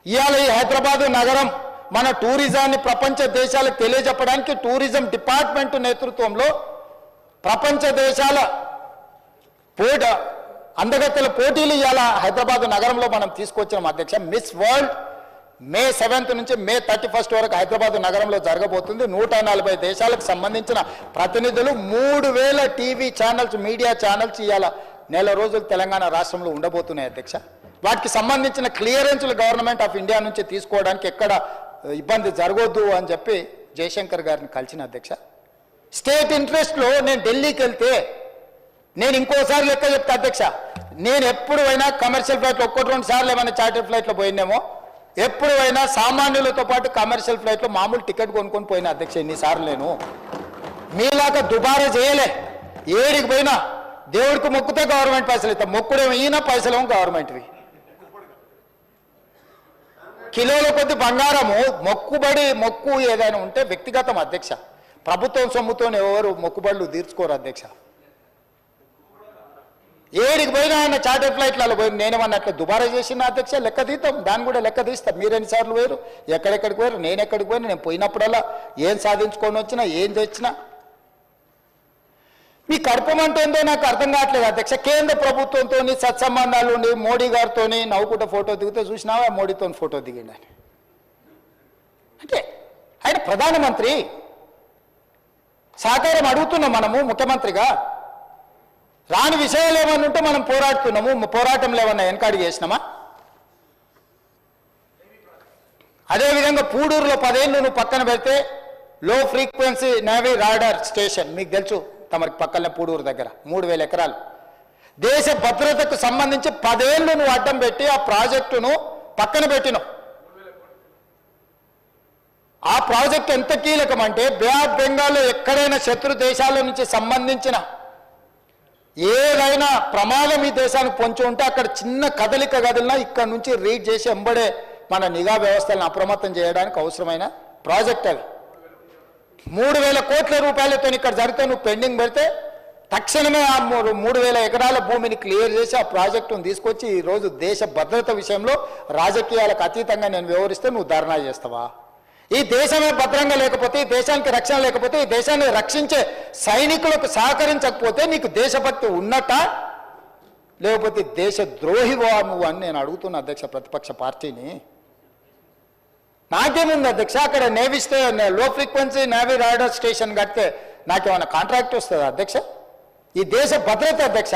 ఇవాళ ఈ హైదరాబాద్ నగరం మన టూరిజాన్ని ప్రపంచ దేశాలకు తెలియజెప్పడానికి టూరిజం డిపార్ట్మెంట్ నేతృత్వంలో ప్రపంచ దేశాల అందగత్తెల పోటీలు ఇవాళ హైదరాబాద్ నగరంలో మనం తీసుకొచ్చినాం అధ్యక్ష. మిస్ వరల్డ్, మే 7th నుంచి మే 31 వరకు హైదరాబాద్ నగరంలో జరగబోతుంది. 140 దేశాలకు సంబంధించిన ప్రతినిధులు 3000 టీవీ ఛానల్స్, మీడియా ఛానల్స్ ఇవాళ నెల రోజులు తెలంగాణ రాష్ట్రంలో ఉండబోతున్నాయి అధ్యక్ష. వాటికి సంబంధించిన క్లియరెన్స్లు గవర్నమెంట్ ఆఫ్ ఇండియా నుంచి తీసుకోవడానికి ఎక్కడ ఇబ్బంది జరగొద్దు అని చెప్పి జయశంకర్ గారిని కలిసిన అధ్యక్ష. స్టేట్ ఇంట్రెస్ట్లో నేను ఢిల్లీకి వెళ్తే నేను ఇంకోసారి లెక్క చెప్తా అధ్యక్ష. నేను ఎప్పుడు అయినా కమర్షియల్ ఫ్లైట్లో 1-2 సార్లు ఏమైనా చార్టర్ ఫ్లైట్లో పోయినేమో, ఎప్పుడు అయినా సామాన్యులతో పాటు కమర్షియల్ ఫ్లైట్లో మామూలు టికెట్ కొనుక్కొని పోయినా అధ్యక్ష. ఎన్నిసార్లు నేను మీలాగా దుబారా చేయలే. ఏడికి పోయినా దేవుడికి మొక్కుతే గవర్నమెంట్ పైసలు ఇస్తాం, మొక్కుడేమో ఈయన, పైసలేమో గవర్నమెంట్వి. కిలోల కొద్ది బంగారము మొక్కు ఏదైనా ఉంటే వ్యక్తిగతం అధ్యక్ష. ప్రభుత్వం సొమ్ముతో ఎవరు మొక్కుబడులు తీర్చుకోరు అధ్యక్ష. ఏడికి పోయినా ఆయన చార్టర్ ఫ్లైట్లలో పోయి నేనేమన్నా అట్లా దుబారా చేసిన అధ్యక్ష, లెక్క తీస్తాం, దాన్ని కూడా లెక్క తీస్తాం. మీరు ఎన్నిసార్లు పోయారు, ఎక్కడెక్కడికి పోయారు, నేను ఎక్కడికి పోయినా, నేను పోయినప్పుడల్లా ఏం సాధించుకొని వచ్చినా, ఏం తెచ్చినా. మీ కడపమంటేందో నాకు అర్థం కావట్లేదు అధ్యక్ష. కేంద్ర ప్రభుత్వంతో సత్సంబంధాలు ఉండి మోడీ గారితో నవ్వుకుంటూ ఫోటో దిగితే చూసినావా, మోడీతో ఫోటో దిగిండి అని. అంటే ఆయన ప్రధానమంత్రి, సహకారం అడుగుతున్నాం మనము ముఖ్యమంత్రిగా. రాని విషయాలు ఏమన్నా ఉంటే మనం పోరాడుతున్నాము. పోరాటంలో ఏమన్నా వెనకాడి చేసినామా? అదేవిధంగా పూడూరులో 10 ఏళ్ళు నువ్వు పక్కన పెడితే లో ఫ్రీక్వెన్సీ నేవీ రాడార్ స్టేషన్ మీకు తెలుసు, తమరికి పక్కనే పూడూరు దగ్గర 3000 ఎకరాలు. దేశ భద్రతకు సంబంధించి 10 ఏళ్ళు నువ్వు అడ్డం పెట్టి ఆ ప్రాజెక్టును పక్కన పెట్టినావు. ఆ ప్రాజెక్ట్ ఎంత కీలకం అంటే బే ఆఫ్ బెంగాల్లో ఎక్కడైనా శత్రు దేశాల నుంచి సంబంధించిన ఏదైనా ప్రమాదం ఈ దేశానికి పొంచి ఉంటే అక్కడ చిన్న కదలిక కదిలినా ఇక్కడ నుంచి రీడ్ చేసి ఎంబడే మన నిఘా వ్యవస్థలను అప్రమత్తం చేయడానికి అవసరమైన ప్రాజెక్ట్ అది. 3000 కోట్ల రూపాయలతో ఇక్కడ జరిగితే నువ్వు పెండింగ్ పెడితే తక్షణమే ఆ 3000 ఎకరాల భూమిని క్లియర్ చేసి ఆ ప్రాజెక్టును తీసుకొచ్చి ఈరోజు దేశ భద్రత విషయంలో రాజకీయాలకు అతీతంగా నేను వ్యవహరిస్తే నువ్వు ధర్నా చేస్తావా? ఈ దేశమే భద్రంగా లేకపోతే, ఈ దేశానికి రక్షణ లేకపోతే, ఈ దేశాన్ని రక్షించే సైనికులకు సహకరించకపోతే నీకు దేశభక్తి ఉన్నట్ట, లేకపోతే దేశ ద్రోహివా నువ్వు అని నేను అడుగుతున్నా అధ్యక్ష ప్రతిపక్ష పార్టీని. నాకేముంది అధ్యక్ష, అక్కడ నేవీ లో ఫ్రీక్వెన్సీ నేవీ రాడార్ స్టేషన్ కడితే నాకేమైనా కాంట్రాక్ట్ వస్తుందా అధ్యక్ష? ఈ దేశ భద్రత అధ్యక్ష.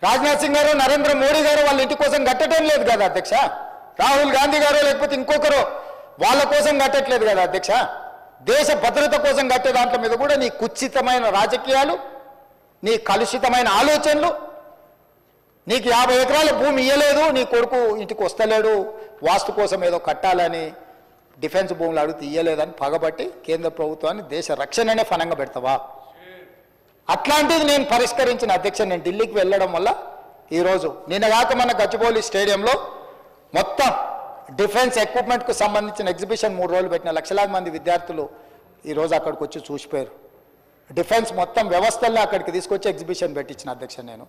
రాజ్నాథ్ సింగ్ గారు, నరేంద్ర మోడీ గారు వాళ్ళ ఇంటి కోసం కట్టడం లేదు కదా అధ్యక్ష. రాహుల్ గాంధీ గారు లేకపోతే ఇంకొకరు వాళ్ళ కోసం కట్టట్లేదు కదా అధ్యక్ష. దేశ భద్రత కోసం కట్టే దాంట్లో మీద కూడా నీ కుత్సితమైన రాజకీయాలు, నీ కలుషితమైన ఆలోచనలు, నీకు 50 ఎకరాల భూమి ఇయ్యలేదు, నీ కొడుకు ఇంటికి వస్తలేడు, వాస్తు కోసం ఏదో కట్టాలని డిఫెన్స్ భూములు అడిగితే ఇయ్యలేదని పగబట్టి కేంద్ర ప్రభుత్వాన్ని దేశ రక్షణనే ఫనంగా పెడతావా? అట్లాంటిది నేను పరిష్కరించిన అధ్యక్ష. నేను ఢిల్లీకి వెళ్ళడం వల్ల ఈరోజు నిన్నగాక మన గచ్చిబౌలి స్టేడియంలో మొత్తం డిఫెన్స్ ఎక్విప్మెంట్కు సంబంధించిన ఎగ్జిబిషన్ 3 రోజులు పెట్టిన లక్షలాది మంది విద్యార్థులు ఈరోజు అక్కడికి వచ్చి చూసిపోయారు. డిఫెన్స్ మొత్తం వ్యవస్థల్లో అక్కడికి తీసుకొచ్చి ఎగ్జిబిషన్ పెట్టించిన అధ్యక్ష. నేను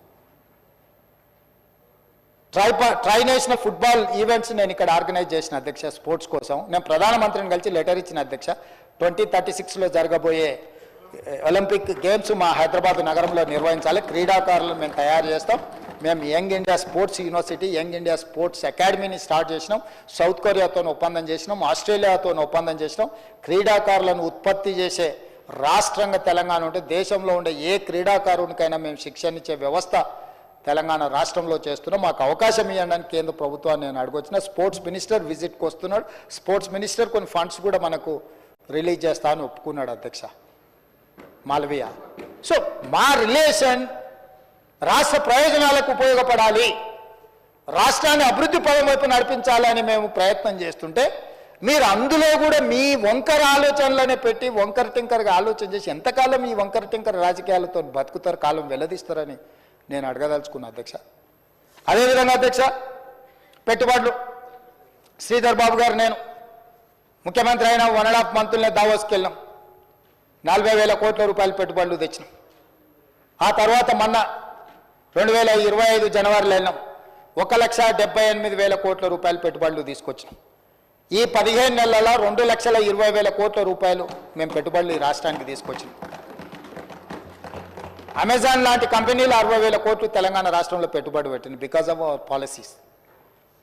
ట్రై నేషనల్ ఫుట్బాల్ ఈవెంట్స్ నేను ఇక్కడ ఆర్గనైజ్ చేసిన అధ్యక్ష స్పోర్ట్స్ కోసం. నేను ప్రధానమంత్రిని కలిసి లెటర్ ఇచ్చిన అధ్యక్ష. 2036లో జరగబోయే ఒలింపిక్ గేమ్స్ మా హైదరాబాద్ నగరంలో నిర్వహించాలి. క్రీడాకారులను మేము తయారు చేస్తాం. మేము young India sports university, young India sports అకాడమీని స్టార్ట్ చేసినాం. సౌత్ కొరియాతో ఒప్పందం చేసినాం, ఆస్ట్రేలియాతో ఒప్పందం చేసినాం. క్రీడాకారులను ఉత్పత్తి చేసే రాష్ట్రంగా తెలంగాణ ఉంటే దేశంలో ఉండే ఏ క్రీడాకారునికైనా మేము శిక్షణ ఇచ్చే వ్యవస్థ తెలంగాణ రాష్ట్రంలో చేస్తున్నాం. మాకు అవకాశం ఇవ్వడానికి కేంద్ర ప్రభుత్వాన్ని నేను అడగొచ్చిన. స్పోర్ట్స్ మినిస్టర్ విజిట్కి వస్తున్నాడు. స్పోర్ట్స్ మినిస్టర్ కొన్ని ఫండ్స్ కూడా మనకు రిలీజ్ చేస్తా అని ఒప్పుకున్నాడు అధ్యక్ష మాల్వియా. సో మా రిలేషన్ రాష్ట్ర ప్రయోజనాలకు ఉపయోగపడాలి, రాష్ట్రాన్ని అభివృద్ధి పదం వైపు నడిపించాలని మేము ప్రయత్నం చేస్తుంటే మీరు అందులో కూడా మీ వంకర ఆలోచనలనే పెట్టి వంకర టింకర్గా ఆలోచన చేసి ఎంతకాలం ఈ వంకర టింకర రాజకీయాలతో బతుకుతారు, కాలం వెల్లదీస్తారని నేను అడగదలుచుకున్నా అధ్యక్ష. అదేవిధంగా అధ్యక్ష పెట్టుబడులు శ్రీధర్ బాబు గారు నేను ముఖ్యమంత్రి అయిన 1.5 మంత్లనే దావోస్కి వెళ్ళినాం. 40,000 కోట్ల రూపాయలు పెట్టుబడులు తెచ్చినాం. ఆ తర్వాత మొన్న 2025 జనవరిలో వెళ్ళినాం. 1,78,000 కోట్ల రూపాయలు పెట్టుబడులు తీసుకొచ్చినాం. ఈ 15 నెలల 2,20,000 కోట్ల రూపాయలు మేము పెట్టుబడులు ఈ రాష్ట్రానికి తీసుకొచ్చినాం. అమెజాన్ లాంటి కంపెనీలు 60,000 కోట్లు తెలంగాణ రాష్ట్రంలో పెట్టుబడి పెట్టింది బికాజ్ ఆఫ్ అవర్ పాలసీస్.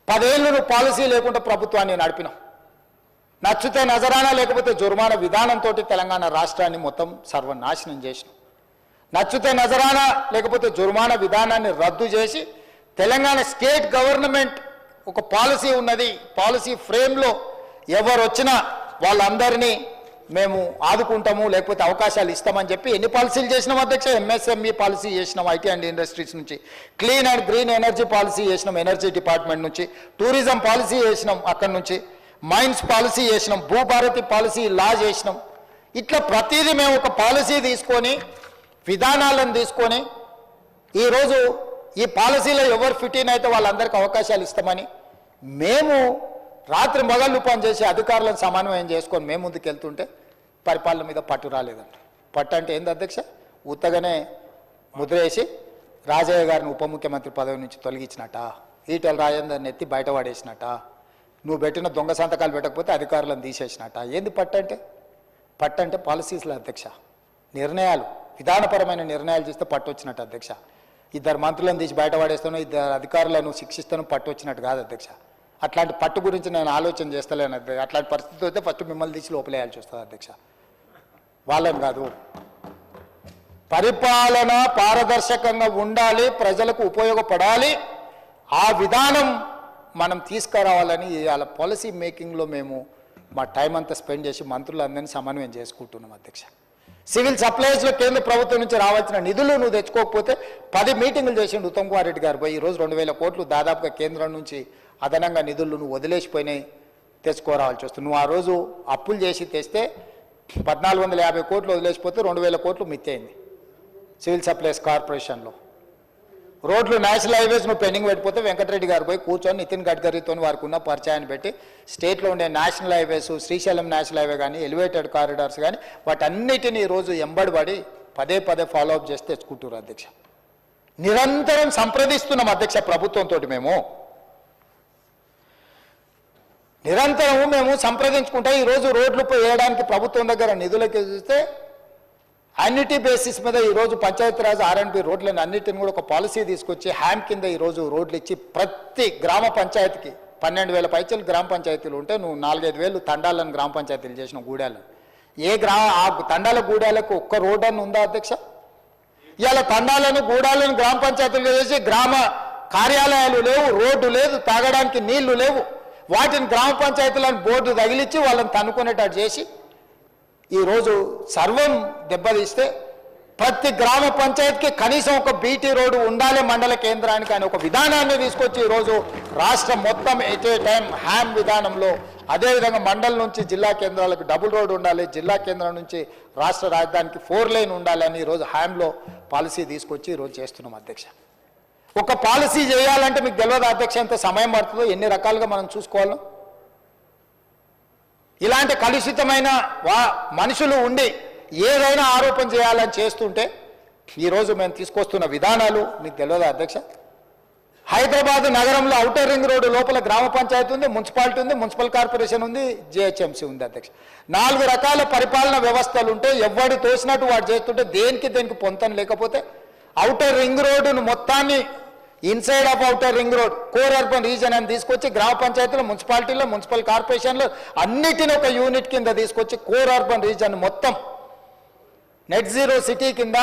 10 ఏళ్ళు నువ్వు పాలసీ లేకుండా ప్రభుత్వాన్ని నడిపినావు. నచ్చితే నజరానా లేకపోతే జుర్మానా విధానంతో తెలంగాణ రాష్ట్రాన్ని మొత్తం సర్వనాశనం చేసినావు. నచ్చితే నజరానా లేకపోతే జుర్మానా విధానాన్ని రద్దు చేసి తెలంగాణ స్టేట్ గవర్నమెంట్ ఒక పాలసీ ఉన్నది, పాలసీ ఫ్రేమ్లో ఎవరు వచ్చినా వాళ్ళందరినీ మేము ఆదుకుంటాము, లేకపోతే అవకాశాలు ఇస్తామని చెప్పి ఎన్ని పాలసీలు చేసినాం అధ్యక్ష? ఎంఎస్ఎంఈ పాలసీ చేసినాం ఐటీ అండ్ ఇండస్ట్రీస్ నుంచి, clean and green energy policy చేసినాం ఎనర్జీ డిపార్ట్మెంట్ నుంచి, టూరిజం పాలసీ చేసినాం అక్కడి నుంచి, మైన్స్ పాలసీ చేసినాం, భూభారతి పాలసీ లా చేసినాం. ఇట్లా ప్రతిదీ మేము ఒక పాలసీ తీసుకొని విధానాలను తీసుకొని ఈరోజు ఈ పాలసీలో ఎవరు ఫిట్ ఇన్ అయితే వాళ్ళందరికీ అవకాశాలు ఇస్తామని మేము రాత్రి మొగళ్ళు పని చేసి అధికారులను సమన్వయం చేసుకొని మేము ముందుకు వెళ్తుంటే పరిపాలన మీద పట్టు రాలేదండి. పట్టు అంటే ఏంది అధ్యక్ష? ఉత్తగానే ముద్రేసి రాజయ్య గారిని ఉప ముఖ్యమంత్రి పదవి నుంచి తొలగించినట, ఈటెల రాజేందర్ని ఎత్తి బయట పడేసినట, నువ్వు పెట్టిన దొంగ సంతకాలు పెట్టకపోతే అధికారులను తీసేసినట. ఏంది పట్టు అంటే? పట్టు అంటే పాలసీస్లో అధ్యక్ష, నిర్ణయాలు, విధానపరమైన నిర్ణయాలు చేస్తే పట్టు వచ్చినట్టు అధ్యక్ష. 2 మంత్రులను తీసి బయట పడేస్తాను, 2 అధికారులను శిక్షిస్తాను పట్టు వచ్చినట్టు కాదు అధ్యక్ష. అట్లాంటి పట్టు గురించి నేను ఆలోచన చేస్తలేను అధ్యక్ష. అట్లాంటి పరిస్థితి అయితే ఫస్ట్ మిమ్మల్ని తీసి లోపలేయాల్సి వస్తుంది అధ్యక్ష, వాళ్ళని కాదు. పరిపాలన పారదర్శకంగా ఉండాలి, ప్రజలకు ఉపయోగపడాలి, ఆ విధానం మనం తీసుకురావాలని వాళ్ళ పాలసీ మేకింగ్లో మేము మా టైం అంతా స్పెండ్ చేసి మంత్రులందరినీ సమన్వయం చేసుకుంటున్నాం అధ్యక్ష. సివిల్ సప్లైస్లో కేంద్ర ప్రభుత్వం నుంచి రావాల్సిన నిధులు నువ్వు తెచ్చుకోకపోతే 10 మీటింగులు చేసిండు ఉత్తమ్ కుమార్ రెడ్డి గారు పోయి. ఈరోజు 2000 కోట్లు దాదాపుగా కేంద్రం నుంచి అదనంగా నిధులు నువ్వు వదిలేసిపోయినాయి, తెచ్చుకోరావాల్సి వస్తుంది. నువ్వు ఆ రోజు అప్పులు చేసి తెస్తే 1450 కోట్లు వదిలేసిపోతే 2000 కోట్లు మిత్తయింది సివిల్ సప్లైస్ కార్పొరేషన్లో. రోడ్లు నేషనల్ హైవేస్ నువ్వు పెండింగ్ పెట్టిపోతే వెంకటరెడ్డి గారు పోయి కూర్చొని నితిన్ గడ్కరీతో వారికి ఉన్న పరిచయాన్ని పెట్టి స్టేట్లో ఉండే national highways, Srisailam national highway కానీ, ఎలివేటెడ్ కారిడార్స్ కానీ వాటన్నిటినీ ఈరోజు ఎంబడిపడి పదే ఫాలో అప్ చేసి తెచ్చుకుంటారు అధ్యక్ష. నిరంతరం సంప్రదిస్తున్నాం అధ్యక్ష ప్రభుత్వంతో, మేము సంప్రదించుకుంటే ఈరోజు రోడ్లు వేయడానికి ప్రభుత్వం దగ్గర నిధులకి చూస్తే అన్నిటి బేసిస్ మీద ఈరోజు పంచాయతీరాజ్ ఆర్ఎండ్బి రోడ్లను అన్నిటిని కూడా ఒక పాలసీ తీసుకొచ్చి హ్యామ్ కింద ఈరోజు రోడ్లు ఇచ్చి ప్రతి గ్రామ పంచాయతీకి 12,000 పైచలు గ్రామ పంచాయతీలు ఉంటే నువ్వు 4-5 తండాలను గ్రామ పంచాయతీలు చేసిన గూడాలను. ఏ ఆ తండాల గూడాలకు ఒక్క రోడ్ అని ఉందా అధ్యక్ష? ఇవాళ తండాలను గూడాలను గ్రామ పంచాయతీలు చేసి గ్రామ కార్యాలయాలు లేవు, రోడ్డు లేదు, తాగడానికి నీళ్లు లేవు. వాటిని గ్రామ పంచాయతీలను బోర్డు తగిలిచ్చి వాళ్ళని తన్నుకునేటట్టు చేసి ఈరోజు సర్వం దెబ్బతీస్తే ప్రతి గ్రామ పంచాయతీకి కనీసం ఒక బీటీ రోడ్డు ఉండాలి మండల కేంద్రానికి అని ఒక విధానాన్ని తీసుకొచ్చి ఈరోజు రాష్ట్రం మొత్తం ఎట్ ఏ టైం హ్యామ్ విధానంలో, అదేవిధంగా మండలం నుంచి జిల్లా కేంద్రాలకు డబుల్ రోడ్డు ఉండాలి, జిల్లా కేంద్రం నుంచి రాష్ట్ర రాజధానికి 4 లైన్ ఉండాలి అని ఈరోజు హ్యామ్లో పాలసీ తీసుకొచ్చి ఈరోజు చేస్తున్నాం అధ్యక్ష. ఒక పాలసీ చేయాలంటే మీకు తెలియదు అధ్యక్ష ఎంత సమయం పడుతుందో, ఎన్ని రకాలుగా మనం చూసుకోవాలో. ఇలాంటి కలుషితమైన మనుషులు ఉండి ఏదైనా ఆరోపణ చేయాలని చేస్తుంటే ఈరోజు మేము తీసుకొస్తున్న విధానాలు మీకు తెలియదు అధ్యక్ష. హైదరాబాద్ నగరంలో ఔటర్ రింగ్ రోడ్డు లోపల గ్రామ పంచాయతీ ఉంది, మున్సిపాలిటీ ఉంది, మున్సిపల్ కార్పొరేషన్ ఉంది, జిహెచ్ఎంసీ ఉంది అధ్యక్ష. 4 రకాల పరిపాలన వ్యవస్థలు ఉంటే ఎవడు తోసినట్టు వాడు చేస్తుంటే దేనికి పొంతన లేకపోతే ఔటర్ రింగ్ రోడ్డును మొత్తాన్ని inside of outer ring road core urban reason అని తీసుకొచ్చి గ్రామ పంచాయతీలో, మున్సిపాలిటీలో, మున్సిపల్ కార్పొరేషన్లో అన్నిటిని ఒక యూనిట్ కింద తీసుకొచ్చి కోర్ అర్బన్ రీజన్ మొత్తం నెట్ జీరో సిటీ కింద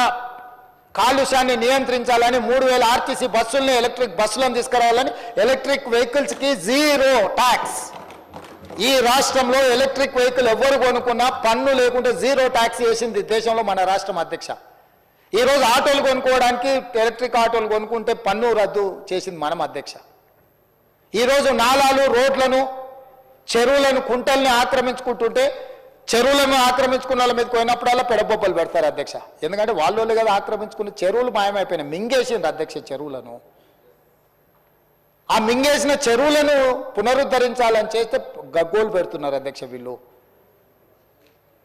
కాలుష్యాన్ని నియంత్రించాలని 3000 ఆర్టీసీ బస్సుల్ని ఎలక్ట్రిక్ బస్సులను తీసుకురావాలని, ఎలక్ట్రిక్ వెహికల్స్కి 0 ట్యాక్స్. ఈ రాష్ట్రంలో ఎలక్ట్రిక్ వెహికల్ ఎవరు కొనుక్కున్నా పన్ను లేకుంటే 0 ట్యాక్స్ వేసింది దేశంలో మన రాష్ట్రం అధ్యక్ష. ఈరోజు ఆటోలు కొనుక్కోవడానికి ఎలక్ట్రిక్ ఆటోలు కొనుక్కుంటే పన్ను రద్దు చేసింది మనం అధ్యక్ష. ఈరోజు నాలాలు, రోడ్లను, చెరువులను, కుంటల్ని ఆక్రమించుకుంటుంటే చెరువులను ఆక్రమించుకున్న వాళ్ళ మీద పోయినప్పుడల్లా పెడబొబ్బలు పెడతారు అధ్యక్ష. ఎందుకంటే వాళ్ళు కదా ఆక్రమించుకున్న చెరువులు మాయమైపోయినాయి, మింగేసిండ్రు అధ్యక్ష చెరువులను. ఆ మింగేసిన చెరువులను పునరుద్ధరించాలని చేస్తే గగ్గోలు పెడుతున్నారు అధ్యక్ష వీళ్ళు.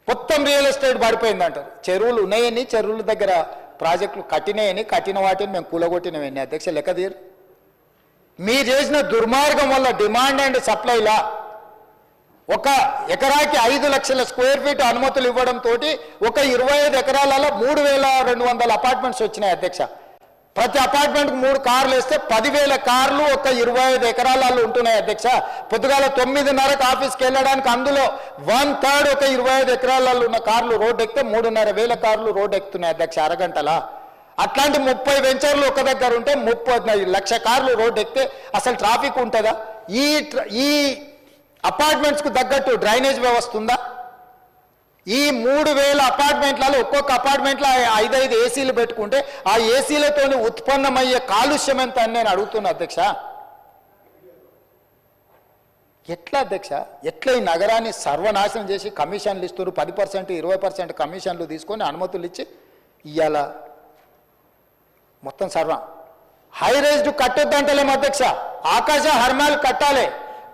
మొత్తం రియల్ ఎస్టేట్ పడిపోయింది అంటారు. చెరువులు ఉన్నాయని, చెరువుల దగ్గర ప్రాజెక్టులు కట్టినాయని, కట్టిన వాటిని మేము కూలగొట్టినవని అధ్యక్ష లెక్క తీరు. మీరు చేసిన దుర్మార్గం వల్ల డిమాండ్ అండ్ సప్లైలా ఒక ఎకరాకి 5 లక్షల స్క్వేర్ ఫీట్ అనుమతులు ఇవ్వడంతో ఒక 25 ఎకరాలలో 3200 అపార్ట్మెంట్స్ వచ్చినాయి అధ్యక్ష. ప్రతి అపార్ట్మెంట్కి 3 కార్లు వేస్తే 10,000 కార్లు ఒక 25 ఎకరాలలో ఉంటున్నాయి అధ్యక్ష. పొద్దుగాల 9:30కి ఆఫీస్కి వెళ్ళడానికి అందులో 1/3 ఒక 25 ఎకరాలలో ఉన్న కార్లు రోడ్డు ఎక్కితే 3,500 కార్లు రోడ్డు ఎక్కుతున్నాయి అధ్యక్ష అరగంటలా. అట్లాంటి 30 వెంచర్లు ఒక దగ్గర ఉంటే 30 లక్ష కార్లు రోడ్డు ఎక్కితే అసలు ట్రాఫిక్ ఉంటుందా? ఈ అపార్ట్మెంట్స్కు తగ్గట్టు డ్రైనేజ్ వ్యవస్థ ఉందా? ఈ 3,000 అపార్ట్మెంట్లలో ఒక్కొక్క అపార్ట్మెంట్లో 5 ఏసీలు పెట్టుకుంటే ఆ ఏసీలతో ఉత్పన్నమయ్యే కాలుష్యం ఎంత అని నేను అడుగుతున్నా అధ్యక్ష. ఎట్లా అధ్యక్ష? ఎట్లా ఈ నగరాన్ని సర్వనాశనం చేసి కమిషన్లు ఇస్తారు, 10% 20% కమిషన్లు తీసుకొని అనుమతులు ఇచ్చి ఇవాళ మొత్తం హై రైజ్డ్ కట్టొద్దంటలేము అధ్యక్ష. ఆకాశ హర్మాలు కట్టాలి.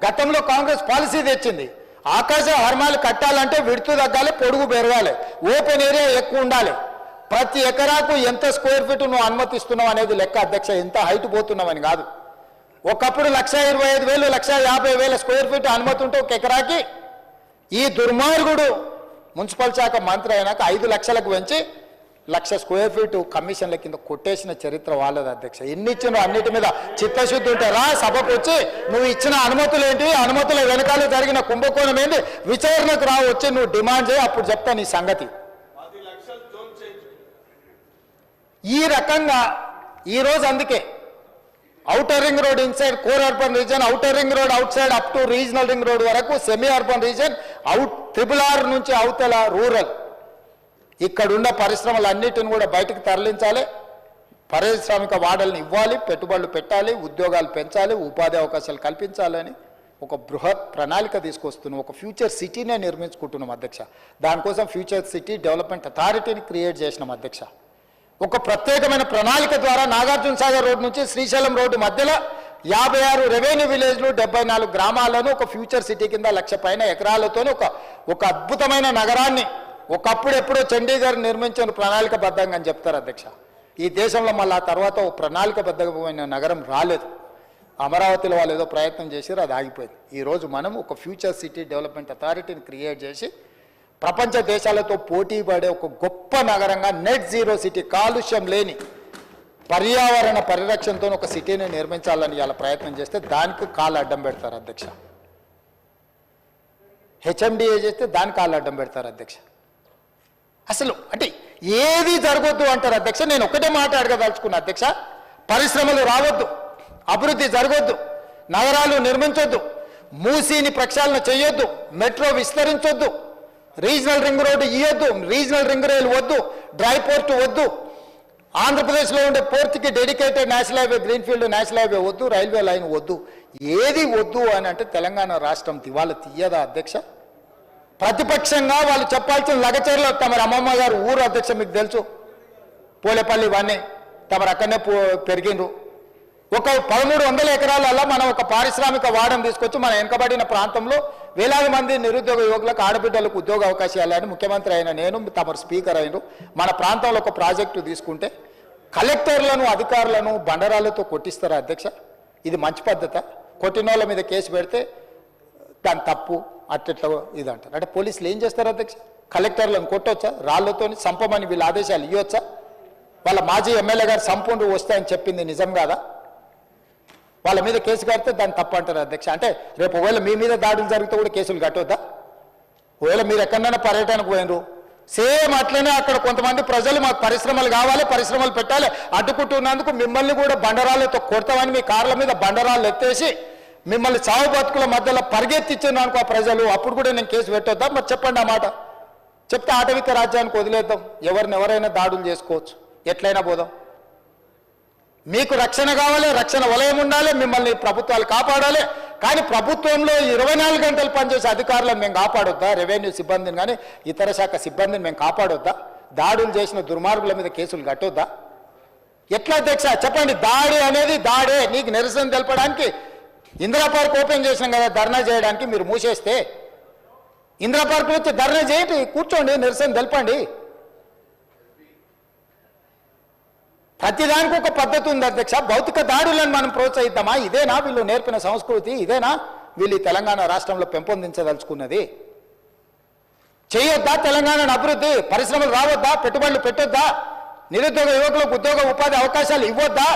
గతంలో కాంగ్రెస్ పాలసీ తెచ్చింది. ఆకాశ హర్మాలు కట్టాలంటే విడుతు తగ్గాలి, పొడుగు పెరగాలి, ఓపెన్ ఏరియా ఎక్కువ ఉండాలి. ప్రతి ఎకరాకు ఎంత స్క్వేర్ ఫీట్ నువ్వు అనుమతిస్తున్నావు అనేది లెక్క అధ్యక్ష. ఎంత హైట్ పోతున్నావని కాదు. ఒకప్పుడు 125,000 150,000 స్క్వేర్ ఫీట్ అనుమతి ఉంటే ఒక ఎకరాకి. ఈ దుర్మార్గుడు మున్సిపల్ శాఖ మంత్రి అయినాక 5 లక్షలకు పెంచి 1,00,000 స్క్వేర్ ఫీట్ కమిషన్ల కింద కొట్టేసిన చరిత్ర వాళ్ళది అధ్యక్ష. ఎన్ని ఇచ్చినో అన్నిటి మీద చిత్తశుద్ధి ఉంటే రా సభకు వచ్చి నువ్వు ఇచ్చిన అనుమతులు ఏంటి, అనుమతుల వెనకాల జరిగిన కుంభకోణం ఏంటి, విచారణకు రా వచ్చి నువ్వు డిమాండ్ చేయి, అప్పుడు చెప్తా నీ సంగతి. ఈ రకంగా ఈరోజు అందుకే outer ring road inside core urban reason, outer ring road out side up to regional ring road వరకు సెమీ అర్బన్ రీజన్, RRR నుంచి అవతల రూరల్, ఇక్కడున్న పరిశ్రమలన్నిటిని కూడా బయటకు తరలించాలి. పారిశ్రామిక వాడల్ని ఇవ్వాలి, పెట్టుబడులు పెట్టాలి, ఉద్యోగాలు పెంచాలి, ఉపాధి అవకాశాలు కల్పించాలని ఒక బృహత్ ప్రణాళిక తీసుకొస్తున్నాం. ఒక ఫ్యూచర్ సిటీనే నిర్మించుకుంటున్నాం అధ్యక్ష. దానికోసం ఫ్యూచర్ సిటీ డెవలప్మెంట్ అథారిటీని క్రియేట్ చేసినాం అధ్యక్ష. ఒక ప్రత్యేకమైన ప్రణాళిక ద్వారా నాగార్జున సాగర్ రోడ్ నుంచి శ్రీశైలం రోడ్డు మధ్యలో 56 రెవెన్యూ విలేజ్లు 74 గ్రామాలను ఒక ఫ్యూచర్ సిటీ కింద 1,00,000 పైన ఎకరాలతో ఒక అద్భుతమైన నగరాన్ని ఒకప్పుడు ఎప్పుడో చండీగఢ్ నిర్మించిన ప్రణాళికబద్ధంగా అని చెప్తారు అధ్యక్ష. ఈ దేశంలో మళ్ళీ ఆ తర్వాత ఒక ప్రణాళికబద్ధమైన నగరం రాలేదు. అమరావతిలో వాళ్ళు ఏదో ప్రయత్నం చేశారు, అది ఆగిపోయింది. ఈరోజు మనం ఒక ఫ్యూచర్ సిటీ డెవలప్మెంట్ అథారిటీని క్రియేట్ చేసి ప్రపంచ దేశాలతో పోటీ పడే ఒక గొప్ప నగరంగా నెట్ జీరో సిటీ, కాలుష్యం లేని పర్యావరణ పరిరక్షణతో ఒక సిటీని నిర్మించాలని ఇలా ప్రయత్నం చేస్తే దానికి కాళ్ళు అడ్డం పెడతారు అధ్యక్ష. HMDA చేస్తే దానికి కాళ్ళు అడ్డం పెడతారు అధ్యక్ష. అసలు అంటే ఏది జరగొద్దు అంటారు అధ్యక్ష. నేను ఒకటే మాట అడగదలుచుకున్నా అధ్యక్ష. పరిశ్రమలు రావద్దు, అభివృద్ధి జరగొద్దు, నగరాలు నిర్మించొద్దు, మూసీని ప్రక్షాళన చేయొద్దు, మెట్రో విస్తరించొద్దు, రీజనల్ రింగ్ రోడ్డు ఇవ్వద్దు, రీజనల్ రింగ్ రైలు వద్దు, డ్రై పోర్ట్ వద్దు, ఆంధ్రప్రదేశ్లో ఉండే పోర్ట్కి dedicated national highway, greenfield national highway వద్దు, రైల్వే లైన్ వద్దు. ఏది వద్దు అని అంటే తెలంగాణ రాష్ట్రం దివాళా తీయదా అధ్యక్ష? ప్రతిపక్షంగా వాళ్ళు చెప్పాల్సిన లగచర్లు తమరి అమ్మమ్మ గారు ఊరు అధ్యక్ష, మీకు తెలుసు, పోలేపల్లి ఇవన్నీ తమరు అక్కడనే పెరిగిండ్రు. ఒక 1,300 ఎకరాలలో మనం ఒక పారిశ్రామిక వాడని తీసుకొచ్చి మన వెనుకబడిన ప్రాంతంలో వేలాది మంది నిరుద్యోగ యువకులకు, ఆడబిడ్డలకు ఉద్యోగ అవకాశాలని ముఖ్యమంత్రి అయిన నేను, తమరు స్పీకర్ అయినరు, మన ప్రాంతంలో ఒక ప్రాజెక్టు తీసుకుంటే కలెక్టర్లను అధికారులను బండరాలతో కొట్టిస్తారా అధ్యక్ష? ఇది మంచి పద్ధత? కొట్టిన వాళ్ళ మీద కేసు పెడితే దాని తప్పు అట్లా ఇది అంటారు. అంటే పోలీసులు ఏం చేస్తారు అధ్యక్ష? కలెక్టర్లను కొట్టొచ్చా? రాళ్లతో సంపమని వీళ్ళ ఆదేశాలు ఇవ్వచ్చా? వాళ్ళ మాజీ ఎమ్మెల్యే గారు సంపూర్ణ వస్తాయని చెప్పింది నిజం కాదా? వాళ్ళ మీద కేసు కడితే దాన్ని తప్పు అంటారు అధ్యక్ష. అంటే రేపు ఒకవేళ మీ మీద దాడులు జరిగితే కూడా కేసులు కట్టొద్దా? ఒకవేళ మీరు ఎక్కడైనా పర్యటనకు పోయినరు, సేమ్ అట్లనే అక్కడ కొంతమంది ప్రజలు మాకు పరిశ్రమలు కావాలి, పరిశ్రమలు పెట్టాలి అడ్డుకుంటున్నందుకు మిమ్మల్ని కూడా బండరాళ్ళతో కొడతామని మీ కార్ల మీద బండరాళ్ళు ఎత్తేసి మిమ్మల్ని చావు బతుకుల మధ్యలో పరిగెత్తిచ్చాను అనుకో ప్రజలు, అప్పుడు కూడా నేను కేసు పెట్టొద్దా? మరి చెప్పండి ఆ మాట. చెప్తే ఆటవిక రాజ్యానికి వదిలేద్దాం, ఎవరైనా దాడులు చేసుకోవచ్చు, ఎట్లయినా పోదాం. మీకు రక్షణ కావాలి, రక్షణ వలయం ఉండాలి, మిమ్మల్ని ప్రభుత్వాలు కాపాడాలి. కానీ ప్రభుత్వంలో 24 గంటలు పనిచేసే అధికారులను మేము కాపాడొద్దా? రెవెన్యూ సిబ్బందిని కానీ ఇతర శాఖ సిబ్బందిని మేము కాపాడొద్దా? దాడులు చేసిన దుర్మార్గుల మీద కేసులు కట్టొద్దా? ఎట్లా అధ్యక్ష చెప్పండి? దాడి అనేది దాడే. నీకు నిరసన తెలపడానికి ఇందిరా పార్క్ ఓపెన్ చేసినాం కదా ధర్నా చేయడానికి, మీరు మూసేస్తే ఇందిరా పార్క్ వచ్చి ధర్నా చేయండి, కూర్చోండి, నిరసన తెలపండి. ప్రతిదానికి ఒక పద్ధతి ఉంది అధ్యక్ష. భౌతిక దాడులను మనం ప్రోత్సహిద్దామా? ఇదేనా వీళ్ళు నేర్పిన సంస్కృతి? ఇదేనా వీళ్ళు తెలంగాణ రాష్ట్రంలో పెంపొందించదలుచుకున్నది? చేయొద్దా తెలంగాణ అభివృద్ధి? పరిశ్రమలు రావద్దా? పెట్టుబడులు పెట్టొద్దా? నిరుద్యోగ యువకులకు ఉద్యోగ ఉపాధి అవకాశాలు ఇవ్వొద్దా?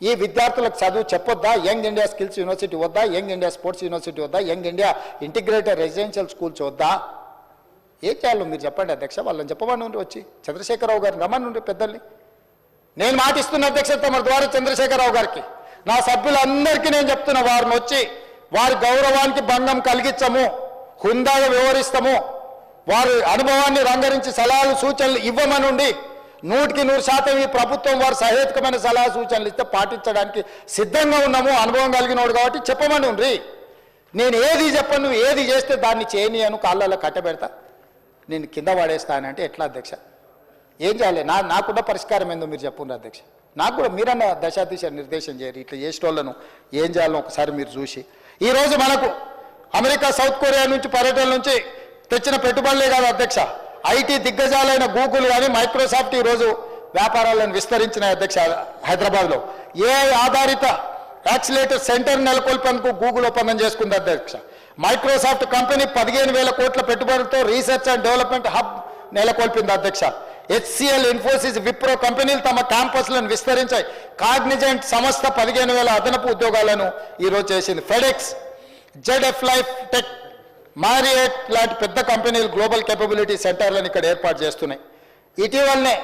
ఈ విద్యార్థులకు చదువు చెప్పొద్దా? యంగ్ ఇండియా స్కిల్స్ యూనివర్సిటీ వద్దా? యంగ్ ఇండియా స్పోర్ట్స్ యూనివర్సిటీ వద్దా? Young India integrated residential schools వద్దా? ఏం చేయాలో మీరు చెప్పండి అధ్యక్ష. వాళ్ళని చెప్పమని వచ్చి చంద్రశేఖరరావు గారిని రమ్మని పెద్దల్ని నేను మాటిస్తున్న అధ్యక్ష తమ ద్వారా చంద్రశేఖరరావు గారికి, నా సభ్యులందరికీ నేను చెప్తున్న, వారిని వచ్చి వారి గౌరవానికి భంగం కలిగించము, హుందాగా వ్యవహరిస్తాము, వారి అనుభవాన్ని రంగరించి సలహాలు సూచనలు ఇవ్వమనుండి 100% ఈ ప్రభుత్వం వారు సహేతుకమైన సలహా సూచనలు ఇస్తే పాటించడానికి సిద్ధంగా ఉన్నాము. అనుభవం కలిగినోడు కాబట్టి చెప్పమని ఉండ్రి. నేను ఏది చెప్పను, నువ్వు ఏది చేస్తే దాన్ని చేయని అను కాళ్ళలో కట్టబెడతా, నేను కింద పడేస్తానంటే ఎట్లా అధ్యక్ష? ఏం చేయాలి? నాకున్న పరిష్కారం ఏందో మీరు చెప్పుండ్రు అధ్యక్ష. నాకు కూడా మీరన్న దశాదిశ నిర్దేశం చేయరు. ఇట్లా చేసేటోళ్ళను ఏం చేయాలో ఒకసారి మీరు చూసి. ఈరోజు మనకు అమెరికా, సౌత్ కొరియా నుంచి పర్యటన నుంచి తెచ్చిన పెట్టుబడులే కాదు అధ్యక్ష, ఐటీ దిగ్గజాలైన గూగుల్ కానీ మైక్రోసాఫ్ట్ ఈరోజు వ్యాపారాలను విస్తరించిన అధ్యక్ష. హైదరాబాద్లో ఏఐ ఆధారిత యాక్సిలేటర్ సెంటర్ నెలకొల్పేందుకు గూగుల్ ఒప్పందం చేసుకుంది అధ్యక్ష. మైక్రోసాఫ్ట్ కంపెనీ 15,000 కోట్ల పెట్టుబడులతో రీసెర్చ్ అండ్ డెవలప్మెంట్ హబ్ నెలకొల్పింది అధ్యక్ష. హెచ్సిఎల్, ఇన్ఫోసిస్, విప్రో కంపెనీలు తమ క్యాంపస్లను విస్తరించాయి. కాగ్నిజెంట్ సంస్థ 15,000 అదనపు ఉద్యోగాలను ఈరోజు చేసింది. FedEx, ZF life tech, Marriott లాంటి పెద్ద కంపెనీలు గ్లోబల్ కేపబిలిటీ సెంటర్లను ఇక్కడ ఏర్పాటు చేస్తున్నాయి. ఇటీవలనే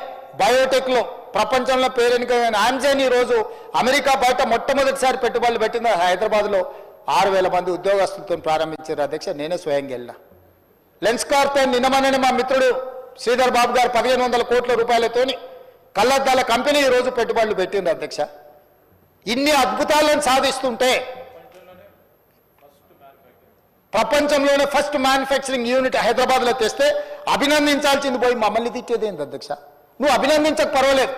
బయోటెక్లో ప్రపంచంలో పేరెనికైన ఆమ్జెన్ ఈరోజు అమెరికా బయట మొట్టమొదటిసారి పెట్టుబడులు పెట్టింది హైదరాబాద్లో 6,000 మంది ఉద్యోగస్తులతో ప్రారంభించారు అధ్యక్ష. నేనే స్వయంగా వెళ్ళిన. లెన్స్కార్తో నిన్నమనని మా మిత్రుడు శ్రీధర్ బాబు గారు 1,500 కోట్ల రూపాయలతోని కళ్ళద్దాల కంపెనీ ఈరోజు పెట్టుబడులు పెట్టింది అధ్యక్ష. ఇన్ని అద్భుతాలను సాధిస్తుంటే ప్రపంచంలోనే ఫస్ట్ మ్యానుఫ్యాక్చరింగ్ యూనిట్ హైదరాబాద్లో తెస్తే అభినందించాల్సింది పోయి మమ్మల్ని తిట్టేది ఏంది అధ్యక్ష? నువ్వు అభినందించక పర్వాలేదు,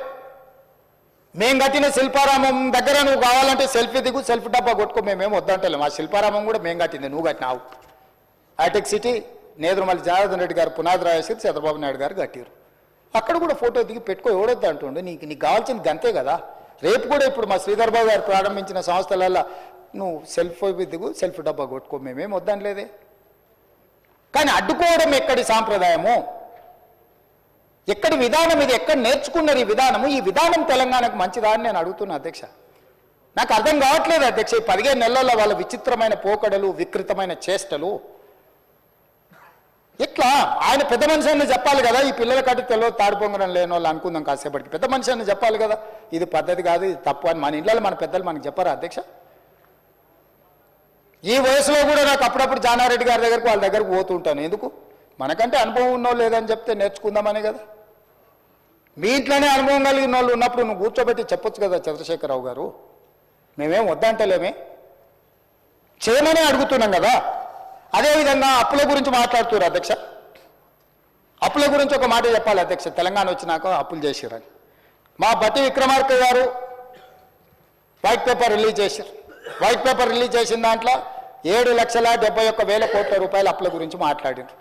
మేము కట్టిన శిల్పారామం దగ్గర నువ్వు కావాలంటే సెల్ఫీ దిగు, సెల్ఫీ డబ్బా కొట్టుకో, మేమేం వద్దంటలేము. ఆ శిల్పారామం కూడా మేము కట్టింది, నువ్వు కట్టినావు. హైటెక్ సిటీ నేదురుమల్లి జనార్దన్ రెడ్డి గారు పునాది రాయేసి చంద్రబాబు నాయుడు గారు కట్టారు. అక్కడ కూడా ఫోటో దిగి పెట్టుకో, ఎవడొద్దు అంటుండే. నీకు కావాల్సింది గంతే కదా. రేపు కూడా ఇప్పుడు మా శ్రీధర్ బాబు గారు ప్రారంభించిన సంస్థలల్లో నువ్వు సెల్ఫీ దిగు, సెల్ఫీ డబ్బా కొట్టుకో, మేమేం వద్దానిలేదే. కానీ అడ్డుకోవడం ఎక్కడి సాంప్రదాయము, ఎక్కడి విధానం ఇది? ఎక్కడ నేర్చుకున్నారు ఈ విధానము? ఈ విధానం తెలంగాణకు మంచిదా అని నేను అడుగుతున్నా అధ్యక్ష. నాకు అర్థం కావట్లేదు అధ్యక్ష. ఈ 15 నెలల్లో వాళ్ళ విచిత్రమైన పోకడలు, వికృతమైన చేష్టలు. ఇట్లా ఆయన పెద్ద మనిషి అని చెప్పాలి కదా. ఈ పిల్లల కట్టి తెలియదు, తాడిపొంగడం లేని వాళ్ళు అనుకుందాం కాసేపటికి. పెద్ద మనిషి అని చెప్పాలి కదా, ఇది పద్ధతి కాదు, ఇది తప్పు అని. మన ఇళ్ళలో మన పెద్దలు మనకు చెప్పారా అధ్యక్ష? ఈ వయసులో కూడా నాకు అప్పుడప్పుడు జానారెడ్డి గారి దగ్గరకు వాళ్ళ దగ్గరకు పోతుంటాను. ఎందుకు? మనకంటే అనుభవం ఉన్నో లేదని చెప్తే నేర్చుకుందామనే కదా. మీ ఇంట్లోనే అనుభవం కలిగిన వాళ్ళు ఉన్నప్పుడు నువ్వు కూర్చోబెట్టి చెప్పొచ్చు కదా చంద్రశేఖరరావు గారు. మేమేం వద్దంటలేమే, చేయమనే అడుగుతున్నాం కదా. అదేవిధంగా అప్పుల గురించి మాట్లాడుతున్నారు అధ్యక్ష. అప్పుల గురించి ఒక మాట చెప్పాలి అధ్యక్ష. తెలంగాణ వచ్చినాక అప్పులు చేసిరని మా బట్టి విక్రమార్క గారు వైట్ పేపర్ రిలీజ్ చేశారు. వైట్ పేపర్ రిలీజ్ చేసిన దాంట్లో 7,71,000 కోట్ల రూపాయల అప్పుల గురించి మాట్లాడారు.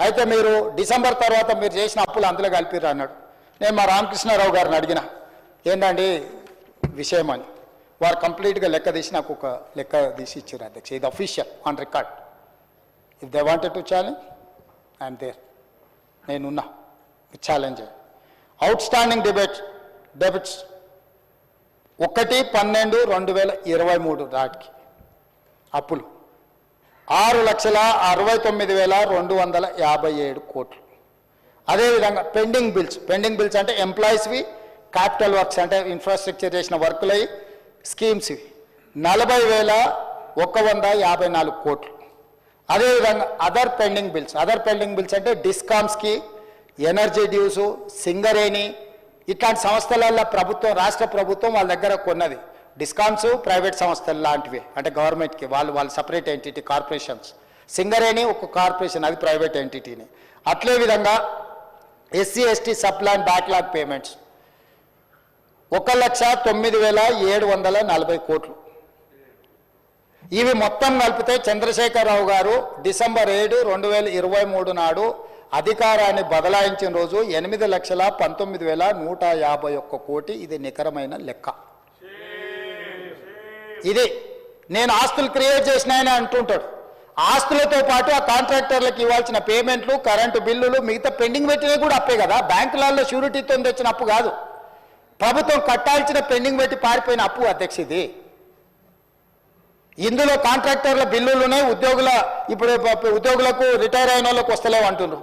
అయితే మీరు డిసెంబర్ తర్వాత మీరు చేసిన అప్పులు అందులో కలిపిర్రు అన్నాడు. నేను మా రామకృష్ణారావు గారిని అడిగిన, ఏంటండి విషయం అని. వారు కంప్లీట్గా లెక్క తీసి నాకు ఒక లెక్క తీసి ఇచ్చారు అధ్యక్ష. ఇది official on record. If they wanted to challenge I'm there, నేనున్నా. ఛాలెంజ్ అవుట్ స్టాండింగ్ డెబిట్స్ 1/12/2023 నాటికి అప్పులు 6,69,257 కోట్లు. అదేవిధంగా పెండింగ్ బిల్స్ అంటే ఎంప్లాయీస్వి, క్యాపిటల్ వర్క్స్ అంటే ఇన్ఫ్రాస్ట్రక్చర్ చేసిన వర్కులవి, స్కీమ్స్వి 40,154 కోట్లు. అదేవిధంగా అదర్ పెండింగ్ బిల్స్ అంటే డిస్కామ్స్కి, ఎనర్జీ డ్యూసు, సింగరేణి ఇట్లాంటి సంస్థలలో ప్రభుత్వం, రాష్ట్ర ప్రభుత్వం వాళ్ళ దగ్గర కొన్నది. డిస్కామ్స్ ప్రైవేట్ సంస్థలు లాంటివి, అంటే గవర్నమెంట్కి వాళ్ళు సపరేట్ ఎంటిటీ, కార్పొరేషన్స్. సింగరేణి ఒక కార్పొరేషన్, అది ప్రైవేట్ ఎంటిటీని. అట్లే విధంగా SC ST sub plan backlog payments 1,09,740 కోట్లు. ఇవి మొత్తం కలిపితే చంద్రశేఖరరావు గారు డిసెంబర్ 7, 2023 నాడు అధికారాన్ని బదలాయించిన రోజు 8,19,151 కోటి. ఇది నికరమైన లెక్క. ఇది నేను ఆస్తులు క్రియేట్ చేసిన ఆయన అంటుంటాడు. ఆస్తులతో పాటు ఆ కాంట్రాక్టర్లకు ఇవ్వాల్సిన పేమెంట్లు, కరెంటు బిల్లులు, మిగతా పెండింగ్ పెట్టినవి కూడా అప్పే కదా. బ్యాంకులలో షూరిటీతో తెచ్చిన అప్పు కాదు, ప్రభుత్వం కట్టాల్సిన పెండింగ్ పెట్టి పారిపోయిన అప్పు అధ్యక్ష ఇది. ఇందులో కాంట్రాక్టర్ల బిల్లులునే ఉద్యోగులకు రిటైర్ అయిన వాళ్ళకు వస్తలేవు అంటున్నారు.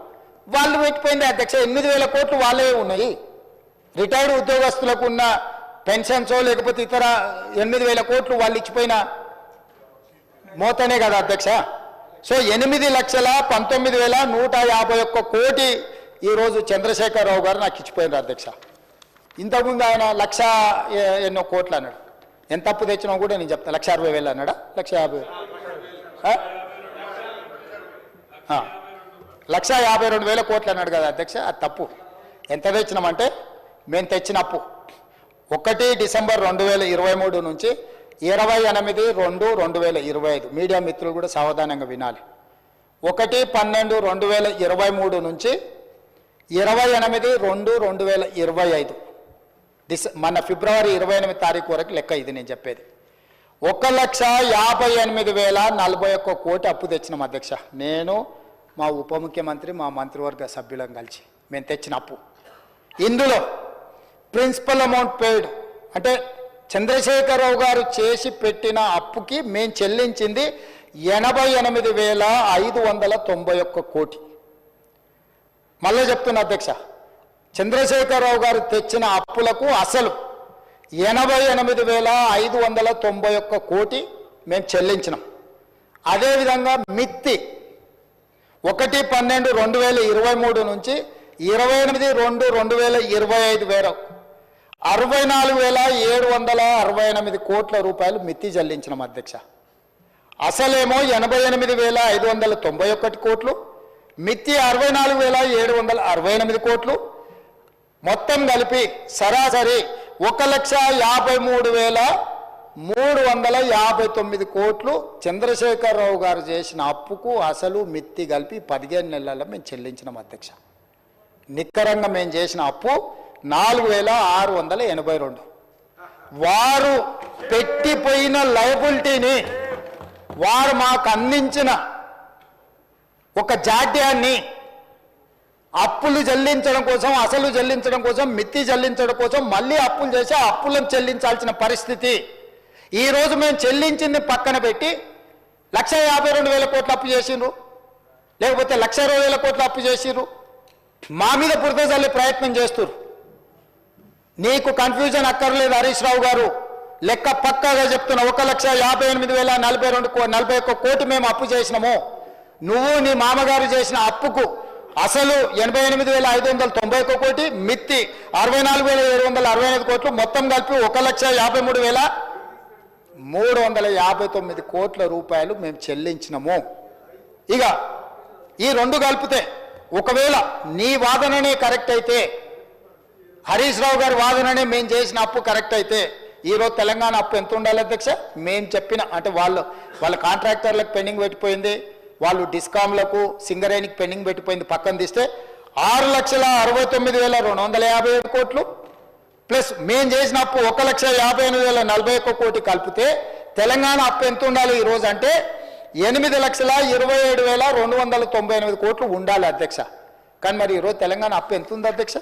వాళ్ళు పెట్టిపోయింది అధ్యక్ష. 8,000 కోట్లు వాళ్ళే ఉన్నాయి. రిటైర్డ్ ఉద్యోగస్తులకు ఉన్న పెన్షన్సో లేకపోతే ఇతర 8,000 కోట్లు వాళ్ళు ఇచ్చిపోయిన మోతనే కదా అధ్యక్ష. సో 8,19,151 కోటి ఈరోజు చంద్రశేఖరరావు గారు నాకు ఇచ్చిపోయినారు అధ్యక్ష. ఇంతకుముందు ఆయన 1,00,000 ఎన్నో కోట్లు అన్నాడు. ఎంత అప్పు తెచ్చినా కూడా నేను చెప్తాను. 1,60,000 అన్నాడా? 1,50,000 1,52,000 కోట్లు అన్నాడు కదా అధ్యక్ష. అది తప్పు. ఎంత తెచ్చినామంటే మేము తెచ్చిన అప్పు 1 డిసెంబర్ 2023 నుంచి 28/2/2025 మీడియా మిత్రులు కూడా సావధానంగా వినాలి. 1/12/2023 నుంచి 28/2/2025 మన ఫిబ్రవరి 28 తారీఖు వరకు లెక్క ఇది నేను చెప్పేది. 1,58,041 కోటి అప్పు తెచ్చినాం అధ్యక్ష. నేను, మా ఉప ముఖ్యమంత్రి, మా మంత్రివర్గ సభ్యులం కలిసి మేము తెచ్చిన అప్పు. ఇందులో ప్రిన్సిపల్ అమౌంట్ పెయిడ్ అంటే చంద్రశేఖరరావు గారు చేసి పెట్టిన అప్పుకి మేము చెల్లించింది 88,591 కోటి. మళ్ళీ చెప్తున్నా అధ్యక్ష, చంద్రశేఖరరావు గారు తెచ్చిన అప్పులకు అసలు 88,591 కోటి మేము చెల్లించినాం. అదేవిధంగా మిత్తి 1/12/2023 నుంచి 28/2/2025 వరకు 64,768 కోట్ల రూపాయలు మిత్తి చెల్లించినాం అధ్యక్ష. అసలేమో 88,591 కోట్లు, మిత్తి 64,768 కోట్లు, మొత్తం కలిపి సరాసరి 1,53,359 కోట్లు చంద్రశేఖరరావు గారు చేసిన అప్పుకు అసలు మిత్తి కలిపి 15 నెలల్లో మేము చెల్లించినాం అధ్యక్ష. నిక్కరంగా మేము చేసిన అప్పు 4,682. వారు పెట్టిపోయిన లయబిలిటీని, వారు మాకు అందించిన ఒక జాడ్యాన్ని అప్పులు చెల్లించడం కోసం, అసలు చెల్లించడం కోసం, మిత్తి చెల్లించడం కోసం మళ్ళీ అప్పులు చేసి ఆ అప్పులను చెల్లించాల్సిన పరిస్థితి. ఈరోజు మేము చెల్లించింది పక్కన పెట్టి 1,52,000 కోట్లు అప్పు చేసిండ్రు, లేకపోతే 1,20,000 కోట్లు అప్పు చేసిండ్రు. మా మీద బురద చల్లే ప్రయత్నం చేస్తున్నారు. నీకు కన్ఫ్యూజన్ అక్కర్లేదు హరీష్ రావు గారు, లెక్క పక్కాగా చెప్తున్నా. 1,58,041 కోటి మేము అప్పు చేసినాము. నువ్వు నీ మామగారు చేసిన అప్పుకు అసలు 88,591 కోటి, మిత్తి 64,765 కోట్లు, మొత్తం కలిపి 1,53,359 కోట్ల రూపాయలు మేము చెల్లించినాము. ఇక ఈ రెండు కలిపితే ఒకవేళ నీ వాదననే కరెక్ట్ అయితే, హరీష్ రావు గారి వాదననే మేము చేసిన అప్పు కరెక్ట్ అయితే, ఈరోజు తెలంగాణ అప్పు ఎంత ఉండాలి అధ్యక్ష? మేము చెప్పిన అంటే వాళ్ళ కాంట్రాక్టర్లకు పెండింగ్ పెట్టిపోయింది, వాళ్ళు డిస్కామ్లకు, సింగరేణికి పెండింగ్ పెట్టిపోయింది పక్కన తీస్తే 6,69,257 కోట్లు ప్లస్ మేము చేసిన అప్పు 1,58,041 కోటి కలిపితే తెలంగాణ అప్పు ఎంత ఉండాలి ఈరోజు అంటే 8,27,298 కోట్లు ఉండాలి అధ్యక్ష. కానీ మరి ఈరోజు తెలంగాణ అప్పు ఎంత ఉంది అధ్యక్ష?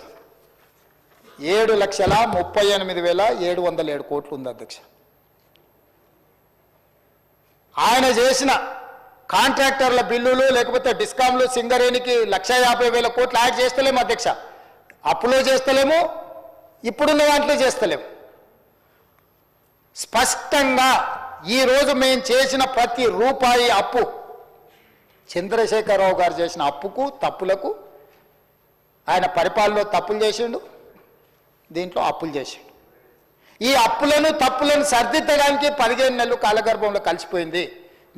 7,38,707 కోట్లు ఉంది అధ్యక్ష. ఆయన చేసిన కాంట్రాక్టర్ల బిల్లులు లేకపోతే డిస్కామ్లు, సింగరేణికి 1,50,000 కోట్లు యాడ్ చేస్తలేము అధ్యక్ష. అప్పులో చేస్తలేము, ఇప్పుడున్న దాంట్లో చేస్తలేము. స్పష్టంగా ఈరోజు మేము చేసిన ప్రతి రూపాయి అప్పు, చంద్రశేఖరరావు గారు చేసిన అప్పుకు, తప్పులకు, ఆయన పరిపాలనలో తప్పులు చేసిండు, దీంట్లో అప్పులు చేసిండు. ఈ అప్పులను తప్పులను సరిదిద్దడానికి 15 నెలలు కాలగర్భంలో కలిసిపోయింది.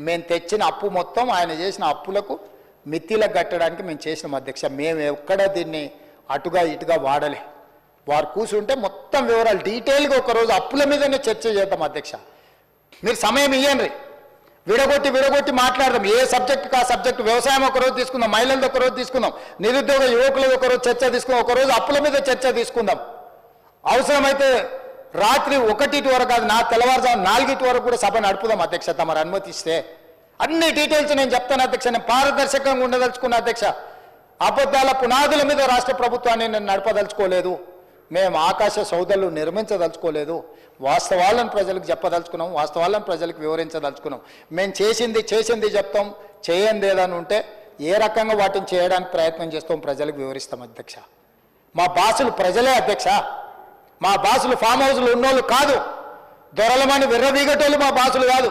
మేము తెచ్చిన అప్పు మొత్తం ఆయన చేసిన అప్పులకు మిత్తిలకు కట్టడానికి మేము చేసినాం అధ్యక్ష. మేము ఎక్కడ దీన్ని అటుగా ఇటుగా వాడలే. వారు కూర్చుంటే మొత్తం వివరాలు డీటెయిల్గా ఒకరోజు అప్పుల మీదనే చర్చ చేద్దాం అధ్యక్ష. మీరు సమయం ఇవ్వండి, విడగొట్టి మాట్లాడదాం. ఏ సబ్జెక్టుకి ఆ సబ్జెక్టు. వ్యవసాయం ఒకరోజు తీసుకుందాం, మహిళలది ఒకరోజు తీసుకుందాం, నిరుద్యోగ యువకులది ఒకరోజు చర్చ తీసుకుందాం, ఒకరోజు అప్పుల మీద చర్చ తీసుకుందాం. అవసరమైతే రాత్రి 1 వరకు కాదు, తెల్లవారుజాము 4 వరకు కూడా సభ నడుపుదాం అధ్యక్ష, తమరు అనుమతిస్తే. అన్ని డీటెయిల్స్ నేను చెప్తాను అధ్యక్ష. నేను పారదర్శకంగా ఉండదలుచుకున్న అధ్యక్ష. అబద్ధాల పునాదుల మీద రాష్ట్ర ప్రభుత్వాన్ని నేను నడపదలుచుకోలేదు. మేము ఆకాశ సౌధలు నిర్మించదలుచుకోలేదు. వాస్తవాలను ప్రజలకు చెప్పదలుచుకున్నాం, వాస్తవాలను ప్రజలకు వివరించదలుచుకున్నాం. మేము చేసింది చెప్తాం, చేయండి ఏదని ఉంటే ఏ రకంగా వాటిని చేయడానికి ప్రయత్నం చేస్తాం ప్రజలకు వివరిస్తాం అధ్యక్ష. మా బాసులు ప్రజలే అధ్యక్ష. మా బాసులు ఫామ్ హౌస్లు ఉన్నోళ్ళు కాదు, దొరలమని విర్రవీగటోళ్ళు మా బాసులు కాదు.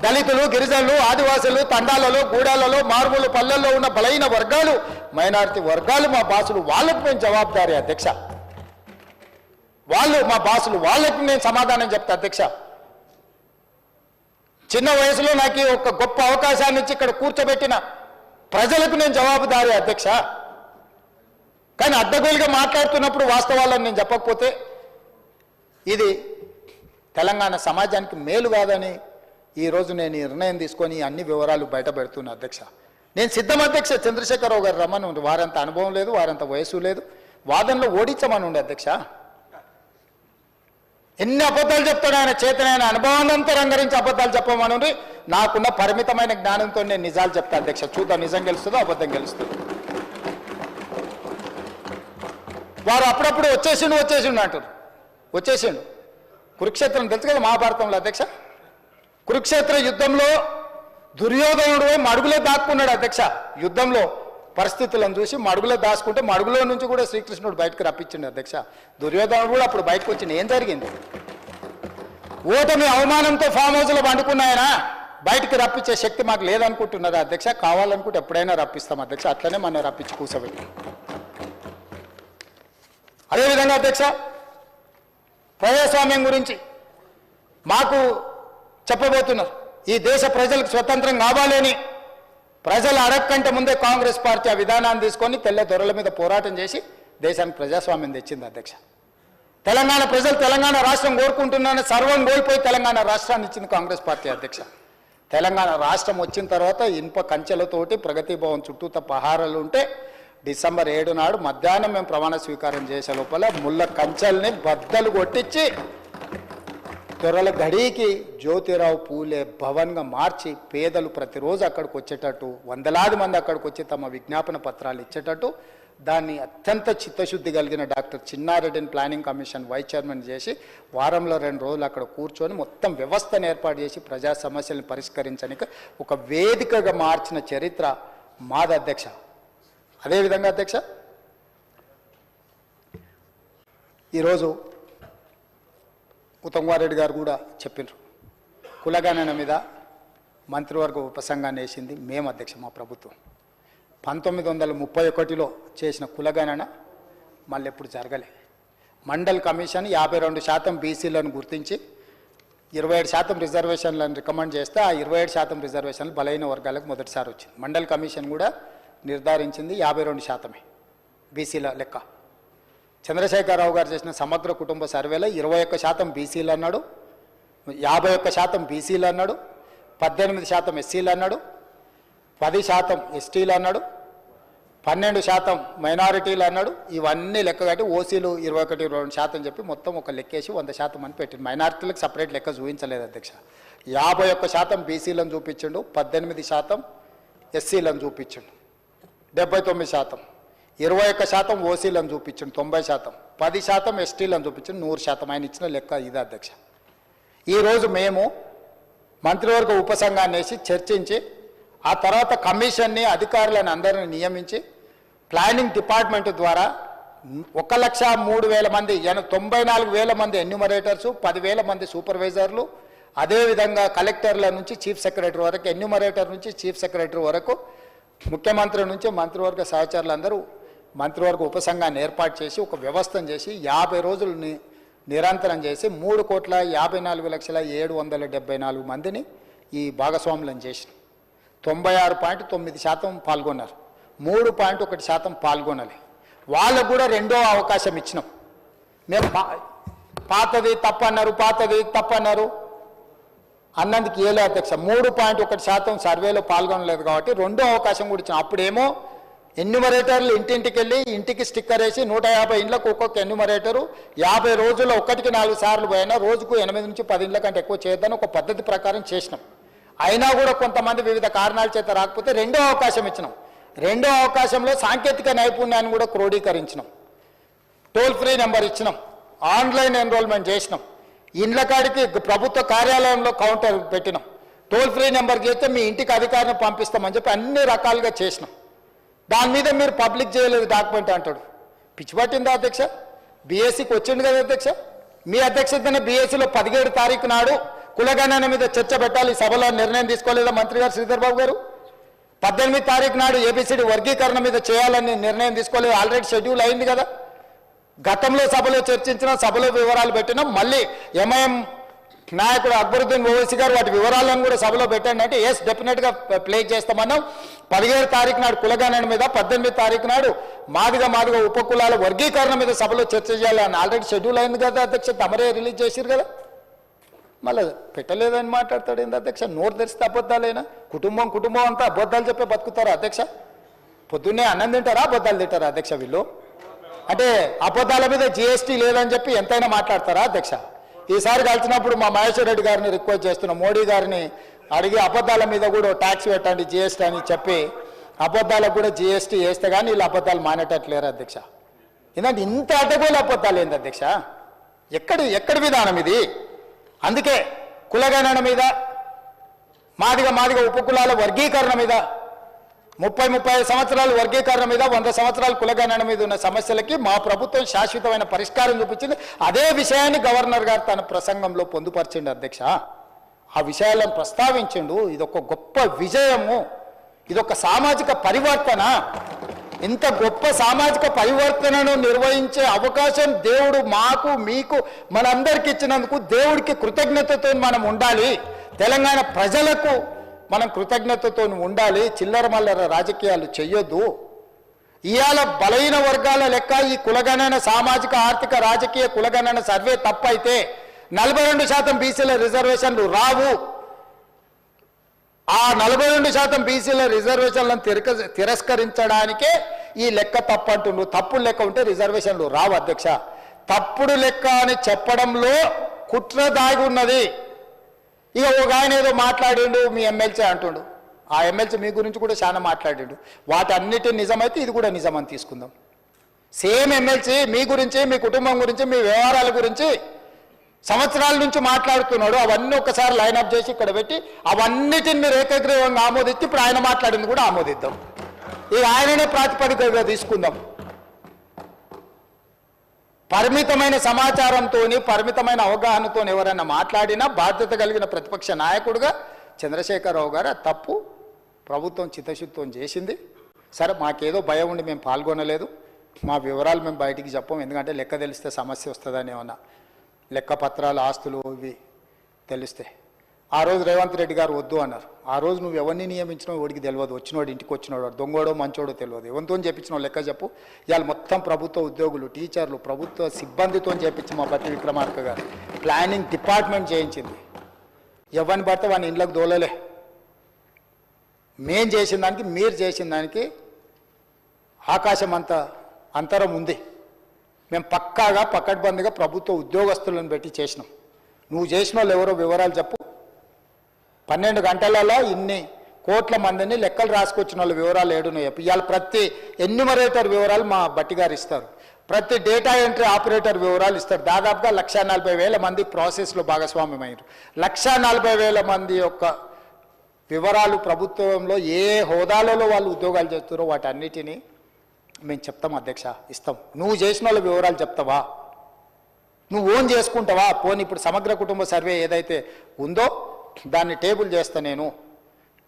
దళితులు, గిరిజనులు, ఆదివాసులు, తండాలలో, గూడాలలో, మారుమూల పల్లెల్లో ఉన్న బలైన వర్గాలు, మైనారిటీ వర్గాలు మా బాసులు. వాళ్ళకు మేము జవాబుదారీ అధ్యక్ష. వాళ్ళు మా బాసులు, వాళ్ళకి నేను సమాధానం చెప్తా అధ్యక్ష. చిన్న వయసులో నాకు ఒక గొప్ప అవకాశాన్ని ఇచ్చి ఇక్కడ కూర్చోబెట్టిన ప్రజలకు నేను జవాబుదారీ అధ్యక్ష. కానీ అడ్డగోలుగా మాట్లాడుతున్నప్పుడు వాస్తవాలను నేను చెప్పకపోతే ఇది తెలంగాణ సమాజానికి మేలు కాదని ఈరోజు నేను నిర్ణయం తీసుకొని అన్ని వివరాలు బయట పెడుతున్నా అధ్యక్ష. నేను సిద్ధం అధ్యక్ష. చంద్రశేఖరరావు గారు రమ్మని వారంత అనుభవం లేదు, వారంత వయసు లేదు, వాదనలో ఓడించమని ఉండే అధ్యక్ష. ఎన్ని అబద్ధాలు చెప్తాడు ఆయన, చేతనైన అనుభవాన్నంతా రంగరించి అబద్ధాలు చెప్పమని నాకున్న పరిమితమైన జ్ఞానంతో నేను నిజాలు చెప్తా అధ్యక్ష. చూద్దాం నిజం గెలుస్తుందో అబద్ధం గెలుస్తుందో. వారు అప్పుడప్పుడు వచ్చేసిండు అంటారు. వచ్చేసిండు. కురుక్షేత్రం తెలుసు కదా మహాభారతంలో అధ్యక్ష. కురుక్షేత్ర యుద్ధంలో దుర్యోధనుడు మడుగులో దాక్కున్నాడు అధ్యక్ష. యుద్ధంలో పరిస్థితులను చూసి మడుగులో దాచుకుంటే మడుగులో నుంచి కూడా శ్రీకృష్ణుడు బయటకు రప్పించిండు అధ్యక్ష. దుర్యోధనుడు కూడా అప్పుడు బయటకు వచ్చింది. ఏం జరిగింది? ఓటమి అవమానంతో ఫామ్ హౌస్లో పండుకున్నాయన బయటికి రప్పించే శక్తి మాకు లేదనుకుంటున్నదా అధ్యక్ష? కావాలనుకుంటే ఎప్పుడైనా రప్పిస్తాం అధ్యక్ష. అట్లనే మనం రప్పించి కూర్చోబెట్టి. అదేవిధంగా అధ్యక్ష ప్రజాస్వామ్యం గురించి మాకు చెప్పబోతున్నారు. ఈ దేశ ప్రజలకు స్వతంత్రం కావాలని ప్రజలు అడగకంటే ముందే కాంగ్రెస్ పార్టీ ఆ విధానాన్ని తీసుకొని తెల్ల దొరల మీద పోరాటం చేసి దేశానికి ప్రజాస్వామ్యం తెచ్చింది అధ్యక్ష. తెలంగాణ ప్రజలు తెలంగాణ రాష్ట్రం కోరుకుంటున్నారని సర్వం కోల్పోయి తెలంగాణ రాష్ట్రాన్ని ఇచ్చింది కాంగ్రెస్ పార్టీ అధ్యక్ష. తెలంగాణ రాష్ట్రం వచ్చిన తర్వాత ఇనుప కంచెలతోటి ప్రగతి భవన్ చుట్టూత పహారాలు ఉంటే డిసెంబర్ 7 నాడు మధ్యాహ్నం మేము ప్రమాణ స్వీకారం చేసే లోపల ముళ్ళ కంచెల్ని బద్దలు కొట్టించి దొరల గడికి జ్యోతిరావు పూలే భవన్గా మార్చి పేదలు ప్రతిరోజు అక్కడికి వచ్చేటట్టు, వందలాది మంది అక్కడికి వచ్చి తమ విజ్ఞాపన పత్రాలు ఇచ్చేటట్టు దాన్ని అత్యంత చిత్తశుద్ధి కలిగిన డాక్టర్ చిన్నారెడ్డిని ప్లానింగ్ కమిషన్ వైస్ చైర్మన్ చేసి వారంలో 2 రోజులు అక్కడ కూర్చొని మొత్తం వ్యవస్థను ఏర్పాటు చేసి ప్రజా సమస్యలను పరిష్కరించడానికి ఒక వేదికగా మార్చిన చరిత్ర మాది అధ్యక్ష. అదేవిధంగా అధ్యక్ష ఈరోజు ఉత్తమ్ కుమార్ రెడ్డి గారు కూడా చెప్పినారు, కులగణన మీద మంత్రివర్గ ఉపసంఘాన్ని వేసింది మేము అధ్యక్ష. మా ప్రభుత్వం 1931లో చేసిన కులగణన మళ్ళీ ఎప్పుడు జరగలే. మండల్ కమిషన్ 52% బీసీలను గుర్తించి 27% రిజర్వేషన్లను రికమెండ్ చేస్తే ఆ 27% రిజర్వేషన్లు బలైన వర్గాలకు మొదటిసారి వచ్చింది. మండల్ కమిషన్ కూడా నిర్ధారించింది 52% బీసీల లెక్క. చంద్రశేఖరరావు గారు చేసిన సమగ్ర కుటుంబ సర్వేలో 21% బీసీలు అన్నాడు, 51% బీసీలు అన్నాడు, 18% ఎస్సీలు అన్నాడు, 10% ఎస్టీలు అన్నాడు, 12% మైనారిటీలు అన్నాడు. ఇవన్నీ లెక్క కట్టి ఓసీలు 21-22% చెప్పి మొత్తం ఒక లెక్కేసి 100% అని పెట్టింది. మైనారిటీలకు సపరేట్ లెక్క చూపించలేదు అధ్యక్ష. 51% బీసీలను చూపించిండు, 18% ఎస్సీలను చూపించిండు, 79%, 21% ఓసీలను చూపించండి 90%, 10% ఎస్టీలను చూపించండి 100%. ఆయన ఇచ్చిన లెక్క ఇది అధ్యక్ష. ఈరోజు మేము మంత్రివర్గ ఉపసంఘాన్ని వేసి చర్చించి ఆ తర్వాత కమిషన్ని అధికారులను అందరిని నియమించి ప్లానింగ్ డిపార్ట్మెంట్ ద్వారా 1,03,000 మంది 94,000 మంది ఎన్యూమరేటర్సు, 10,000 మంది సూపర్వైజర్లు, అదేవిధంగా కలెక్టర్ల నుంచి చీఫ్ సెక్రటరీ వరకు, ఎన్యూమరేటర్ నుంచి చీఫ్ సెక్రటరీ వరకు, ముఖ్యమంత్రి నుంచి మంత్రివర్గ సహచరులందరూ మంత్రివర్గ ఉపసంఘాన్ని ఏర్పాటు చేసి ఒక వ్యవస్థను చేసి 50 రోజులు నిరంతరం చేసి 3,54,774 మందిని ఈ భాగస్వాములను చేసి 96.9% పాల్గొన్నారు. 3.1% పాల్గొనాలి. వాళ్ళకు కూడా 2వ అవకాశం ఇచ్చినాం. మేము పాతది తప్పన్నారు అన్నందుకు ఏలే అధ్యక్ష. 3.1% సర్వేలో పాల్గొనలేదు కాబట్టి 2వ అవకాశం కూడా ఇచ్చాం. అప్పుడేమో ఎన్యూమరేటర్లు ఇంటింటికి వెళ్ళి ఇంటికి స్టిక్కర్ వేసి 150 ఇండ్లకు ఒక్కొక్క ఎన్యూమరేటరు 50 రోజుల్లో 1కి 4 సార్లు పోయినా రోజుకు 8 నుంచి 10 ఇండ్ల కంటే ఎక్కువ చేయొద్దని ఒక పద్ధతి ప్రకారం చేసినాం. అయినా కూడా కొంతమంది వివిధ కారణాల చేత రాకపోతే రెండో అవకాశం ఇచ్చినాం. రెండో అవకాశంలో సాంకేతిక నైపుణ్యాన్ని కూడా క్రోడీకరించినాం. టోల్ ఫ్రీ నెంబర్ ఇచ్చినాం, ఆన్లైన్ ఎన్రోల్మెంట్ చేసినాం, ఇండ్ల కాడికి ప్రభుత్వ కార్యాలయంలో కౌంటర్ పెట్టినాం. టోల్ ఫ్రీ నెంబర్ చేస్తే మీ ఇంటికి అధికారిని పంపిస్తామని చెప్పి అన్ని రకాలుగా చేసినాం. దాని మీద మీరు పబ్లిక్ చేయలేదు డాక్యుమెంట్ అంటాడు. పిచ్చి పట్టిందా అధ్యక్ష? బీఎస్సీకి వచ్చింది కదా అధ్యక్ష, మీ అధ్యక్షతనే బీఎస్సీలో 17 తారీఖు నాడు కులగణన మీద చర్చ పెట్టాలి, సభలో నిర్ణయం తీసుకోలేదా మంత్రి గారు శ్రీధర్ బాబు గారు? 18 తారీఖు నాడు ఏబిసిడి వర్గీకరణ మీద చేయాలని నిర్ణయం తీసుకోలేదు, ఆల్రెడీ షెడ్యూల్ అయింది కదా. గతంలో సభలో చర్చించిన, సభలో వివరాలు పెట్టినాం. మళ్ళీ ఎంఐఎం నాయకుడు అక్బరుద్దీన్ ఓవైసీ గారు వాటి వివరాలను కూడా సభలో పెట్టండి అంటే ఎస్ డెఫినెట్గా ప్లే చేస్తామన్నాం. 17 తారీఖు నాడు కులగణన మీద, 18 తారీఖు నాడు మాదిగ ఉపకులాల వర్గీకరణ మీద సభలో చర్చ చేయాలని ఆల్రెడీ షెడ్యూల్ అయింది కదా అధ్యక్ష. తమరే రిలీజ్ చేసిరు కదా, మళ్ళీ పెట్టలేదని మాట్లాడతాడు ఏంది అధ్యక్ష? నోరు తెరిస్తే అబద్ధాలేనా? కుటుంబం అంతా అబద్ధాలు చెప్పే బతుకుతారా అధ్యక్ష? పొద్దున్నే అన్నం తింటారా, అబద్ధాలు తింటారా అధ్యక్ష వీళ్ళు? అంటే అబద్ధాల మీద జిఎస్టీ లేదని చెప్పి ఎంతైనా మాట్లాడతారా అధ్యక్ష? ఈసారి కలిసినప్పుడు మా మహేశ్వర్ రెడ్డి గారిని రిక్వెస్ట్ చేస్తున్నాం, మోడీ గారిని అడిగి అబద్ధాల మీద కూడా ట్యాక్స్ పెట్టండి జిఎస్టీ అని చెప్పి, అబద్ధాలకు కూడా జిఎస్టీ వేస్తే కానీ వీళ్ళు అబద్ధాలు మానేటట్లేరు అధ్యక్ష. ఎందుకంటే ఇంత అడ్డగోలు అబద్ధాలు ఏంది అధ్యక్ష? ఎక్కడి విధానం ఇది? అందుకే కులగణన మీద, మాదిగ ఉపకులాల వర్గీకరణ మీద, 30-35 సంవత్సరాల వర్గీకరణ మీద, 100 సంవత్సరాల కులగణన మీద ఉన్న సమస్యలకి మా ప్రభుత్వం శాశ్వతమైన పరిష్కారం చూపించింది. అదే విషయాన్ని గవర్నర్ గారు తన ప్రసంగంలో పొందుపరిచిండు అధ్యక్ష. ఆ విషయాలను ప్రస్తావించిండు. ఇదొక గొప్ప విజయము, ఇదొక సామాజిక పరివర్తన. ఇంత గొప్ప సామాజిక పరివర్తనను నిర్వహించే అవకాశం దేవుడు మాకు, మీకు, మనందరికి ఇచ్చినందుకు దేవుడికి కృతజ్ఞతతో మనం ఉండాలి. తెలంగాణ ప్రజలకు మనం కృతజ్ఞతతో ఉండాలి. చిల్లర మల్లర రాజకీయాలు చెయ్యొద్దు. ఇవాళ బలహీన వర్గాల లెక్క ఈ కులగణన, సామాజిక ఆర్థిక రాజకీయ కులగణన సర్వే తప్పైతే 42% బీసీల రిజర్వేషన్లు రావు. ఆ 42% బీసీల రిజర్వేషన్లను తిరస్కరించడానికే ఈ లెక్క తప్పంటుండ్రు. తప్పుడు లెక్క ఉంటే రిజర్వేషన్లు రావు అధ్యక్ష. తప్పుడు లెక్క అని చెప్పడంలో కుట్ర దాగి ఉన్నది. ఇక ఒక ఆయన ఏదో మాట్లాడిండు, మీ ఎమ్మెల్సీ అంటుండు. ఆ ఎమ్మెల్సీ మీ గురించి కూడా చాలా మాట్లాడిండు. వాటన్నిటి నిజమైతే ఇది కూడా నిజమని తీసుకుందాం. సేమ్ ఎమ్మెల్సీ మీ గురించి, మీ కుటుంబం గురించి, మీ వ్యవహారాల గురించి సంవత్సరాల నుంచి మాట్లాడుతున్నాడు. అవన్నీ ఒకసారి లైన్అప్ చేసి ఇక్కడ పెట్టి అవన్నిటిని మీరు ఏకగ్రీవంగా ఆమోదించి ఇప్పుడు ఆయన మాట్లాడింది కూడా ఆమోదిద్దాం. ఇక ఆయననే ప్రాతిపదికగా తీసుకుందాం. పరిమితమైన సమాచారంతో, పరిమితమైన అవగాహనతో ఎవరైనా మాట్లాడినా బాధ్యత కలిగిన ప్రతిపక్ష నాయకుడుగా చంద్రశేఖరరావు గారు ఆ తప్పు ప్రభుత్వం చిత్తశుద్ధితో చేసింది. సరే, మాకేదో భయం ఉండి మేము పాల్గొనలేదు. మా వివరాలు మేము బయటికి చెప్పం, ఎందుకంటే లెక్క తెలిస్తే సమస్య వస్తుందని. ఏమన్నా లెక్క పత్రాలు, ఆస్తులు ఇవి తెలిస్తే ఆ రోజు రేవంత్ రెడ్డి గారు వద్దు అన్నారు. ఆ రోజు నువ్వు ఎవరిని నియమించినావు వాడికి తెలియదు, వచ్చినోడు ఇంటికి వచ్చినోడు దొంగోడో మంచోడో తెలియదు. ఎవరితో చెప్పించినావు లెక్క చెప్పు. ఇవాళ మొత్తం ప్రభుత్వ ఉద్యోగులు, టీచర్లు, ప్రభుత్వ సిబ్బందితో చేపించి మా బట్టి విక్రమార్క గారు ప్లానింగ్ డిపార్ట్మెంట్ చేయించింది. ఎవరిని పడితే వాడిని ఇంట్లోకి దోలలే. మేం చేసిన దానికి, మీరు చేసిన దానికి ఆకాశం అంత అంతరం ఉంది. మేము పక్కాగా పకడ్బందీగా ప్రభుత్వ ఉద్యోగస్తులను పెట్టి చేసినాం. నువ్వు చేసిన వాళ్ళు ఎవరో వివరాలు చెప్పు. 12 గంటలలో ఇన్ని కోట్ల మందిని లెక్కలు రాసుకొచ్చిన వాళ్ళ వివరాలు ఏడున్నాయి. ఇవాళ ప్రతి ఎన్యూమరేటర్ వివరాలు మా బట్టి గారు ఇస్తారు. ప్రతి డేటా ఎంట్రీ ఆపరేటర్ వివరాలు ఇస్తారు. దాదాపుగా 1,40,000 మంది ప్రాసెస్లో భాగస్వామ్యమయ్యారు. 1,40,000 మంది యొక్క వివరాలు ప్రభుత్వంలో ఏ హోదాలలో వాళ్ళు ఉద్యోగాలు చేస్తారో వాటన్నిటినీ మేము చెప్తాం అధ్యక్ష, ఇస్తాం. నువ్వు చేసిన వాళ్ళ వివరాలు చెప్తావా? నువ్వు ఓన్ చేసుకుంటావా? పోనీ ఇప్పుడు సమగ్ర కుటుంబ సర్వే ఏదైతే ఉందో దాన్ని టేబుల్ చేస్తా నేను,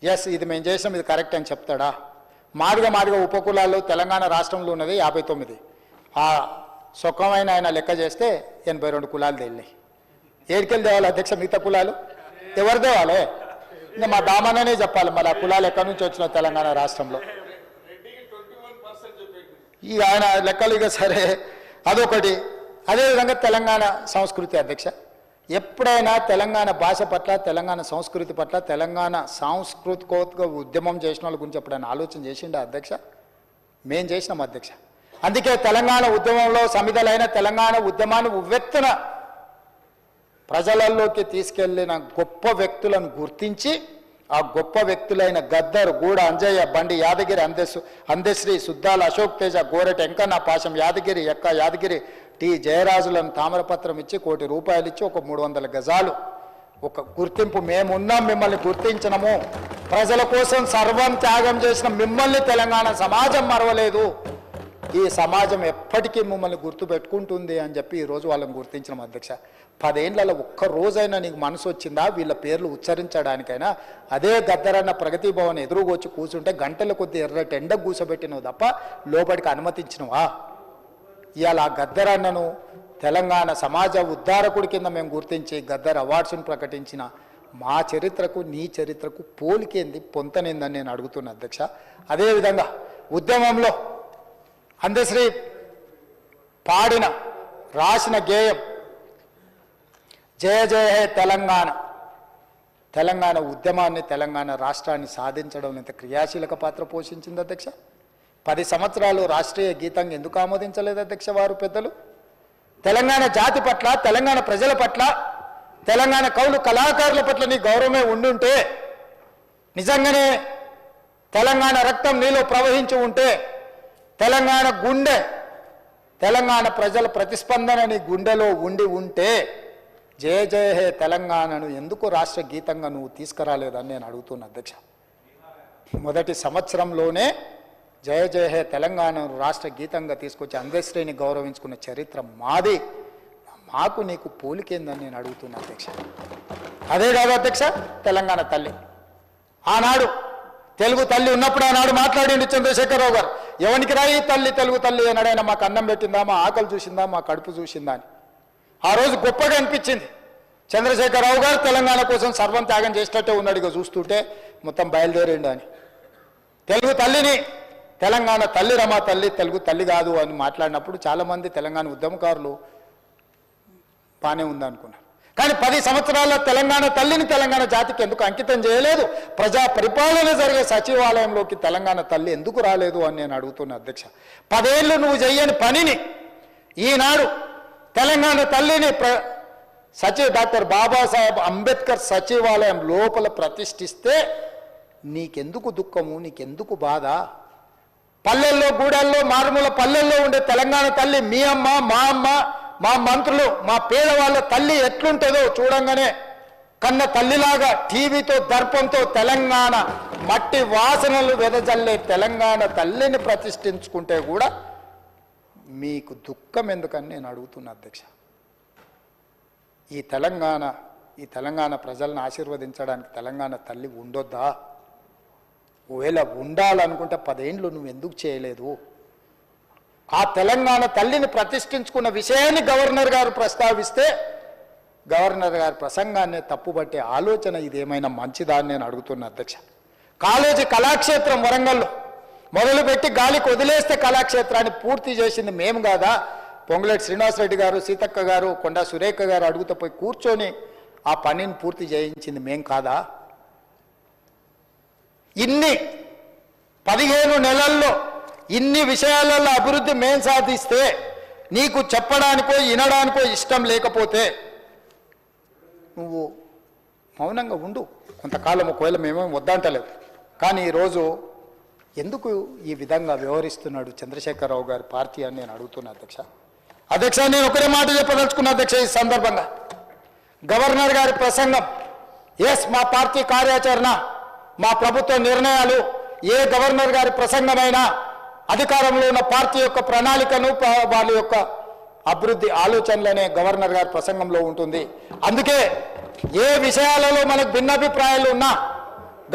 ఎస్ ఇది మేము చేసినాం, ఇది కరెక్ట్ అని చెప్తాడా? మాదిగ ఉపకులాల్లో తెలంగాణ రాష్ట్రంలో ఉన్నది 59. ఆ సుఖమైన ఆయన లెక్క చేస్తే 82 కులాలు తేలినాయి. ఏడికెళ్ళి తేవాలి అధ్యక్ష మిగతా కులాలు? ఎవరు తేవాలి? ఇంకా మా దామననే చెప్పాలి మరి ఆ కులాలు ఎక్కడి నుంచి వచ్చిన తెలంగాణ రాష్ట్రంలో. ఈ ఆయన లెక్కలు ఇక సరే, అదొకటి. అదేవిధంగా తెలంగాణ సంస్కృతి అధ్యక్ష, ఎప్పుడైనా తెలంగాణ భాష పట్ల, తెలంగాణ సంస్కృతి పట్ల, తెలంగాణ సాంస్కృతికోత్క ఉద్యమం చేసిన వాళ్ళ గురించి ఎప్పుడైనా ఆలోచన చేసిండా అధ్యక్ష? మేం చేసినాం అధ్యక్ష. అందుకే తెలంగాణ ఉద్యమంలో సమిధలైన తెలంగాణ ఉద్యమాన్ని ఉవ్వెత్తున ప్రజలలోకి తీసుకెళ్లిన గొప్ప వ్యక్తులను గుర్తించి ఆ గొప్ప వ్యక్తులైన గద్దర్, గూడ అంజయ్య, బండి యాదగిరి, అందశ్రీ, సుద్దాల అశోక్ తేజ, గోరెట వెంకన్న, పాశం యాదగిరి, ఎక్క యాదగిరి, టి జయరాజులను తామరపత్రం ఇచ్చి ₹1,00,00,000 ఇచ్చి ఒక 300 గజాలు ఒక గుర్తింపు, మేమున్నాం, మిమ్మల్ని గుర్తించడము, ప్రజల కోసం సర్వం త్యాగం చేసిన మిమ్మల్ని తెలంగాణ సమాజం మరవలేదు, ఈ సమాజం ఎప్పటికీ మిమ్మల్ని గుర్తు పెట్టుకుంటుంది అని చెప్పి ఈరోజు వాళ్ళని గుర్తించడం. అధ్యక్ష, 10 ఏళ్లలో ఒక్క రోజైనా నీకు మనసు వచ్చిందా వీళ్ళ పేర్లు ఉచ్చరించడానికైనా? అదే గద్దరన్న ప్రగతి భవన్ ఎదురుగొచ్చి కూర్చుంటే గంటల కొద్ది ఎర్రటి ఎండ కూసబెట్టినవు తప్ప లోపలికి అనుమతించినవా? ఇవాళ ఆ గద్దరన్నను తెలంగాణ సమాజ ఉద్ధారకుడి కింద మేము గుర్తించి గద్దర్ అవార్డ్స్ను ప్రకటించిన మా చరిత్రకు నీ చరిత్రకు పోలికేంది, పొంతనేందని నేను అడుగుతున్నా అధ్యక్ష. అదేవిధంగా ఉద్యమంలో అందశ్రీ పాడిన రాసిన గేయం జయ జయ హే తెలంగాణ, తెలంగాణ ఉద్యమాన్ని, తెలంగాణ రాష్ట్రాన్ని సాధించడం ఇంత క్రియాశీలక పాత్ర పోషించింది అధ్యక్ష. 10 సంవత్సరాలు రాష్ట్రీయ గీతంగా ఎందుకు ఆమోదించలేదు అధ్యక్ష వారు పెద్దలు? తెలంగాణ జాతి పట్ల, తెలంగాణ ప్రజల పట్ల, తెలంగాణ కవులు కళాకారుల పట్ల నీ గౌరవమే ఉండుంటే, నిజంగానే తెలంగాణ రక్తం నీలో ప్రవహించి ఉంటే, తెలంగాణ గుండె, తెలంగాణ ప్రజల ప్రతిస్పందన నీ గుండెలో ఉండి ఉంటే జయ జయ హే తెలంగాణను ఎందుకు రాష్ట్ర గీతంగా నువ్వు తీసుకురాలేదని నేను అడుగుతున్నా అధ్యక్ష. మొదటి సంవత్సరంలోనే జయ జయ హే తెలంగాణను రాష్ట్ర గీతంగా తీసుకొచ్చి అందశ్రీని గౌరవించుకున్న చరిత్ర మాది, మాకు నీకు పోలికేందని నేను అడుగుతున్నా అధ్యక్ష. అదే కాదు అధ్యక్ష, తెలంగాణ తల్లి ఆనాడు తెలుగు తల్లి ఉన్నప్పుడు ఆనాడు మాట్లాడింది చంద్రశేఖరరావు గారు, ఎవరికి రాయి తల్లి తెలుగు తల్లి అన్నాడైనా మాకు అన్నం పెట్టిందా, మా ఆకలి చూసిందా, మా కడుపు చూసిందా అని. ఆ రోజు గొప్పగా అనిపించింది. చంద్రశేఖరరావు గారు తెలంగాణ కోసం సర్వం త్యాగం చేసేటట్టే ఉన్నాడు, ఇక చూస్తుంటే మొత్తం బయలుదేరిండు అని. తెలుగు తల్లిని తెలంగాణ తల్లి రమా తల్లి, తెలుగు తల్లి కాదు అని మాట్లాడినప్పుడు చాలామంది తెలంగాణ ఉద్యమకారులు బాగానే ఉందనుకున్నారు. కానీ 10 సంవత్సరాల తెలంగాణ తల్లిని తెలంగాణ జాతికి ఎందుకు అంకితం చేయలేదు? ప్రజా పరిపాలన జరిగే సచివాలయంలోకి తెలంగాణ తల్లి ఎందుకు రాలేదు అని నేను అడుగుతున్నా అధ్యక్ష. 10 ఏళ్ళు నువ్వు చెయ్యని పనిని ఈనాడు తెలంగాణ తల్లిని డాక్టర్ బాబాసాహెబ్ అంబేద్కర్ సచివాలయం లోపల ప్రతిష్ఠిస్తే నీకెందుకు దుఃఖము, నీకెందుకు బాధ? పల్లెల్లో, గూడల్లో, మారుమూల పల్లెల్లో ఉండే తెలంగాణ తల్లి మీ అమ్మ, మా అమ్మ, మా మంత్రులు, మా పేదవాళ్ళ తల్లి ఎట్లుంటుందో చూడంగానే కన్న తల్లిలాగా టీవీతో దర్పంతో తెలంగాణ మట్టి వాసనలు వెదజల్లే తెలంగాణ తల్లిని ప్రతిష్ఠించుకుంటే కూడా మీకు దుఃఖం ఎందుకని నేను అడుగుతున్నా అధ్యక్ష. ఈ తెలంగాణ ప్రజలను ఆశీర్వదించడానికి తెలంగాణ తల్లి ఉండొద్దా? ఒకవేళ ఉండాలనుకుంటే 10 ఏళ్ళు నువ్వు ఎందుకు చేయలేదు? ఆ తెలంగాణ తల్లిని ప్రతిష్ఠించుకున్న విషయాన్ని గవర్నర్ గారు ప్రస్తావిస్తే గవర్నర్ గారి ప్రసంగాన్ని తప్పుబట్టే ఆలోచన ఇదేమైనా మంచిదా అని నేను అడుగుతున్నా అధ్యక్ష. కాలేజీ కళాక్షేత్రం వరంగల్లో మొదలుపెట్టి గాలికి వదిలేస్తే కళాక్షేత్రాన్ని పూర్తి చేసింది మేము కాదా? పొంగులేటి శ్రీనివాసరెడ్డి గారు, సీతక్క గారు, కొండా సురేఖ గారు అడుగుతూ పోయి కూర్చొని ఆ పనిని పూర్తి చేయించింది మేం కాదా? ఇన్ని 15 నెలల్లో ఇన్ని విషయాలలో అభివృద్ధి మేం సాధిస్తే నీకు చెప్పడానికో వినడానికో ఇష్టం లేకపోతే నువ్వు మౌనంగా ఉండు కొంతకాలం. ఒకవేళ మేమేం వద్దంటలేదు, కానీ ఈరోజు ఎందుకు ఈ విధంగా వ్యవహరిస్తున్నాడు చంద్రశేఖరరావు గారి పార్టీ అని నేను అడుగుతున్నా అధ్యక్ష. నేను ఒకరే మాట చెప్పదలుచుకున్నా అధ్యక్ష. ఈ సందర్భంగా గవర్నర్ గారి ప్రసంగం, మా పార్టీ కార్యాచరణ, మా ప్రభుత్వ నిర్ణయాలు, ఏ గవర్నర్ గారి ప్రసంగమైనా అధికారంలో ఉన్న పార్టీ యొక్క ప్రణాళికను, వాళ్ళ యొక్క అభివృద్ధి ఆలోచనలనే గవర్నర్ గారి ప్రసంగంలో ఉంటుంది. అందుకే ఏ విషయాలలో మనకు భిన్నాభిప్రాయాలు ఉన్నా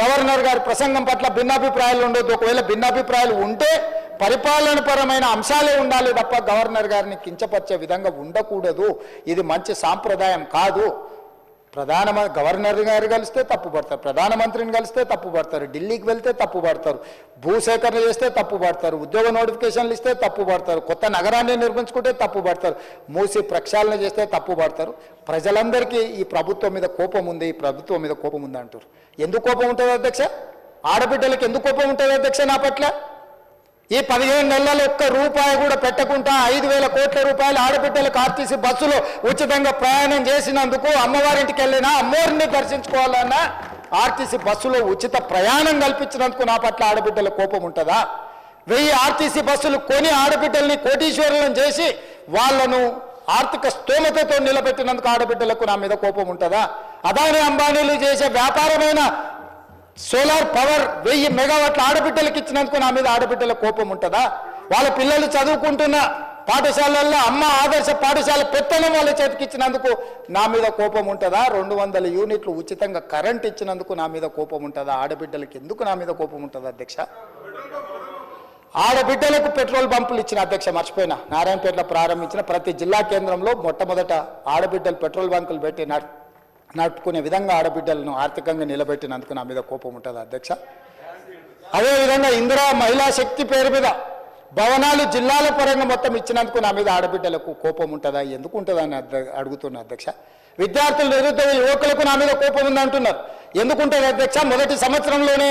గవర్నర్ గారి ప్రసంగం పట్ల భిన్నాభిప్రాయాలు ఉండొద్దు. ఒకవేళ భిన్నాభిప్రాయాలు ఉంటే పరిపాలనపరమైన అంశాలే ఉండాలి తప్ప గవర్నర్ గారిని కించపరిచే విధంగా ఉండకూడదు. ఇది మంచి సాంప్రదాయం కాదు. గవర్నర్ గారు కలిస్తే తప్పు పడతారు, ప్రధానమంత్రిని కలిస్తే తప్పు పడతారు, ఢిల్లీకి వెళ్తే తప్పు పడతారు, భూసేకరణ చేస్తే తప్పు పడతారు, ఉద్యోగ నోటిఫికేషన్లు ఇస్తే తప్పు పడతారు, కొత్త నగరాన్ని నిర్మించుకుంటే తప్పు పడతారు, మూసి ప్రక్షాళన చేస్తే తప్పు పడతారు. ప్రజలందరికీ ఈ ప్రభుత్వం మీద కోపం ఉంది, ఈ ప్రభుత్వం మీద కోపం ఉంది అంటారు. ఎందుకు కోపం ఉంటుంది అధ్యక్ష? ఆడబిడ్డలకు ఎందుకు కోపం ఉంటుంది అధ్యక్ష నా పట్ల? ఈ 15 నెలల్లో ఒక్క రూపాయి కూడా పెట్టకుండా 5,000 కోట్ల రూపాయలు ఆడబిడ్డలకు ఆర్టీసీ బస్సులో ఉచితంగా ప్రయాణం చేసినందుకు, అమ్మవారింటికి వెళ్ళినా, అమ్మవారిని దర్శించుకోవాలన్నా ఆర్టీసీ బస్సులో ఉచిత ప్రయాణం కల్పించినందుకు నా పట్ల ఆడబిడ్డల కోపం ఉంటుందా? 1000 ఆర్టీసీ బస్సులు కొని ఆడబిడ్డల్ని కోటీశ్వరులను చేసి వాళ్లను ఆర్థిక స్తోమతతో నిలబెట్టినందుకు ఆడబిడ్డలకు నా మీద కోపం ఉంటుందా? అదాని అంబానీలు చేసే వ్యాపారమైన సోలార్ పవర్ 1000 మెగావాట్ల ఆడబిడ్డలకు ఇచ్చినందుకు నా మీద ఆడబిడ్డల కోపం ఉంటుందా? వాళ్ళ పిల్లలు చదువుకుంటున్న పాఠశాలల్లో అమ్మ ఆదర్శ పాఠశాల పెత్తనం వాళ్ళ చేతికి ఇచ్చినందుకు నా మీద కోపం ఉంటుందా? 200 యూనిట్లు ఉచితంగా కరెంట్ ఇచ్చినందుకు నా మీద కోపం ఉంటుందా? ఆడబిడ్డలకు ఎందుకు నా మీద కోపం ఉంటుంది అధ్యక్ష? ఆడబిడ్డలకు పెట్రోల్ బంపులు ఇచ్చిన అధ్యక్ష, మర్చిపోయినా, నారాయణపేటలో ప్రారంభించిన ప్రతి జిల్లా కేంద్రంలో మొట్టమొదట ఆడబిడ్డలు పెట్రోల్ బంకులు పెట్టి నడుపుకునే విధంగా ఆడబిడ్డలను ఆర్థికంగా నిలబెట్టినందుకు నా మీద కోపం ఉంటుంది అధ్యక్ష. అదేవిధంగా ఇందిరా మహిళా శక్తి పేరు మీద భవనాలు జిల్లాల పరంగా మొత్తం ఇచ్చినందుకు నా మీద ఆడబిడ్డలకు కోపం ఉంటుందా? ఎందుకు ఉంటుందని అడుగుతున్నా అధ్యక్ష. విద్యార్థులు నిరుద్యోగ యువకులకు నా మీద కోపం ఉందంటున్నారు. ఎందుకుంటుంది అధ్యక్ష? మొదటి సంవత్సరంలోనే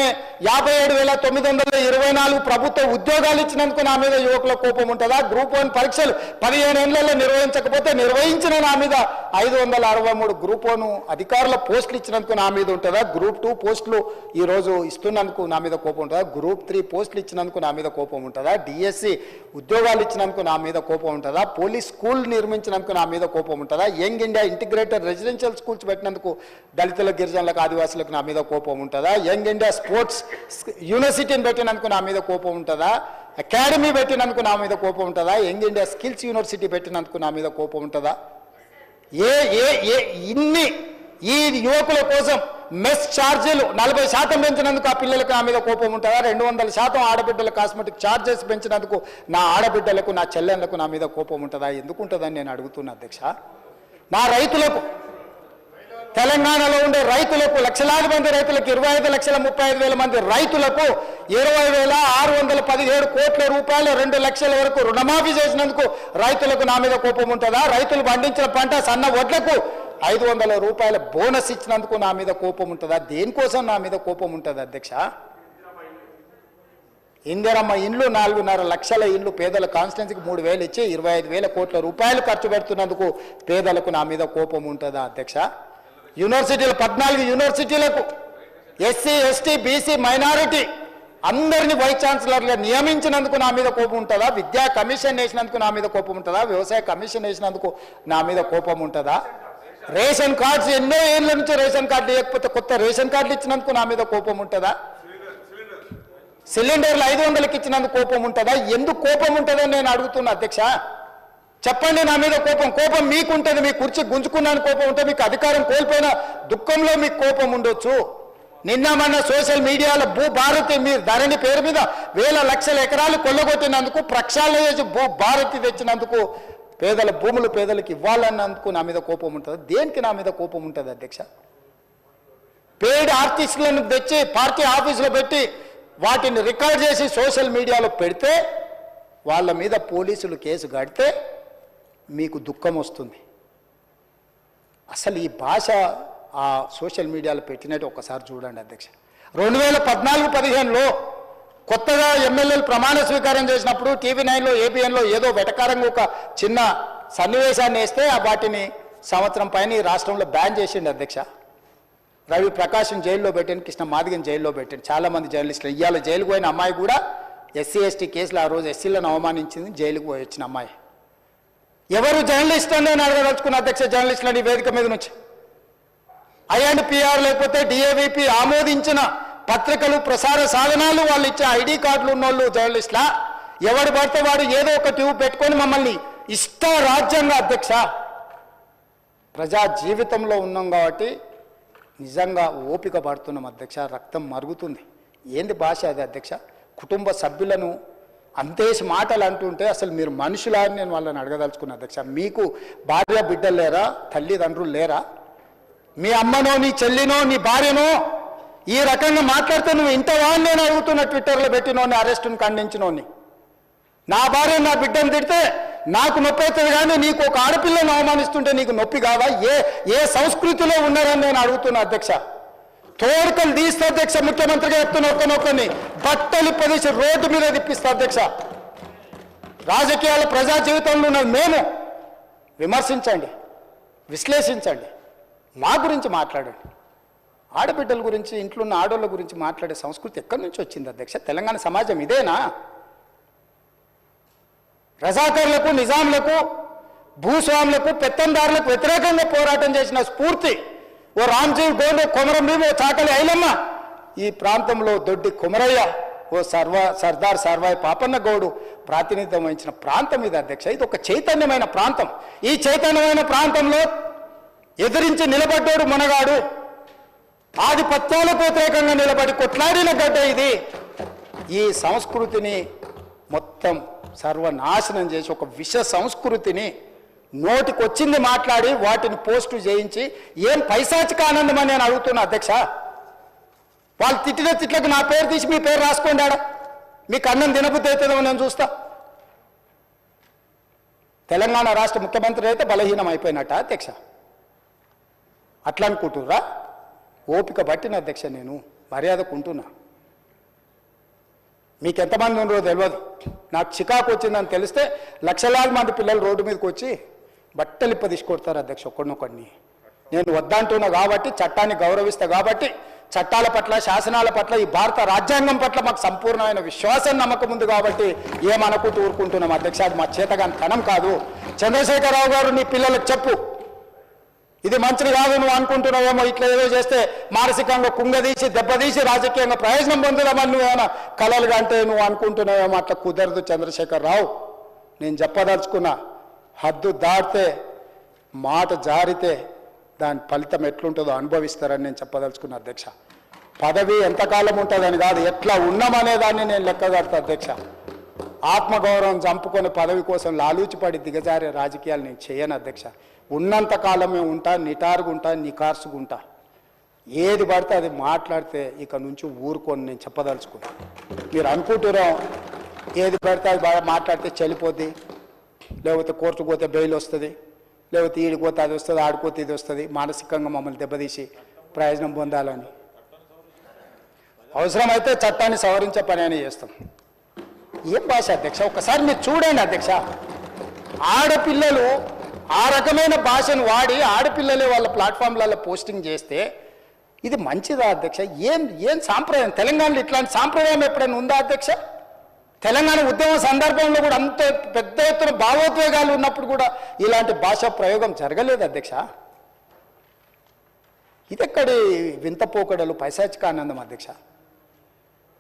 57,924 ప్రభుత్వ ఉద్యోగాలు ఇచ్చినందుకు నా మీద యువకుల కోపం ఉంటుందా? గ్రూప్ 1 పరీక్షలు 15 ఏళ్లలో నిర్వహించకపోతే నిర్వహించిన నా మీద 563 గ్రూప్ 1 అధికారుల పోస్టులు ఇచ్చినందుకు నా మీద ఉంటుందా? గ్రూప్ 2 పోస్టులు ఈరోజు ఇస్తున్నందుకు నా మీద కోపం ఉంటుందా? గ్రూప్ 3 పోస్టులు ఇచ్చినందుకు నా మీద కోపం ఉంటుందా? డిఎస్సి ఉద్యోగాలు ఇచ్చినందుకు నా మీద కోపం ఉంటుందా? పోలీస్ స్కూల్ నిర్మించినందుకు నా మీద కోపం ఉంటుందా? Young India integrated residential schools పెట్టినందుకు దళితుల గిరిజనులకు ఆదివాసులకు నా మీద కోపం ఉంటుందా? యంగ్ ఇండియా స్పోర్ట్స్ యూనివర్సిటీని పెట్టినందుకు నా మీద కోపం ఉంటుందా? అకాడమీ పెట్టినందుకు నా మీద కోపం ఉంటుందా? యంగ్ ఇండియా స్కిల్స్ యూనివర్సిటీ పెట్టినందుకు నా మీద కోపం ఉంటుందా? ఇన్ని ఈ యువకుల కోసం మెస్ ఛార్జీలు 40% పెంచినందుకు ఆ పిల్లలకు నా మీద కోపం ఉంటుందా? 200% ఆడబిడ్డల కాస్మెటిక్ ఛార్జెస్ పెంచినందుకు నా ఆడబిడ్డలకు నా చెల్లెళ్లకు నా మీద కోపం ఉంటుందా? ఎందుకు ఉంటుందని నేను అడుగుతున్నా అధ్యక్ష. నా రైతులకు, తెలంగాణలో ఉండే రైతులకు, లక్షలాది మంది రైతులకు, 25,35,000 మంది రైతులకు 20,617 కోట్ల రూపాయలు 2 లక్షల వరకు రుణమాఫీ చేసినందుకు రైతులకు నా మీద కోపం ఉంటుందా? రైతులు పండించిన పంట సన్న వడ్లకు 500 రూపాయల బోనస్ ఇచ్చినందుకు నా మీద కోపం ఉంటుందా? దేనికోసం నా మీద కోపం ఉంటుంది అధ్యక్ష? ఇందిరమ్మ ఇండ్లు 4.5 లక్షల ఇండ్లు పేదల కాన్స్టిట్యున్సీకి 3,000 ఇచ్చి 25,000 కోట్ల రూపాయలు ఖర్చు పెడుతున్నందుకు పేదలకు నా మీద కోపం ఉంటుందా అధ్యక్ష? యూనివర్సిటీలు 14 యూనివర్సిటీలకు ఎస్సీ ఎస్టీ బీసీ మైనారిటీ అందరినీ వైస్ ఛాన్సలర్గా నియమించినందుకు నా మీద కోపం ఉంటుందా? విద్యా కమిషన్ వేసినందుకు నా మీద కోపం ఉంటుందా? వ్యవసాయ కమిషన్ వేసినందుకు నా మీద కోపం ఉంటుందా? రేషన్ కార్డ్స్ ఎన్నో ఏళ్ళ నుంచి రేషన్ కార్డు లేకపోతే కొత్త రేషన్ కార్డులు ఇచ్చినందుకు నా మీద కోపం ఉంటుందా? సిలిండర్లు 500కి ఇచ్చినందుకు కోపం ఉంటుందా? ఎందుకు కోపం ఉంటుందని నేను అడుగుతున్నా అధ్యక్ష. చెప్పండి. నా మీద కోపం మీకుంటుంది. మీ కుర్చీ గుంజుకున్నాను కోపం ఉంటే, మీకు అధికారం కోల్పోయిన దుఃఖంలో మీకు కోపం ఉండొచ్చు. నిన్న మొన్న సోషల్ మీడియాలో భూభారతి మీరు ధరణి పేరు మీద వేల లక్షల ఎకరాలు కొల్లగొట్టినందుకు, ప్రక్షాళన చేసి భూభారతి తెచ్చినందుకు, పేదల భూములు పేదలకు ఇవ్వాలన్నందుకు నా మీద కోపం ఉంటుంది. దేనికి నా మీద కోపం ఉంటుంది అధ్యక్ష? పెయిడ్ ఆర్టిస్టులను తెచ్చి పార్టీ ఆఫీసులో పెట్టి వాటిని రికార్డ్ చేసి సోషల్ మీడియాలో పెడితే వాళ్ళ మీద పోలీసులు కేసు కడితే మీకు దుఃఖం వస్తుంది. అసలు ఈ భాష ఆ సోషల్ మీడియాలో పెట్టినట్టు ఒకసారి చూడండి అధ్యక్ష. 2014-15లో కొత్తగా ఎమ్మెల్యేలు ప్రమాణ స్వీకారం చేసినప్పుడు TV9లో ABNలో ఏదో వెటకారంగా ఒక చిన్న సన్నివేశాన్ని వేస్తే వాటిని సంవత్సరం పైన ఈ రాష్ట్రంలో బ్యాన్ చేసిండు అధ్యక్ష. రవి ప్రకాశం జైల్లో పెట్టాను, కృష్ణ మాదిగని జైల్లో పెట్టాను, చాలామంది జర్నలిస్టులు. ఇవాళ జైలుకు పోయిన అమ్మాయి కూడా SC ST కేసులు ఆ రోజు ఎస్సీలను అవమానించింది, జైలుకు పోయి వచ్చిన అమ్మాయి. ఎవరు జర్నలిస్ట్ అని నేను అడగదలుచుకున్న అధ్యక్ష, జర్నలిస్టులని వేదిక మీద నుంచి INPR లేకపోతే DAVP ఆమోదించిన పత్రికలు ప్రసార సాధనాలు వాళ్ళు ఇచ్చే ID కార్డులు ఉన్నోళ్ళు జర్నలిస్టులా? ఎవడు పడితే వాడు ఏదో ఒక ట్యూబ్ పెట్టుకొని మమ్మల్ని ఇష్ట రాజ్యంగా అధ్యక్ష. ప్రజా జీవితంలో ఉన్నాం కాబట్టి నిజంగా ఓపిక పడుతున్నాం అధ్యక్ష. రక్తం మరుగుతుంది. ఏంది భాష అది అధ్యక్ష? కుటుంబ సభ్యులను అంతేసి మాటలు అంటుంటే అసలు మీరు మనుషులా అని నేను వాళ్ళని అడగదలుచుకున్నా అధ్యక్ష. మీకు భార్య బిడ్డలు లేరా? తల్లిదండ్రులు లేరా? మీ అమ్మనో నీ చెల్లినో నీ భార్యనో ఈ రకంగా మాట్లాడితే నువ్వు ఇంతవా అని నేను అడుగుతున్నా. ట్విట్టర్లో పెట్టినోని, అరెస్టును ఖండించినోని. నా భార్య నా బిడ్డను తిడితే నాకు నొప్పి అవుతుంది, కానీ నీకు ఒక ఆడపిల్లను అవమానిస్తుంటే నీకు నొప్పి కాదా? ఏ సంస్కృతిలో ఉన్నారని నేను అడుగుతున్నా అధ్యక్ష. తోడుకలు తీస్తే అధ్యక్ష, ముఖ్యమంత్రిగా చెప్తున్న ఒక్కనొక్కని బట్టలు పదేసి రోడ్డు మీద తిప్పిస్తా అధ్యక్ష. రాజకీయాల ప్రజా జీవితంలో ఉన్నది మేము. విమర్శించండి, విశ్లేషించండి, మా గురించి మాట్లాడండి. ఆడబిడ్డల గురించి, ఇంట్లో ఉన్న ఆడోళ్ళ గురించి మాట్లాడే సంస్కృతి ఎక్కడి నుంచి వచ్చింది అధ్యక్ష? తెలంగాణ సమాజం ఇదేనా? రజాకర్లకు, నిజాంలకు, భూస్వాములకు, పెత్తందారులకు వ్యతిరేకంగా పోరాటం చేసిన స్ఫూర్తి ఓ రామ్జీవ్ గోండు, కొమరం భీమ్, ఓ చాకలి ఐలమ్మ, ఈ ప్రాంతంలో దొడ్డి కొమరయ్య, ఓ సర్దార్ సర్వాయి పాపన్న గౌడు ప్రాతినిధ్యం వహించిన ప్రాంతం ఇది అధ్యక్ష. ఇది ఒక చైతన్యమైన ప్రాంతం. ఈ చైతన్యమైన ప్రాంతంలో ఎదిరించి నిలబడ్డాడు మునగాడు. ఆధిపత్యాలకు వ్యతిరేకంగా నిలబడి కొట్లాడిన గడ్డ ఇది. ఈ సంస్కృతిని మొత్తం సర్వనాశనం చేసి ఒక విష సంస్కృతిని నోటికొచ్చింది మాట్లాడి వాటిని పోస్టు చేయించి ఏం పైశాచిక ఆనందం అని నేను అడుగుతున్నా అధ్యక్ష. వాళ్ళు తిట్టిన తిట్లకు నా పేరు తీసి మీ పేరు రాసుకోండి. ఆడ మీకు అన్నం తినబుద్ధి అవుతుందో నేను చూస్తా. తెలంగాణ రాష్ట్ర ముఖ్యమంత్రి అయితే బలహీనం అయిపోయినట్ట అధ్యక్ష? అట్లా అనుకుంటుర్రా? ఓపిక పట్టిన అధ్యక్ష, నేను మర్యాదకుంటున్నా. మీకు ఎంతమంది ఉన్నారో తెలియదు. నాకు చికాకు వచ్చిందని తెలిస్తే లక్షలాది మంది పిల్లలు రోడ్డు మీదకి వచ్చి బట్టలిప్ప తీసుకొడతారు అధ్యక్ష ఒక్కడినొక్కడిని. నేను వద్దంటున్నా కాబట్టి, చట్టాన్ని గౌరవిస్తా కాబట్టి, చట్టాల పట్ల, శాసనాల పట్ల, ఈ భారత రాజ్యాంగం పట్ల మాకు సంపూర్ణమైన విశ్వాసం, నమ్మకం ఉంది కాబట్టి ఏమనుకుంటూ ఊరుకుంటున్నాం అధ్యక్ష. అది మా చేతగాని తనం కాదు. చంద్రశేఖరరావు గారు నీ పిల్లలకు చెప్పు, ఇది మంచిది కాదు, నువ్వు అనుకుంటున్నావేమో ఇట్లా ఏదో చేస్తే మానసికంగా కుంగదీసి దెబ్బతీసి రాజకీయంగా ప్రయోజనం పొందుదామని నువ్వేమైనా కలలుగా అంటే నువ్వు అనుకుంటున్నావేమో. అట్లా కుదరదు చంద్రశేఖరరావు. నేను చెప్పదలుచుకున్నా, హద్దు దాటితే, మాట జారితే దాని ఫలితం ఎట్లుంటుందో అనుభవిస్తారని నేను చెప్పదలుచుకున్నా అధ్యక్ష. పదవి ఎంతకాలం ఉంటుందని కాదు, ఎట్లా ఉన్నామనేదాన్ని నేను లెక్కగడతా అధ్యక్ష. ఆత్మగౌరవం చంపుకొని పదవి కోసం లాలూచిపడి దిగజారే రాజకీయాలు నేను చేయను అధ్యక్ష. ఉన్నంత కాలమే ఉంటా, నిటారుగుంటా, నికార్సుగుంటా. ఏది పడితే అది మాట్లాడితే ఇక నుంచి ఊరుకొని నేను చెప్పదలుచుకున్నా. మీరు అనుకుంటున్నాం ఏది పడితే అది బాగా మాట్లాడితే చెల్లిపోద్ది, లేకపోతే కోర్టుకు పోతే బెయిల్ వస్తుంది, లేకపోతే ఈడిపోతే అది వస్తుంది, ఆడిపోతే ఇది వస్తుంది, మానసికంగా మమ్మల్ని దెబ్బతీసి ప్రయోజనం పొందాలని. అవసరమైతే చట్టాన్ని సవరించే పని అని చేస్తాం. ఏం భాష అధ్యక్ష? ఒకసారి మీరు చూడండి అధ్యక్ష. ఆడపిల్లలు ఆ రకమైన భాషను వాడి ఆడపిల్లలే వాళ్ళ ప్లాట్ఫామ్లలో పోస్టింగ్ చేస్తే ఇది మంచిదా అధ్యక్ష? ఏం సాంప్రదాయం? తెలంగాణలో ఇట్లాంటి సాంప్రదాయం ఎప్పుడైనా ఉందా అధ్యక్ష? తెలంగాణ ఉద్యమ సందర్భంలో కూడా అంత పెద్ద ఎత్తున భావోద్వేగాలు ఉన్నప్పుడు కూడా ఇలాంటి భాషా ప్రయోగం జరగలేదు అధ్యక్ష. ఇదెక్కడి వింత పోకడలు, పైశాచిక ఆనందం అధ్యక్ష?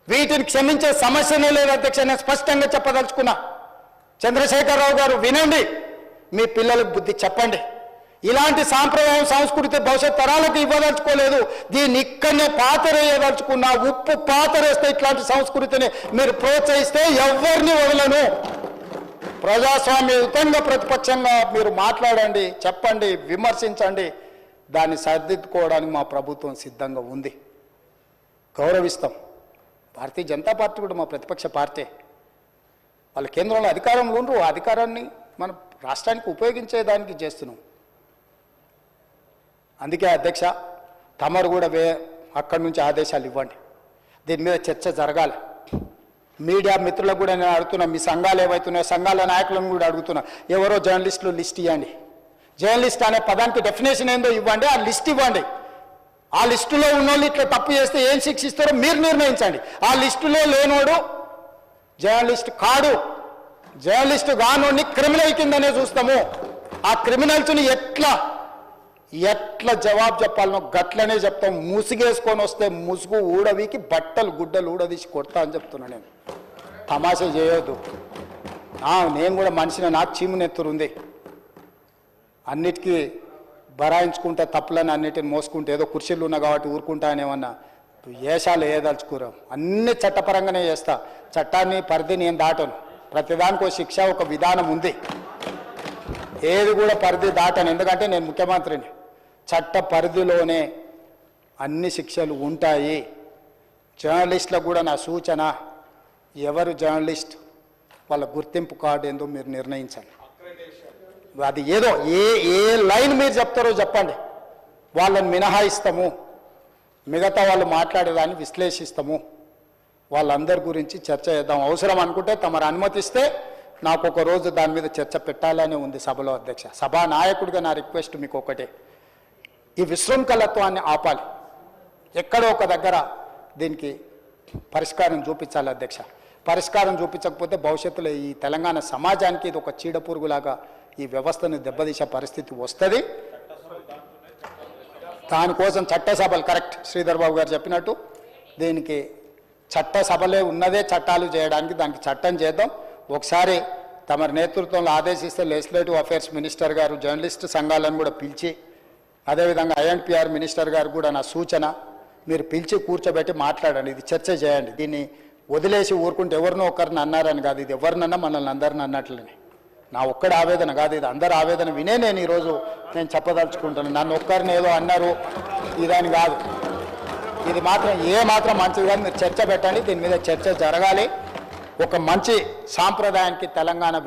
వీటిని క్షమించే సమస్యనే లేదు అధ్యక్ష. నేను స్పష్టంగా చెప్పదలుచుకున్నా. చంద్రశేఖరరావు గారు వినండి, మీ పిల్లలకు బుద్ధి చెప్పండి. ఇలాంటి సాంప్రదాయం, సంస్కృతి భవిష్యత్ తరాలకు ఇవ్వదలుచుకోలేదు. దీన్ని ఇక్కడనే పాతరేయదలుచుకున్నా. ఉప్పు పాతరేస్తే ఇట్లాంటి సంస్కృతిని మీరు ప్రోత్సహిస్తే ఎవరిని వదలను. ప్రజాస్వామ్యయుతంగా ప్రతిపక్షంగా మీరు మాట్లాడండి, చెప్పండి, విమర్శించండి. దాన్ని సరిదిద్దుకోవడానికి మా ప్రభుత్వం సిద్ధంగా ఉంది, గౌరవిస్తాం. భారతీయ జనతా పార్టీ కూడా మా ప్రతిపక్ష పార్టీ. వాళ్ళ కేంద్రంలో అధికారంలో ఉండరు. ఆ అధికారాన్ని మన రాష్ట్రానికి ఉపయోగించేదానికి చేస్తున్నాం. అందుకే అధ్యక్ష, తమరు కూడా అక్కడి నుంచి ఆదేశాలు ఇవ్వండి. దీని మీద చర్చ జరగాలి. మీడియా మిత్రులకు కూడా నేను అడుగుతున్నా, మీ సంఘాలు ఏవైతున్నాయో సంఘాల నాయకులను కూడా అడుగుతున్నా, ఎవరో జర్నలిస్టులు లిస్ట్ ఇవ్వండి. జర్నలిస్ట్ అనే పదానికి డెఫినేషన్ ఏందో ఇవ్వండి, ఆ లిస్ట్ ఇవ్వండి. ఆ లిస్టులో ఉన్నోళ్ళు ఇట్లా తప్పు చేస్తే ఏం శిక్షిస్తారో మీరు నిర్ణయించండి. ఆ లిస్టులో లేనోడు జర్నలిస్ట్ కాడు. జర్నలిస్టు కానోడిని క్రిమినల్ కిందనే చూస్తాము. ఆ క్రిమినల్స్ని ఎట్లా జవాబు చెప్పాలనో గట్లనే చెప్తాం. ముసుగేసుకొని వస్తే ముసుగు ఊడవీకి బట్టలు గుడ్డలు ఊడదీసి కొడతా అని చెప్తున్నా. నేను తమాషా చేయొద్దు. నేను కూడా మనిషిని, నాకు చీమునెత్తురు ఉంది. అన్నిటికీ బరాయించుకుంటే తప్పులని అన్నిటిని మోసుకుంటే ఏదో కుర్చీలు ఉన్నా కాబట్టి ఊరుకుంటా అనేమన్నా ఏషాలు వేయదలుచుకోరాం. అన్ని చట్టపరంగానే చేస్తా. చట్టాన్ని పరిధి నేను దాటను. ప్రతిదానికి ఒక శిక్ష, ఒక విధానం ఉంది. ఏది కూడా పరిధి దాటను. ఎందుకంటే నేను ముఖ్యమంత్రిని. చట్ట పరిధిలోనే అన్ని శిక్షలు ఉంటాయి. జర్నలిస్టులకు కూడా నా సూచన, ఎవరు జర్నలిస్ట్ వాళ్ళ గుర్తింపు కార్డు ఏందో మీరు నిర్ణయించండి. అది ఏదో ఏ లైన్ మీరు చెప్తారో చెప్పండి, వాళ్ళని మినహాయిస్తాము. మిగతా వాళ్ళు మాట్లాడేదాన్ని విశ్లేషిస్తాము. వాళ్ళందరి గురించి చర్చ చేద్దాం. అవసరం అనుకుంటే తమరు అనుమతిస్తే నాకు ఒక రోజు దాని మీద చర్చ పెట్టాలని ఉంది సభలో అధ్యక్ష. సభా నాయకుడిగా నా రిక్వెస్ట్ మీకు ఒకటే, ఈ విశృంఖలత్వాన్ని ఆపాలి. ఎక్కడో ఒక దగ్గర దీనికి పరిష్కారం చూపించాలి అధ్యక్ష. పరిష్కారం చూపించకపోతే భవిష్యత్తులో ఈ తెలంగాణ సమాజానికి ఇది ఒక చీడపురుగులాగా ఈ వ్యవస్థను దెబ్బతీసే పరిస్థితి వస్తుంది. దానికోసం చట్టసభలు కరెక్ట్ శ్రీధర్ బాబు గారు చెప్పినట్టు దీనికి చట్టసభలే ఉన్నదే చట్టాలు చేయడానికి, దానికి చట్టం చేద్దాం. ఒకసారి తమ నేతృత్వంలో ఆదేశిస్తే లెజిస్లేటివ్ అఫైర్స్ మినిస్టర్ గారు జర్నలిస్ట్ సంఘాలను కూడా పిలిచి, అదేవిధంగా ఐఎన్పిఆర్ మినిస్టర్ గారు కూడా నా సూచన, మీరు పిలిచి కూర్చోబెట్టి మాట్లాడండి, ఇది చర్చ చేయండి. దీన్ని వదిలేసి ఊరుకుంటే ఎవరినో ఒకరిని అన్నారని కాదు, ఇది ఎవరినన్నా మనల్ని అందరిని అన్నట్లనే. నా ఒక్కడి ఆవేదన కాదు, ఇది అందరి ఆవేదన వినే నేను ఈరోజు నేను చెప్పదలుచుకుంటున్నాను. నన్ను ఒక్కరిని ఏదో అన్నారు ఇదని కాదు, ఇది మాత్రం మాత్రం మంచిది కాదు. మీరు చర్చ పెట్టండి, దీని మీద చర్చ జరగాలి. ఒక మంచి సాంప్రదాయానికి తెలంగాణ